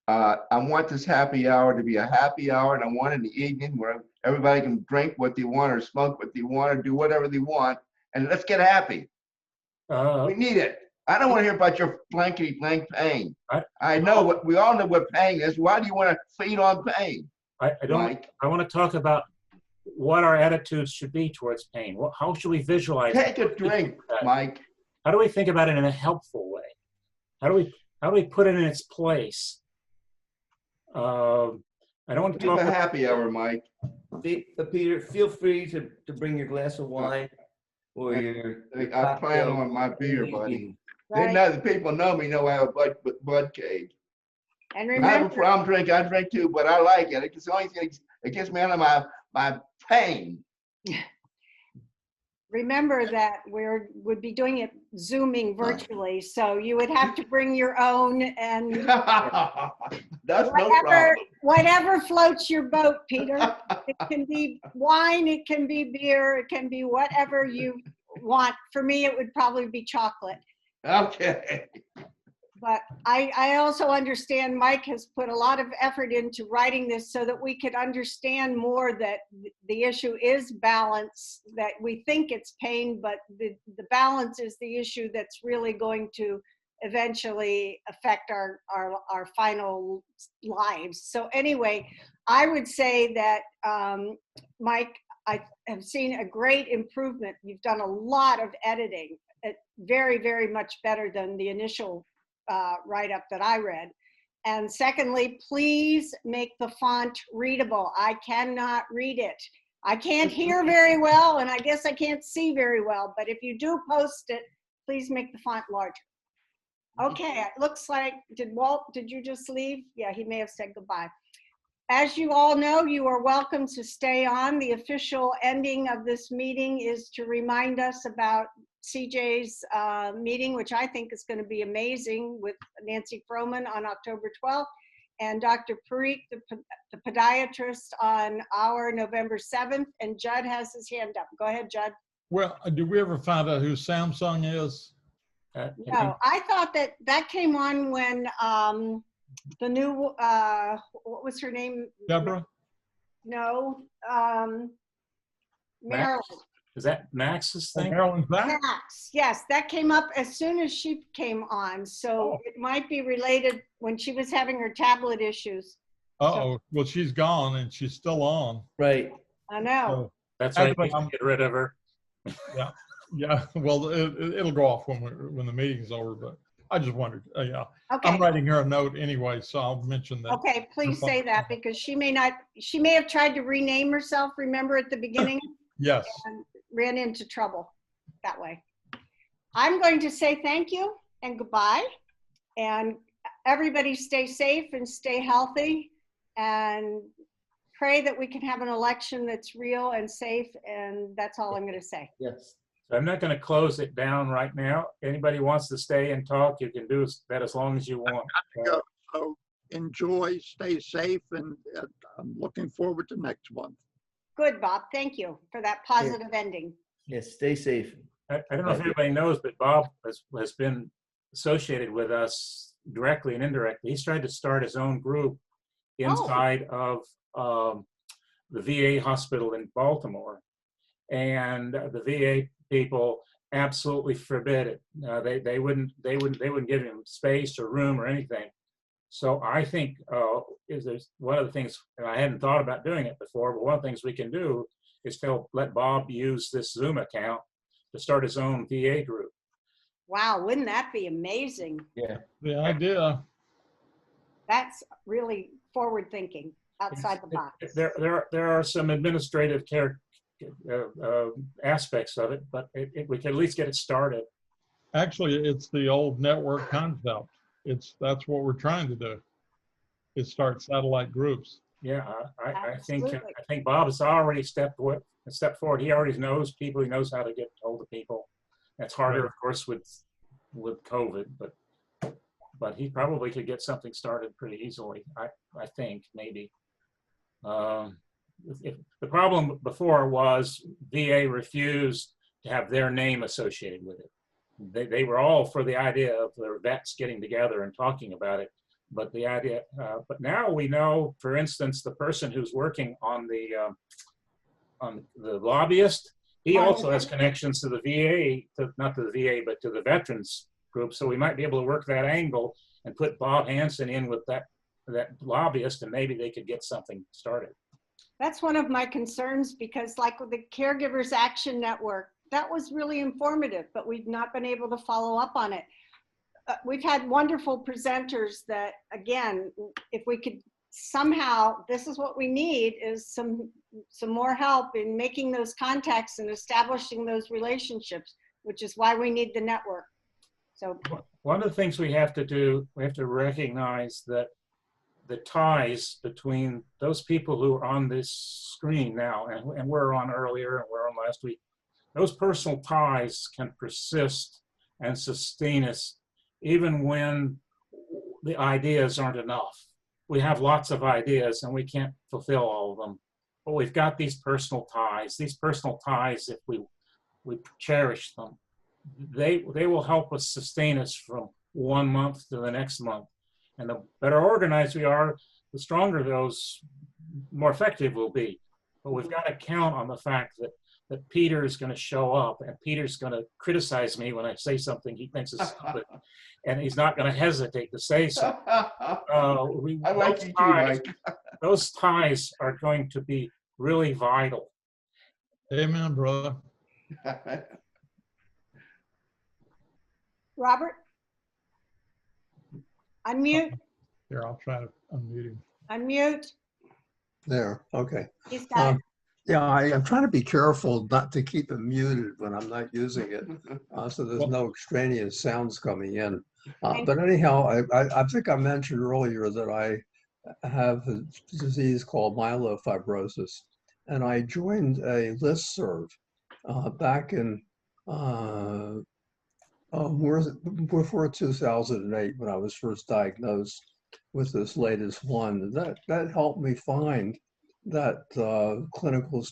I want this happy hour to be a happy hour, and I want in the evening where everybody can drink what they want or smoke what they want or do whatever they want, and let's get happy. We need it. I don't want to hear about your blankety blank pain. I know we all know what pain is. Why do you want to feed on pain? I want to talk about what our attitudes should be towards pain. How should we visualize? Take a drink, Mike. How do we think about it in a helpful way? How do we put it in its place? I don't want to talk about a happy hour, Mike. Peter, feel free to bring your glass of wine or your I plan on my beer, buddy. Right. They know, the people know me know I have a bud cave. And remember, I have a problem drinking. I drink too, but I like it. It's the only thing that gets me out of my pain. Remember that would be doing it Zooming virtually, so you would have to bring your own, and that's no problem. Whatever floats your boat, Peter. It can be wine, it can be beer, it can be whatever you want. For me, it would probably be chocolate. Okay. But I also understand Mike has put a lot of effort into writing this so that we could understand more that the issue is balance, that we think it's pain, but the balance is the issue that's really going to eventually affect our final lives. So anyway, I would say that, Mike, I have seen a great improvement. You've done a lot of editing, very, very much better than the initial write-up that I read. And secondly, please make the font readable. I cannot read it. I can't hear very well, and I guess I can't see very well, but if you do post it, please make the font larger. Okay, it looks like, did you just leave? Yeah, he may have said goodbye. As you all know, you are welcome to stay on. The official ending of this meeting is to remind us about CJ's meeting, which I think is going to be amazing, with Nancy Froman on October 12th and Dr. Parikh, the podiatrist, on our November 7th. And Judd has his hand up. Go ahead, Judd. Well, did we ever find out who Samsung is? No, I thought that came on when the new, what was her name? Deborah? No, Max? Marilyn. Is that Max's thing? Marilyn's back? Max, yes, that came up as soon as she came on. So it might be related when she was having her tablet issues. Uh-oh, well, she's gone and she's still on. Right. I know. So, That's right. actually, We can get rid of her. yeah, yeah. Well, it'll go off when the meeting's over. But I just wondered. Yeah, Okay. I'm writing her a note anyway, so I'll mention that. Okay, please say that, because she may have tried to rename herself, remember, at the beginning? Yes. And ran into trouble that way. I'm going to say thank you and goodbye, and everybody stay safe and stay healthy, and pray that we can have an election that's real and safe, and that's all I'm going to say. Yes. So I'm not going to close it down right now. Anybody wants to stay and talk, you can do that as long as you want. So enjoy, stay safe, and I'm looking forward to next month. Good, Bob. Thank you for that positive ending. Yes, stay safe. I don't know if everybody knows, but Bob has been associated with us directly and indirectly. He's tried to start his own group inside of the VA hospital in Baltimore, and the VA people absolutely forbid it. They wouldn't give him space or room or anything. So I think there's one of the things, and I hadn't thought about doing it before, but one of the things we can do is to let Bob use this Zoom account to start his own VA group. Wow, wouldn't that be amazing? Yeah. The idea. That's really forward thinking, outside the box. There are some administrative aspects of it, but we can at least get it started. Actually, it's the old network concept. That's what we're trying to do, is start satellite groups. Yeah, I think Bob has already stepped forward. He already knows people. He knows how to get hold of people. That's harder, Right. of course, with COVID, but he probably could get something started pretty easily. I think maybe. If the problem before was VA refused to have their name associated with it. They were all for the idea of the vets getting together and talking about it, but but now we know, for instance, the person who's working on the lobbyist, he also has connections to the VA, not to the VA, but to the veterans group. So we might be able to work that angle and put Bob Hansen in with that lobbyist, and maybe they could get something started. That's one of my concerns, because like with the Caregivers Action Network, that was really informative, but we've not been able to follow up on it. We've had wonderful presenters that, again, if we could somehow, this is what we need, is some more help in making those contacts and establishing those relationships, which is why we need the network. So one of the things we have to do, we have to recognize that the ties between those people who are on this screen now and we're on earlier and we're on last week, those personal ties can persist and sustain us even when the ideas aren't enough. We have lots of ideas and we can't fulfill all of them, but we've got these personal ties. These personal ties, if we cherish them, they will help us sustain us from one month to the next month. And the better organized we are, the stronger those, more effective we'll be. But we've got to count on the fact that Peter is going to show up, and Peter's going to criticize me when I say something he thinks is stupid, and he's not going to hesitate to say so. I like you too, Mike. Those ties are going to be really vital. Amen, brother. Robert, unmute. Here, I'll try to unmute him. Unmute. There, okay. He's got it. Yeah, I'm trying to be careful not to keep it muted when I'm not using it, so there's no extraneous sounds coming in. But anyhow, I think I mentioned earlier that I have a disease called myelofibrosis, and I joined a listserv back in before 2008 when I was first diagnosed with this latest one. That helped me find that clinical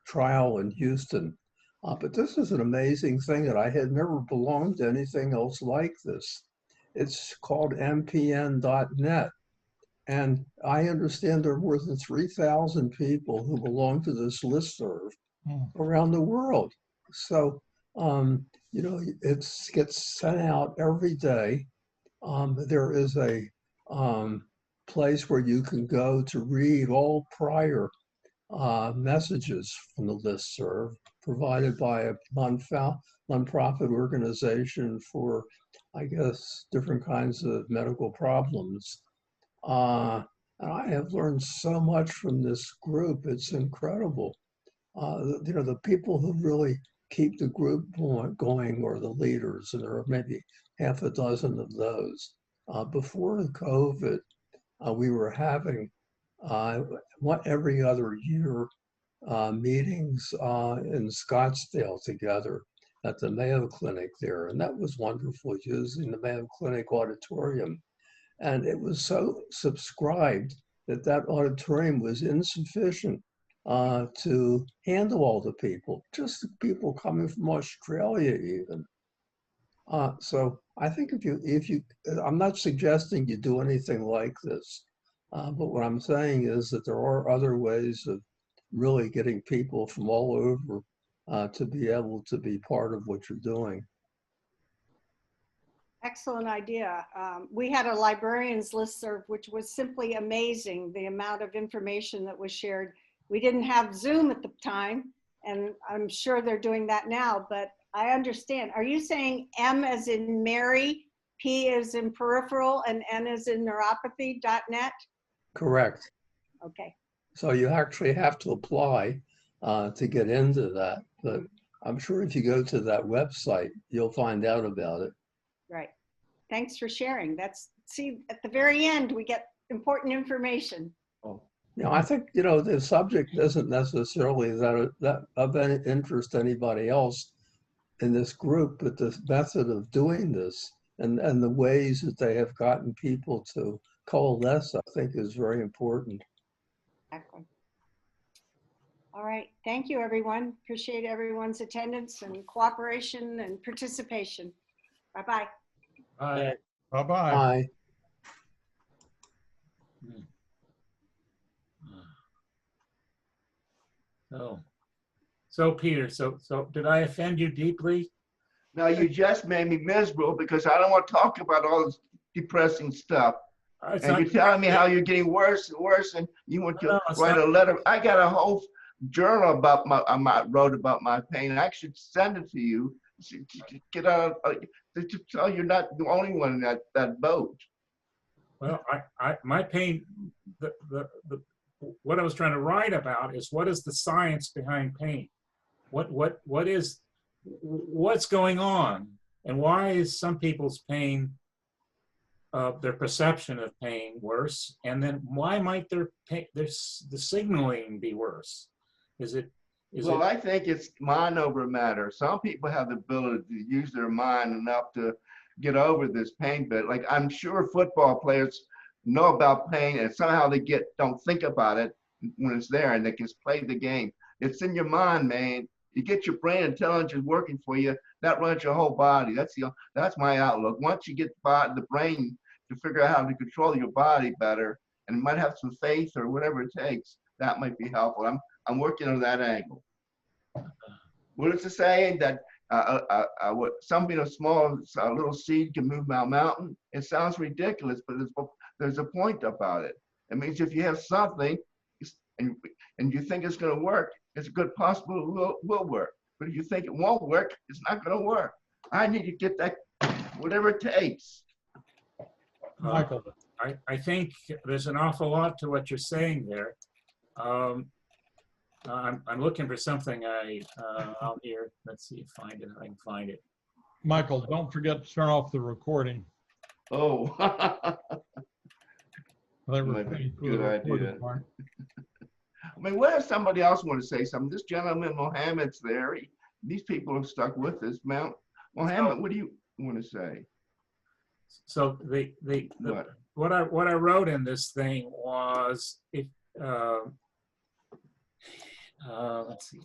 trial in Houston. But this is an amazing thing that I had never belonged to anything else like this. It's called mpn.net. And I understand there are more than 3,000 people who belong to this listserv around the world. So, you know, it gets sent out every day. There is a place where you can go to read all prior messages from the listserv provided by a nonprofit organization for, I guess, different kinds of medical problems. And I have learned so much from this group. It's incredible. You know, the people who really keep the group going are the leaders, and there are maybe half a dozen of those. Before COVID, we were having every other year meetings in Scottsdale together at the Mayo Clinic there. And that was wonderful, using the Mayo Clinic auditorium. And it was so subscribed that that auditorium was insufficient to handle all the people, just the people coming from Australia even. So I think if you, I'm not suggesting you do anything like this, but what I'm saying is that there are other ways of really getting people from all over to be able to be part of what you're doing. Excellent idea. We had a librarians listserv, which was simply amazing, the amount of information that was shared. We didn't have Zoom at the time, and I'm sure they're doing that now, but I understand. Are you saying M as in Mary, P as in peripheral, and N as in neuropathy.net? Correct. Okay. So you actually have to apply to get into that, but I'm sure if you go to that website, you'll find out about it. Right. Thanks for sharing. See, at the very end, we get important information. You know, I think, you know, the subject isn't necessarily that of any interest to anybody else in this group, but the method of doing this and the ways that they have gotten people to coalesce, I think, is very important. Exactly. All right. Thank you, everyone. Appreciate everyone's attendance and cooperation and participation. Bye-bye. Bye. Bye-bye. Bye. So Peter, so did I offend you deeply? No, you just made me miserable because I don't want to talk about all this depressing stuff. And you're telling me how you're getting worse and worse, and you want to write a letter. I got a whole journal about I wrote about my pain. I should send it to you to get out to tell you're not the only one in that boat. Well, my pain, what I was trying to write about is what is the science behind pain? What's going on, and why is some people's pain, their perception of pain worse, and then why might the signaling be worse? Well, I think it's mind over matter. Some people have the ability to use their mind enough to get over this pain bit. Like, I'm sure football players know about pain and somehow they don't think about it when it's there, and they can play the game. It's in your mind, man. You get your brain intelligence working for you, that runs your whole body. That's my outlook. Once you get the brain to figure out how to control your body better, and you might have some faith or whatever it takes, that might be helpful. I'm working on that angle. What is the saying that something a small little seed can move a mountain? It sounds ridiculous, but there's a point about it. It means if you have something and you think it's going to work, it's a good possibility it will work. But if you think it won't work, it's not going to work. I need to get that, whatever it takes. Michael. I think there's an awful lot to what you're saying there. I'm looking for something out here. Let's see, find it. I can find it. Michael, don't forget to turn off the recording. Oh. I think we're Might be a finished with good the recording idea. part. I mean, what if somebody else want to say something? This gentleman, Mohammed's there. These people have stuck with us. Mohammed, what do you want to say? So what I wrote in this thing was if let's see.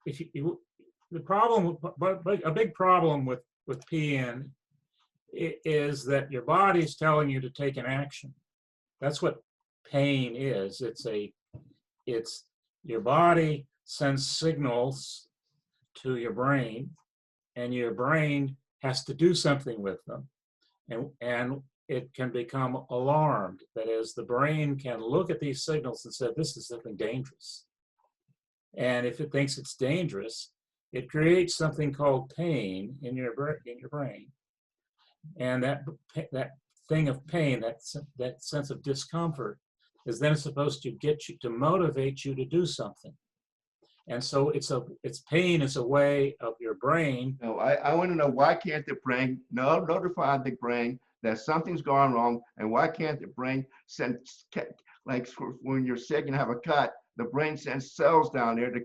If you, the problem, but a big problem with PN is that your body's telling you to take an action. That's what pain is. It's your body sends signals to your brain, and your brain has to do something with them, and it can become alarmed. That is, the brain can look at these signals and say, this is something dangerous. And if it thinks it's dangerous, it creates something called pain in your brain. And that thing of pain, that sense of discomfort, is then supposed to get you to motivate you to do something. And so it's pain is a way of your brain. No, I want to know, why can't the brain notify the brain that something's going wrong, and why can't the brain send, like when you're sick and have a cut, the brain sends cells down there to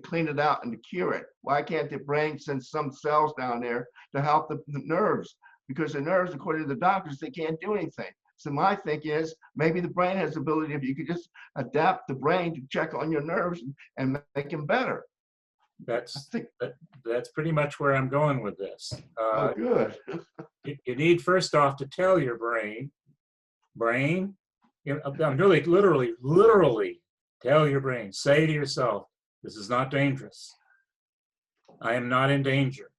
clean it out and to cure it? Why can't the brain send some cells down there to help the nerves? Because the nerves, according to the doctors, they can't do anything. So my thinking is, maybe the brain has the ability, if you could just adapt the brain to check on your nerves and make them better. That's pretty much where I'm going with this. Oh, good. You need first off to tell your brain, I'm really literally tell your brain, say to yourself, this is not dangerous. I am not in danger.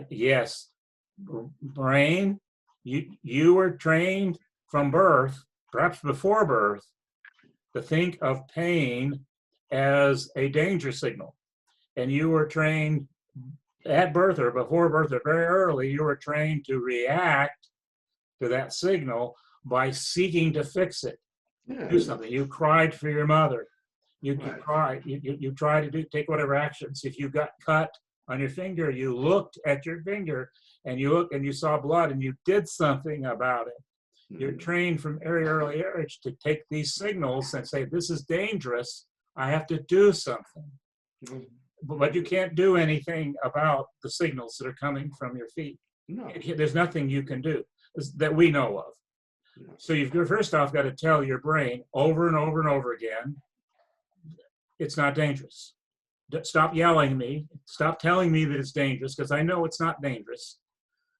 Yes, brain, you were trained from birth, perhaps before birth, to think of pain as a danger signal. And you were trained at birth or before birth or very early, you were trained to react to that signal by seeking to fix it. Yeah. Do something. You cried for your mother. You Right. cried. You tried to take whatever actions. If you got cut on your finger, you looked at your finger and you looked and you saw blood and you did something about it. You're trained from very early age to take these signals and say, this is dangerous. I have to do something. But you can't do anything about the signals that are coming from your feet. No. There's nothing you can do that we know of. So you've first off got to tell your brain over and over and over again, it's not dangerous. Stop yelling at me. Stop telling me that it's dangerous, because I know it's not dangerous.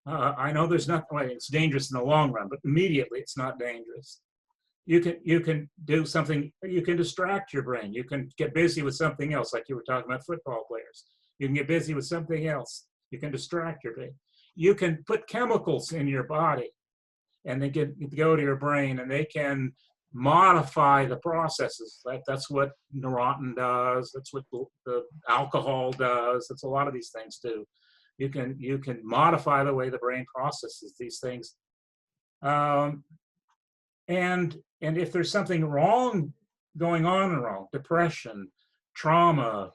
I know there's nothing, it's dangerous in the long run, but immediately it's not dangerous. You can do something, you can distract your brain. You can get busy with something else, like you were talking about football players. You can get busy with something else. You can distract your brain. You can put chemicals in your body, and they go to your brain, and they can modify the processes. That's what Neurontin does. That's what the alcohol does. That's a lot of these things do. You can modify the way the brain processes these things. And if there's something wrong going on, depression, trauma,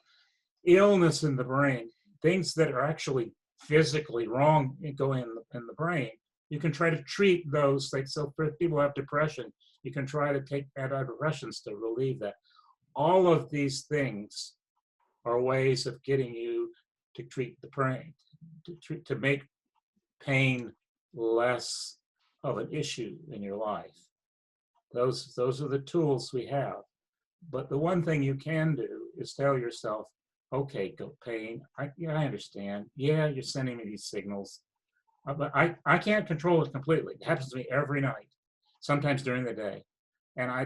illness in the brain, things that are actually physically wrong going in the brain, you can try to treat those things. So for people who have depression, you can try to take antidepressants to relieve that. All of these things are ways of getting you to treat the brain, to make pain less of an issue in your life. Those are the tools we have. But the one thing you can do is tell yourself, okay, go pain. I understand. Yeah, you're sending me these signals. But I can't control it completely. It happens to me every night, sometimes during the day. And I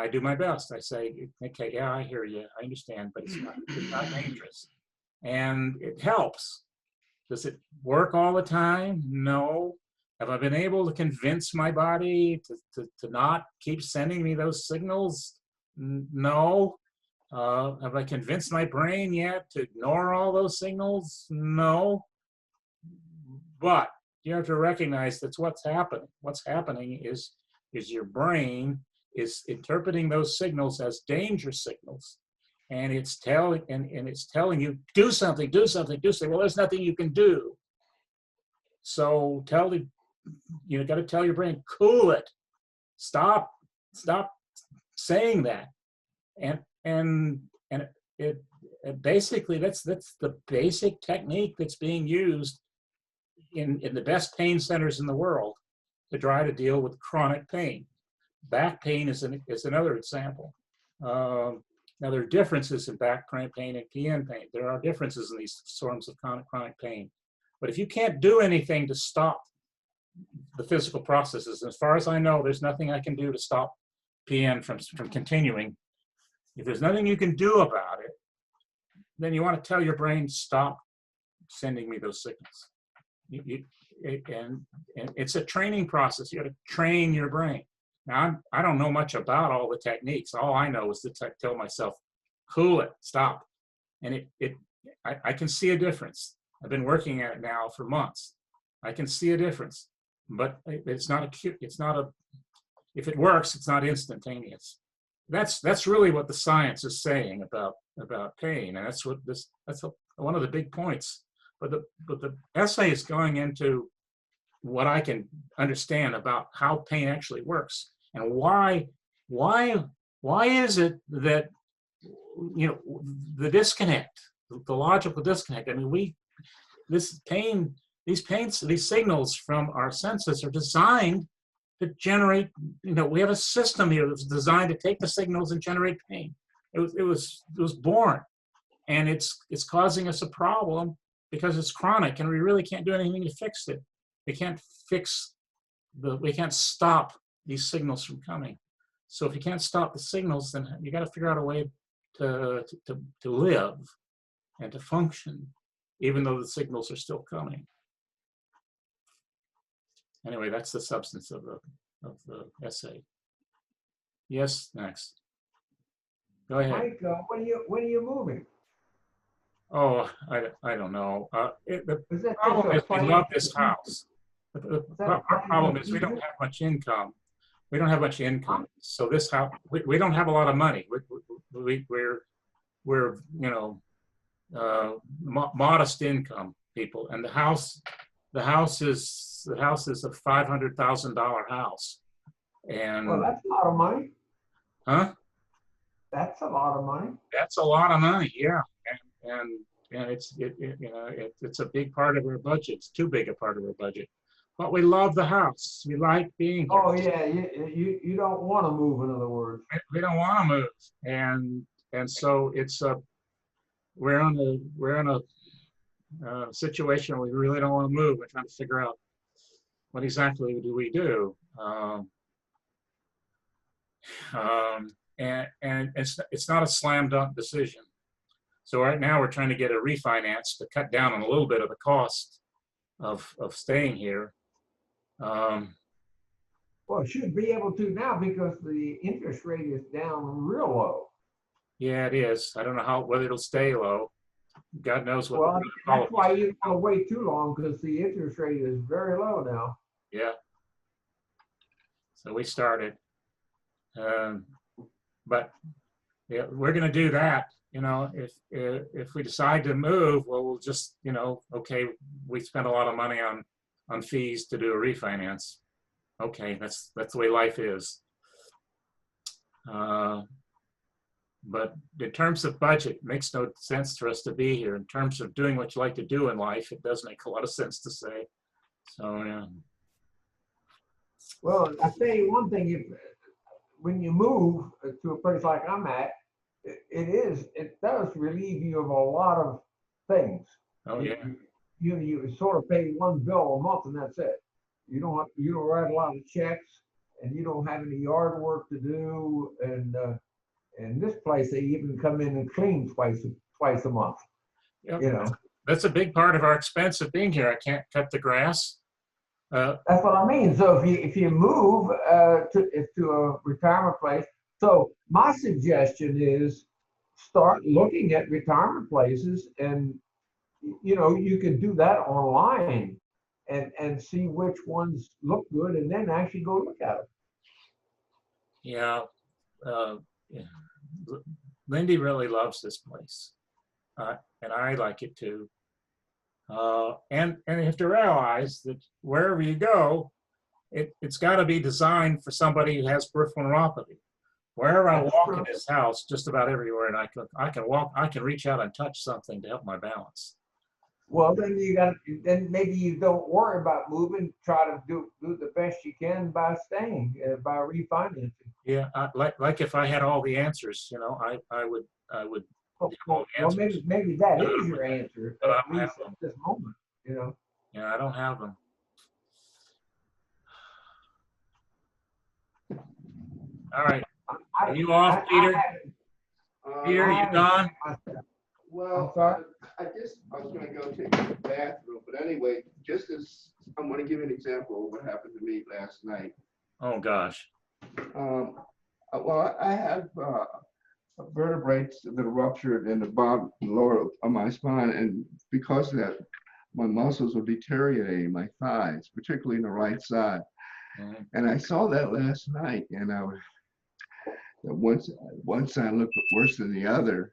do my best. I say, okay, yeah, I hear you. I understand, but it's not dangerous. And it helps. Does it work all the time? No. Have I been able to convince my body to not keep sending me those signals? No. Have I convinced my brain yet to ignore all those signals? No. But you have to recognize that's what's happening. What's happening is your brain is interpreting those signals as danger signals. And it's telling you, do something, do something, do something. Well, there's nothing you can do. So you got to tell your brain, cool it, stop saying that. And it basically, that's the basic technique that's being used in the best pain centers in the world to try to deal with chronic pain. Back pain is another example. Now, there are differences in back pain and PN pain. There are differences in these forms of chronic pain. But if you can't do anything to stop the physical processes, as far as I know, there's nothing I can do to stop PN from continuing. If there's nothing you can do about it, then you want to tell your brain, stop sending me those signals. And it's a training process. You got to train your brain. Now, I don't know much about all the techniques. All I know is to tell myself, cool it, stop. And I can see a difference. I've been working at it now for months. I can see a difference, but it's not if it works, it's not instantaneous. That's really what the science is saying about pain, and that's one of the big points. But the essay is going into what I can understand about how pain actually works. And why is it that, the disconnect, the logical disconnect? I mean, these signals from our senses are designed to generate, we have a system here that's designed to take the signals and generate pain. It was born, and it's causing us a problem because it's chronic, and we really can't do anything to fix it. We can't stop these signals from coming. So if you can't stop the signals, then you got to figure out a way to live and to function, even though the signals are still coming. Anyway, that's the substance of the essay. Yes, next. Go ahead. Mike, when are you moving? Oh, I don't know. The Is that problem is just a we plan? love this house. Our problem is we don't have much income. We don't have much income. So this house, we don't have a lot of money. We're modest income people, and the house is a $500,000 house. And Well, that's a lot of money. huh? That's a lot of money. That's a lot of money, yeah. And it's a big part of our budget. It's too big a part of our budget. But we love the house. We like being here. Oh yeah, you don't want to move. In other words, we don't want to move, and so we're in a situation where we really don't want to move. We're trying to figure out what exactly do we do. And it's not a slam dunk decision. So right now we're trying to get a refinance to cut down on a little bit of the cost of staying here. well, it should be able to now because the interest rate is down real low. Yeah, it is. I don't know whether it'll stay low. God knows what. Well, that's why you don't want to wait too long because the interest rate is very low now. Yeah. So we started, but yeah, we're going to do that. If we decide to move, well, we'll just, okay, we spent a lot of money on fees to do a refinance. Okay, that's the way life is. But in terms of budget, it makes no sense for us to be here. In terms of doing what you like to do in life, it does make a lot of sense to say. So, yeah. Well, I tell you one thing, when you move to a place like I'm at, it does relieve you of a lot of things. Oh yeah. You sort of pay one bill a month and that's it. You don't write a lot of checks, and you don't have any yard work to do. And in this place, they even come in and clean twice a month. Yep. That's a big part of our expense of being here. I can't cut the grass. That's what I mean. So if you move to a retirement place, so my suggestion is start looking at retirement places, and you can do that online and see which ones look good, and then actually go look at them. Yeah, yeah. Lindy really loves this place, and I like it too. And you have to realize that wherever you go, it's got to be designed for somebody who has peripheral neuropathy. Wherever I walk in this house, just about everywhere, and I can reach out and touch something to help my balance. Well, then maybe you don't worry about moving. Try to do the best you can by staying, by refinancing. Yeah, like if I had all the answers, I would. Well, maybe that is your answer, at least at this moment, Yeah, I don't have them. All right. Are you off, Peter? Peter, you gone? Well, I was going to go take the bathroom, but anyway, just as I'm going to give you an example of what happened to me last night. Oh gosh. Well, I have vertebrae that are ruptured in the bottom lower of my spine, and because of that, my muscles are deteriorating, my thighs, particularly in the right side. And I saw that last night, and one side looked worse than the other.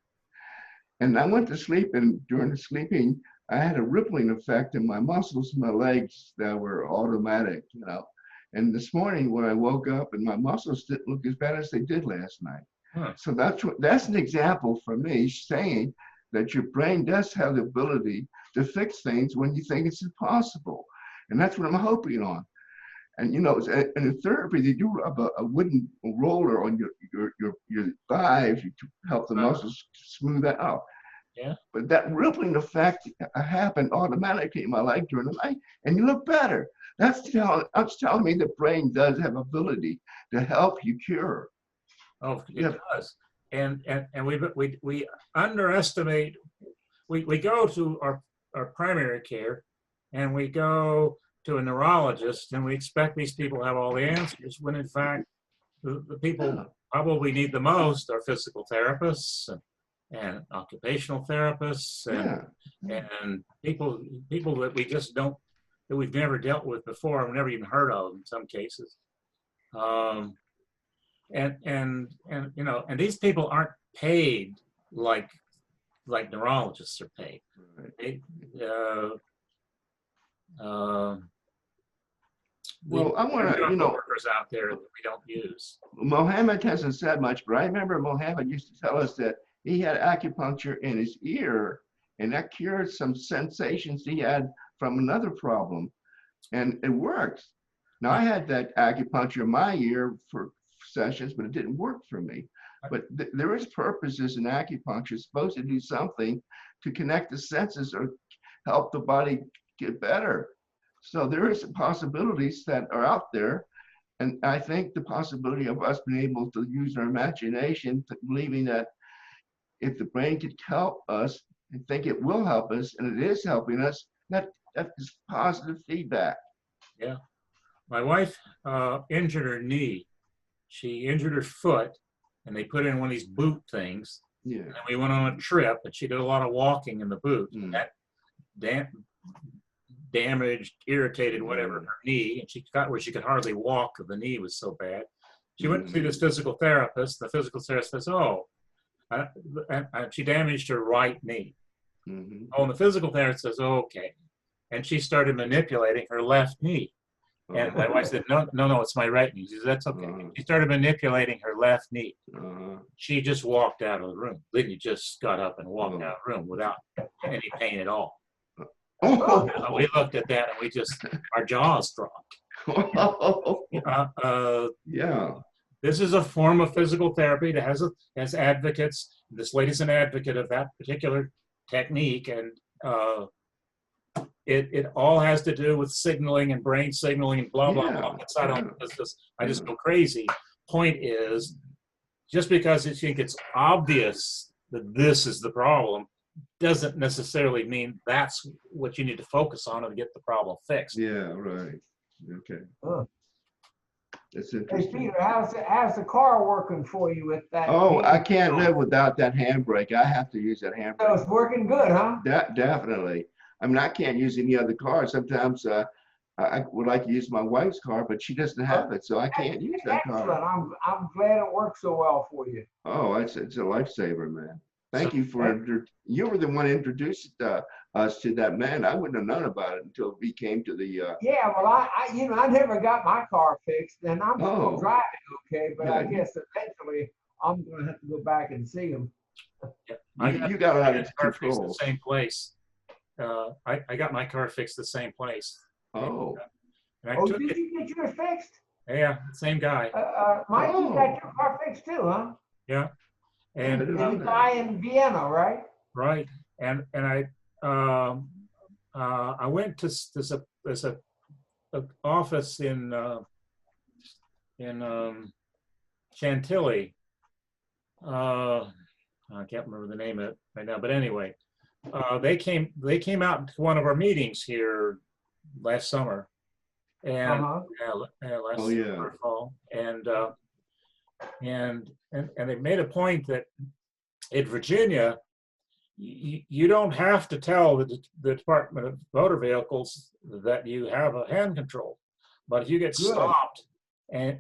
And I went to sleep, and during the sleeping, I had a rippling effect in my muscles, my legs that were automatic, And this morning when I woke up, and my muscles didn't look as bad as they did last night. So that's an example for me saying that your brain does have the ability to fix things when you think it's impossible. And that's what I'm hoping on. And in therapy, they do rub a wooden roller on your thighs to help the muscles smooth that out. Yeah. But that rippling effect happened automatically in my leg during the night, and you look better. That's telling me the brain does have ability to help you cure. Oh, it does. And we underestimate. We go to our primary care, and we go to a neurologist, and we expect these people to have all the answers, when in fact the people probably need the most are physical therapists and occupational therapists and people that we just don't, that we've never dealt with before, and never even heard of in some cases. And these people aren't paid like neurologists are paid. Well, I want to, workers out there that we don't use. Mohammed hasn't said much, but I remember Mohammed used to tell us that he had acupuncture in his ear, and that cured some sensations he had from another problem, and it worked. Now, I had that acupuncture in my ear for sessions, but it didn't work for me. But there is purposes in acupuncture. It's supposed to do something to connect the senses or help the body get better. So there is possibilities that are out there. And I think the possibility of us being able to use our imagination, believing that if the brain could help us and think it will help us, and it is helping us, that is positive feedback. Yeah. My wife injured her knee. She injured her foot, and they put in one of these boot things. Yeah. And we went on a trip, and she did a lot of walking in the boot. And that damaged, irritated, whatever, her knee, and she got where she could hardly walk because the knee was so bad. She went to see this physical therapist. The physical therapist says, she damaged her right knee. Oh, and the physical therapist says, okay. And she started manipulating her left knee. And my wife said, no, it's my right knee. She said, that's okay. She started manipulating her left knee. She just walked out of the room. Lydney just got up and walked out of the room without any pain at all. We looked at that and our jaws dropped. This is a form of physical therapy that has advocates. This lady's an advocate of that particular technique, and it all has to do with signaling and brain signaling and blah blah blah. I just go crazy. Point is, just because you think it's obvious that this is the problem doesn't necessarily mean that's what you need to focus on to get the problem fixed. Yeah, right. Okay. That's Hey, interesting. Peter, how's the car working for you with that? Oh, I can't live without that handbrake. I have to use that handbrake. So it's working good, huh? Definitely. I mean, I can't use any other car. Sometimes I would like to use my wife's car, but she doesn't have it, so I can't use that Excellent. car. I'm glad it worked so well for you. Oh, it's a lifesaver, man. Thank you you were the one who introduced us to that man. I wouldn't have known about it until we came to the. Yeah, well, I never got my car fixed, and I'm still Oh. driving okay, but I Yeah, guess eventually I'm going to have to go back and see him. you got it out of car fixed control. the same place. I got my car fixed the same place. Oh. And I Oh, took did it. you get yours fixed? Yeah, same guy. Mike, you Oh. got your car fixed too, huh? Yeah. And I didn't And know the that. guy in Vienna, right? right. And I went to there's a office in Chantilly. I can't remember the name of it right now, but anyway, they came out to one of our meetings here last summer, and last Oh, yeah. summer, fall, and they made a point that in Virginia, you don't have to tell the Department of Motor Vehicles that you have a hand control, but if you get stopped and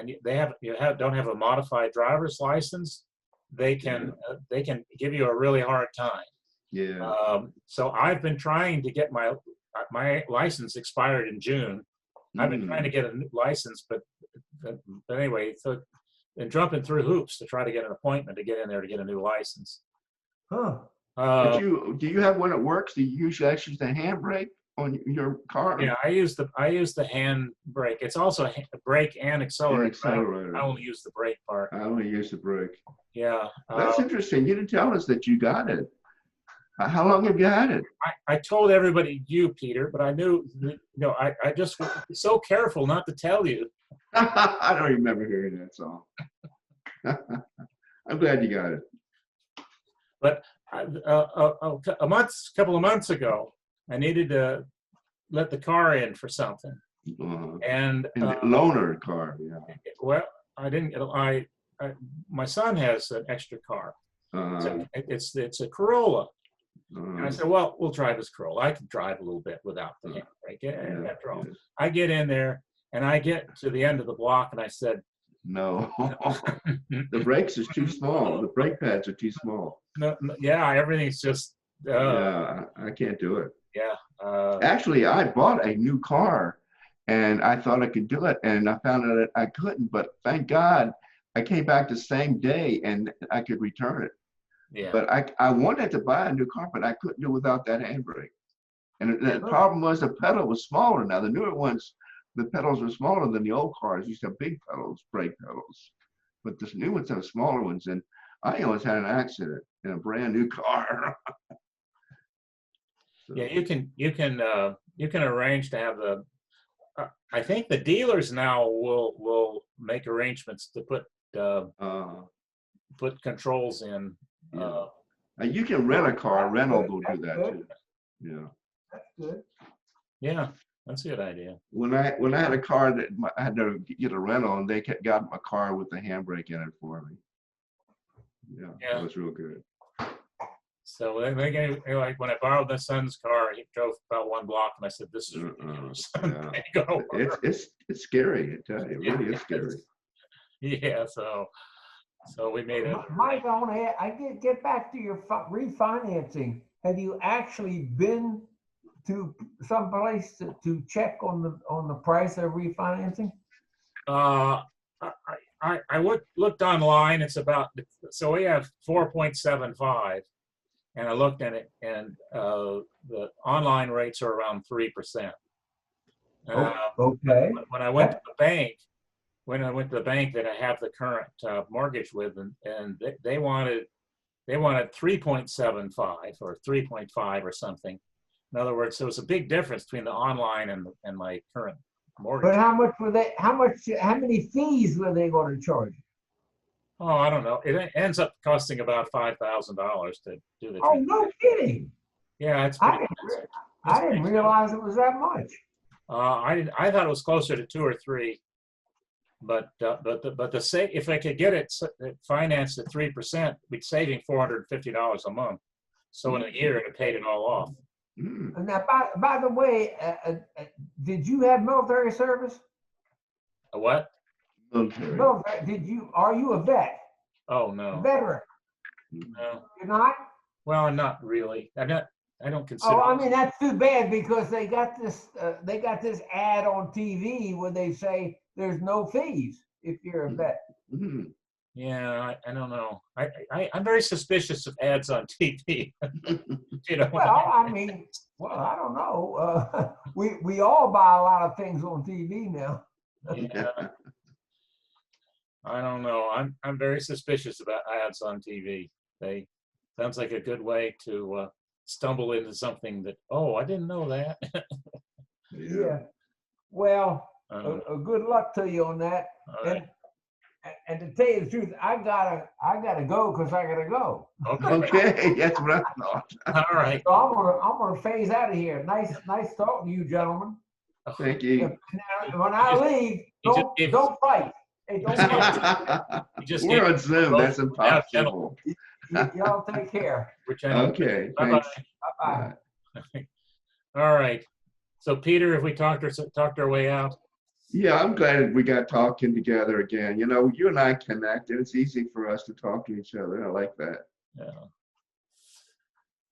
don't have a modified driver's license, they can give you a really hard time. Yeah. So I've been trying to get my license expired in June. I've been trying to get a new license, but anyway, so and jumping through hoops to try to get an appointment to get in there to get a new license. Huh. But do you have one that works? Do you actually use the handbrake on your car? Yeah, I use the hand brake. It's also a brake and accelerator. Accelerator. I only use the brake part. I only use the brake. Yeah. That's interesting. You didn't tell us that you got it. How long have you had it? I told everybody you, Peter, but I knew, I just was so careful not to tell you. I don't remember hearing that song. I'm glad you got it. But a couple of months ago, I needed to let the car in for something, and the loaner car, yeah. Well, I didn't. My son has an extra car. It's a Corolla. And I said, well, we'll drive this Corolla. I can drive a little bit without the handbrake. After all, I get in there and I get to the end of the block, and I said, no, the brakes is too small. The brake pads are too small. No, yeah, everything's just. Yeah, I can't do it. Yeah. Actually, I bought a new car, and I thought I could do it, and I found out that I couldn't. But thank God, I came back the same day, and I could return it. Yeah. But I wanted to buy a new car, but I couldn't do it without that handbrake. And the problem was the pedal was smaller. Now the newer ones, the pedals are smaller than the old cars. Used to have big pedals, brake pedals. But this new ones have smaller ones, and I almost had an accident in a brand new car. So. Yeah, you can arrange to have the. I think the dealers now will make arrangements to put controls in. You can rent a car. Rental will do that too. Yeah. That's good. Yeah, that's a good idea. When I had a car that I had to get a rental, and they got my car with the handbrake in it for me. Yeah, that was real good. So they gave, like, when I borrowed my son's car, he drove about one block, and I said, "This is ridiculous." It's scary. I tell you, it really is scary. Yeah, so we made it. Mike, I get back to your refinancing. Have you actually been to some place to check on the price of refinancing? I looked online. It's about, so we have 4.75, and I looked at it, and the online rates are around 3%. Okay. When I went to the bank, that I have the current mortgage with, and they wanted 3.75 or 3.5 or something. In other words, there was a big difference between the online and my current mortgage. But how much were they? How many fees were they going to charge? Oh, I don't know. It ends up costing about $5,000 to do the. Oh, no kidding! Yeah, it's. I didn't realize it was that much. I thought it was closer to 2 or 3. But if I could get it financed at 3%, we'd be saving $450 a month. So in a year, it paid it all off. Mm. And now, by the way, did you have military service? A what? Military. Military. Are you a vet? Oh, A no. veteran? No. You're not? Well, not really. I don't consider. Oh, I mean, that's too bad because they got this ad on TV where they say there's no fees if you're a vet. Mm. Yeah, I don't know. I'm very suspicious of ads on TV. You know. Well, I mean, I don't know. We all buy a lot of things on TV now. Yeah. I don't know. I'm very suspicious about ads on TV. They sounds like a good way to stumble into something that, oh, I didn't know that. Yeah. Well, good luck to you on that. All right. And to tell you the truth, I gotta go because I gotta go. Okay, that's what I thought. All right. So I'm gonna phase out of here. Nice talking to you, gentlemen. Thank you. When I leave, don't fight. Hey, don't fight. We're on Zoom. That's impossible. Y'all take care. Okay. Thanks. Bye-bye. All right. So Peter, if we talked our way out. Yeah, I'm glad we got talking together again. You know, you and I connect, and it's easy for us to talk to each other. I like that. Yeah.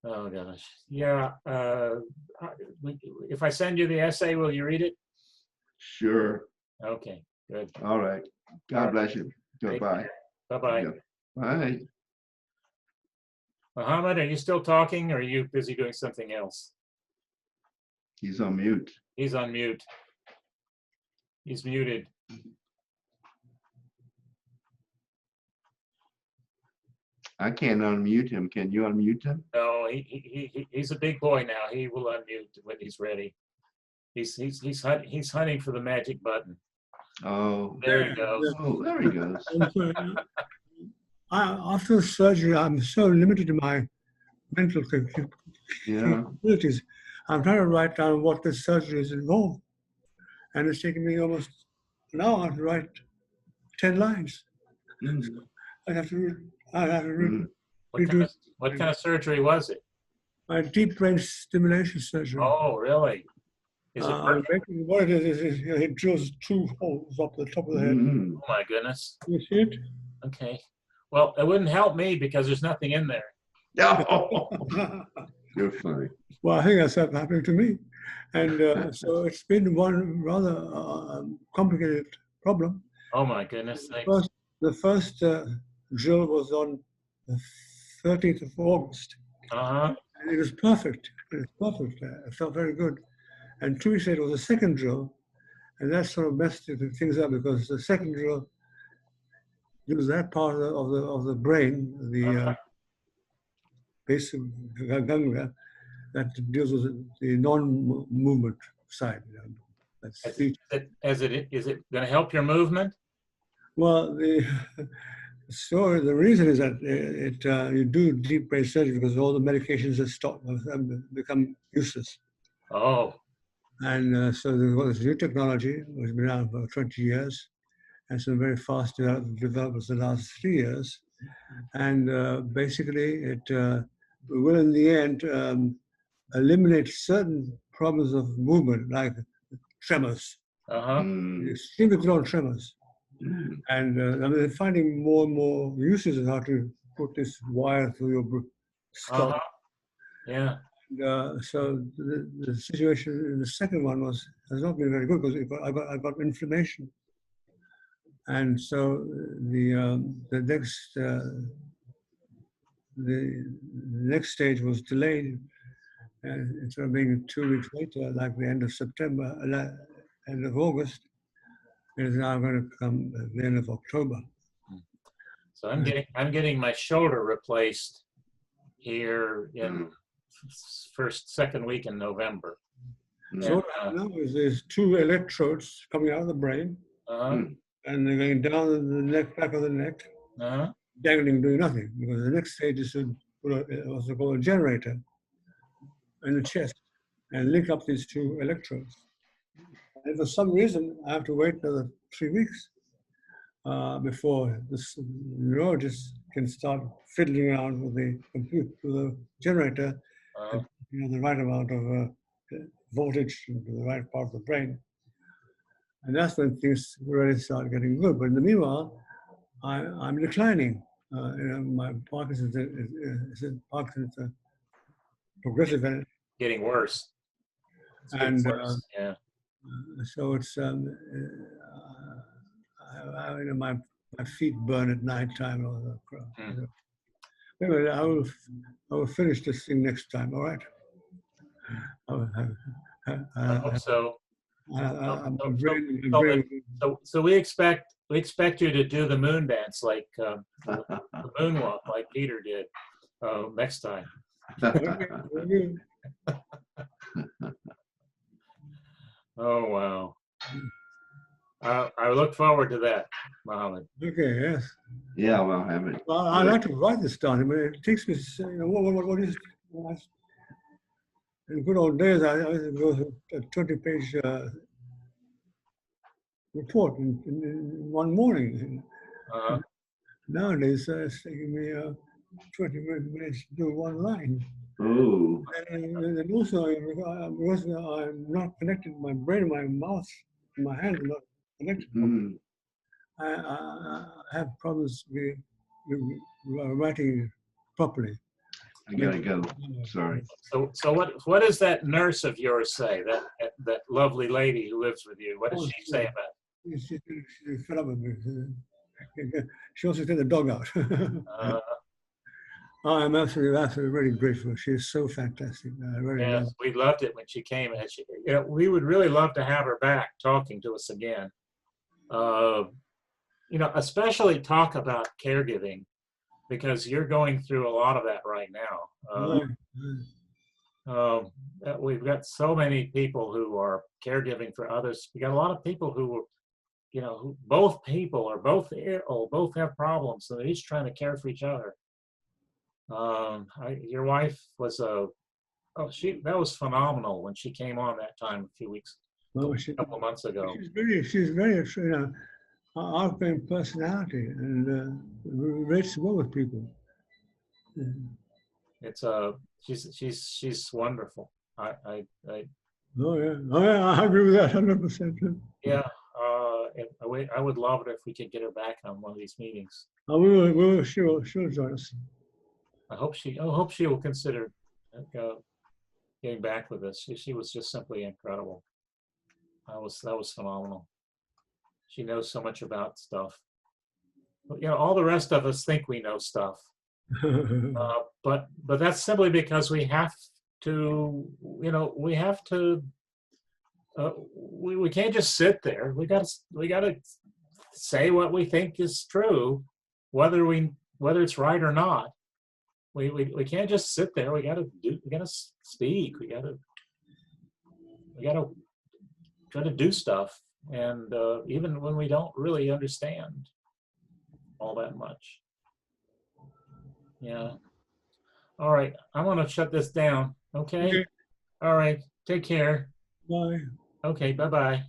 Oh gosh. Yeah. If I send you the essay, will you read it? Sure. Okay. Good. All right. God bless you. Goodbye. Bye-bye. Yeah. Bye. Muhammad, are you still talking or are you busy doing something else? He's on mute. He's on mute. He's muted. I can't unmute him. Can you unmute him? No, he's a big boy now. He will unmute when he's ready. He's hunting for the magic button. Oh, there he goes. Oh, there he goes. After surgery, I'm so limited in my mental capabilities. I'm trying to write down what the surgery is involved. And it's taken me almost an hour to write 10 lines. Mm. I have to read. What kind of surgery was it? A deep brain stimulation surgery. Oh, really? Is it what it is it drills 2 holes up the top of the head. Mm. Oh my goodness. You see it? Okay. Well, it wouldn't help me because there's nothing in there. You're funny. Well, I think that's happening to me. And so it's been one rather complicated problem. Oh my goodness. The first drill was on the 13th of August. Uh-huh. And it was perfect. It was perfect. It felt very good. And 2 weeks later was the second drill. And that sort of messed things up because the second drill uses that part of the brain, the basic ganglia, that deals with the non-movement side. Is it going to help your movement? Well, the reason is that you do deep brain surgery because all the medications have become useless. Oh. And so there's new technology, which has been around for 20 years, and some very fast developments in the last 3 years. And basically, it will, in the end, eliminate certain problems of movement, like tremors, extremely controlled tremors. And I mean, they're finding more and more uses of how to put this wire through your skull. Yeah. And, so the situation in the second one has not been very good because I got inflammation. And so the next stage was delayed. And instead of being 2 weeks later, like the end of September, end of August, it is now going to come at the end of October. So I'm getting my shoulder replaced here in second week in November. So what I know is there's 2 electrodes coming out of the brain, and they're going down the neck, back of the neck, dangling, doing nothing, because the next stage is to put what's called a generator in the chest and link up these 2 electrodes. And for some reason, I have to wait another 3 weeks before the neurologist can start fiddling around with the computer, with the generator, and the right amount of voltage to the right part of the brain. And that's when things really start getting good. But in the meanwhile, I'm declining. My Parkinson's Parkinson's progressive, Getting worse. It's getting and worse. Yeah. so it's my feet burn at nighttime. All that crap. Anyway, I will finish this thing next time. All right. I hope so. I'm So- very, so- very, So we expect you to do the moon dance like the moonwalk like Peter did next time. Oh wow! I look forward to that, Mohammed. okay. Yes. Yeah, well, have it. Well, I like to write this down. I mean, it takes me. What is? In good old days, I used to go to a 20-page report in one morning. Nowadays, it's taking me 20 minutes to do one line. Oh. And also, because I'm not connected, my brain, my mouth, my hands are not connected. I have problems with writing properly. I gotta go. Sorry. So what does that nurse of yours say? That lovely lady who lives with you. What does she say about it? She's fed up with me. She wants to take the dog out. I'm absolutely really grateful. She is so fantastic. I really love Yes, we loved it when she came, and we would really love to have her back talking to us again. Especially talk about caregiving, because you're going through a lot of that right now. We've got so many people who are caregiving for others. We got a lot of people who both people are both ill, both have problems, so they're each trying to care for each other. Your wife was that was phenomenal when she came on that time a couple months ago. She's very outgoing personality and relates well with people. She's wonderful. I agree with that 100%. Yeah, I would love it if we could get her back on one of these meetings. She'll join us. I hope she will consider getting back with us. She was just simply incredible. That was phenomenal. She knows so much about stuff. But, all the rest of us think we know stuff, but that's simply because we have to. We can't just sit there. We got to say what we think is true, whether it's right or not. We can't just sit there. We got to speak. We got to try to do stuff, and even when we don't really understand all that much. Yeah. All right. I'm going to shut this down. Okay. All right. Take care. Bye. Okay. Bye-bye.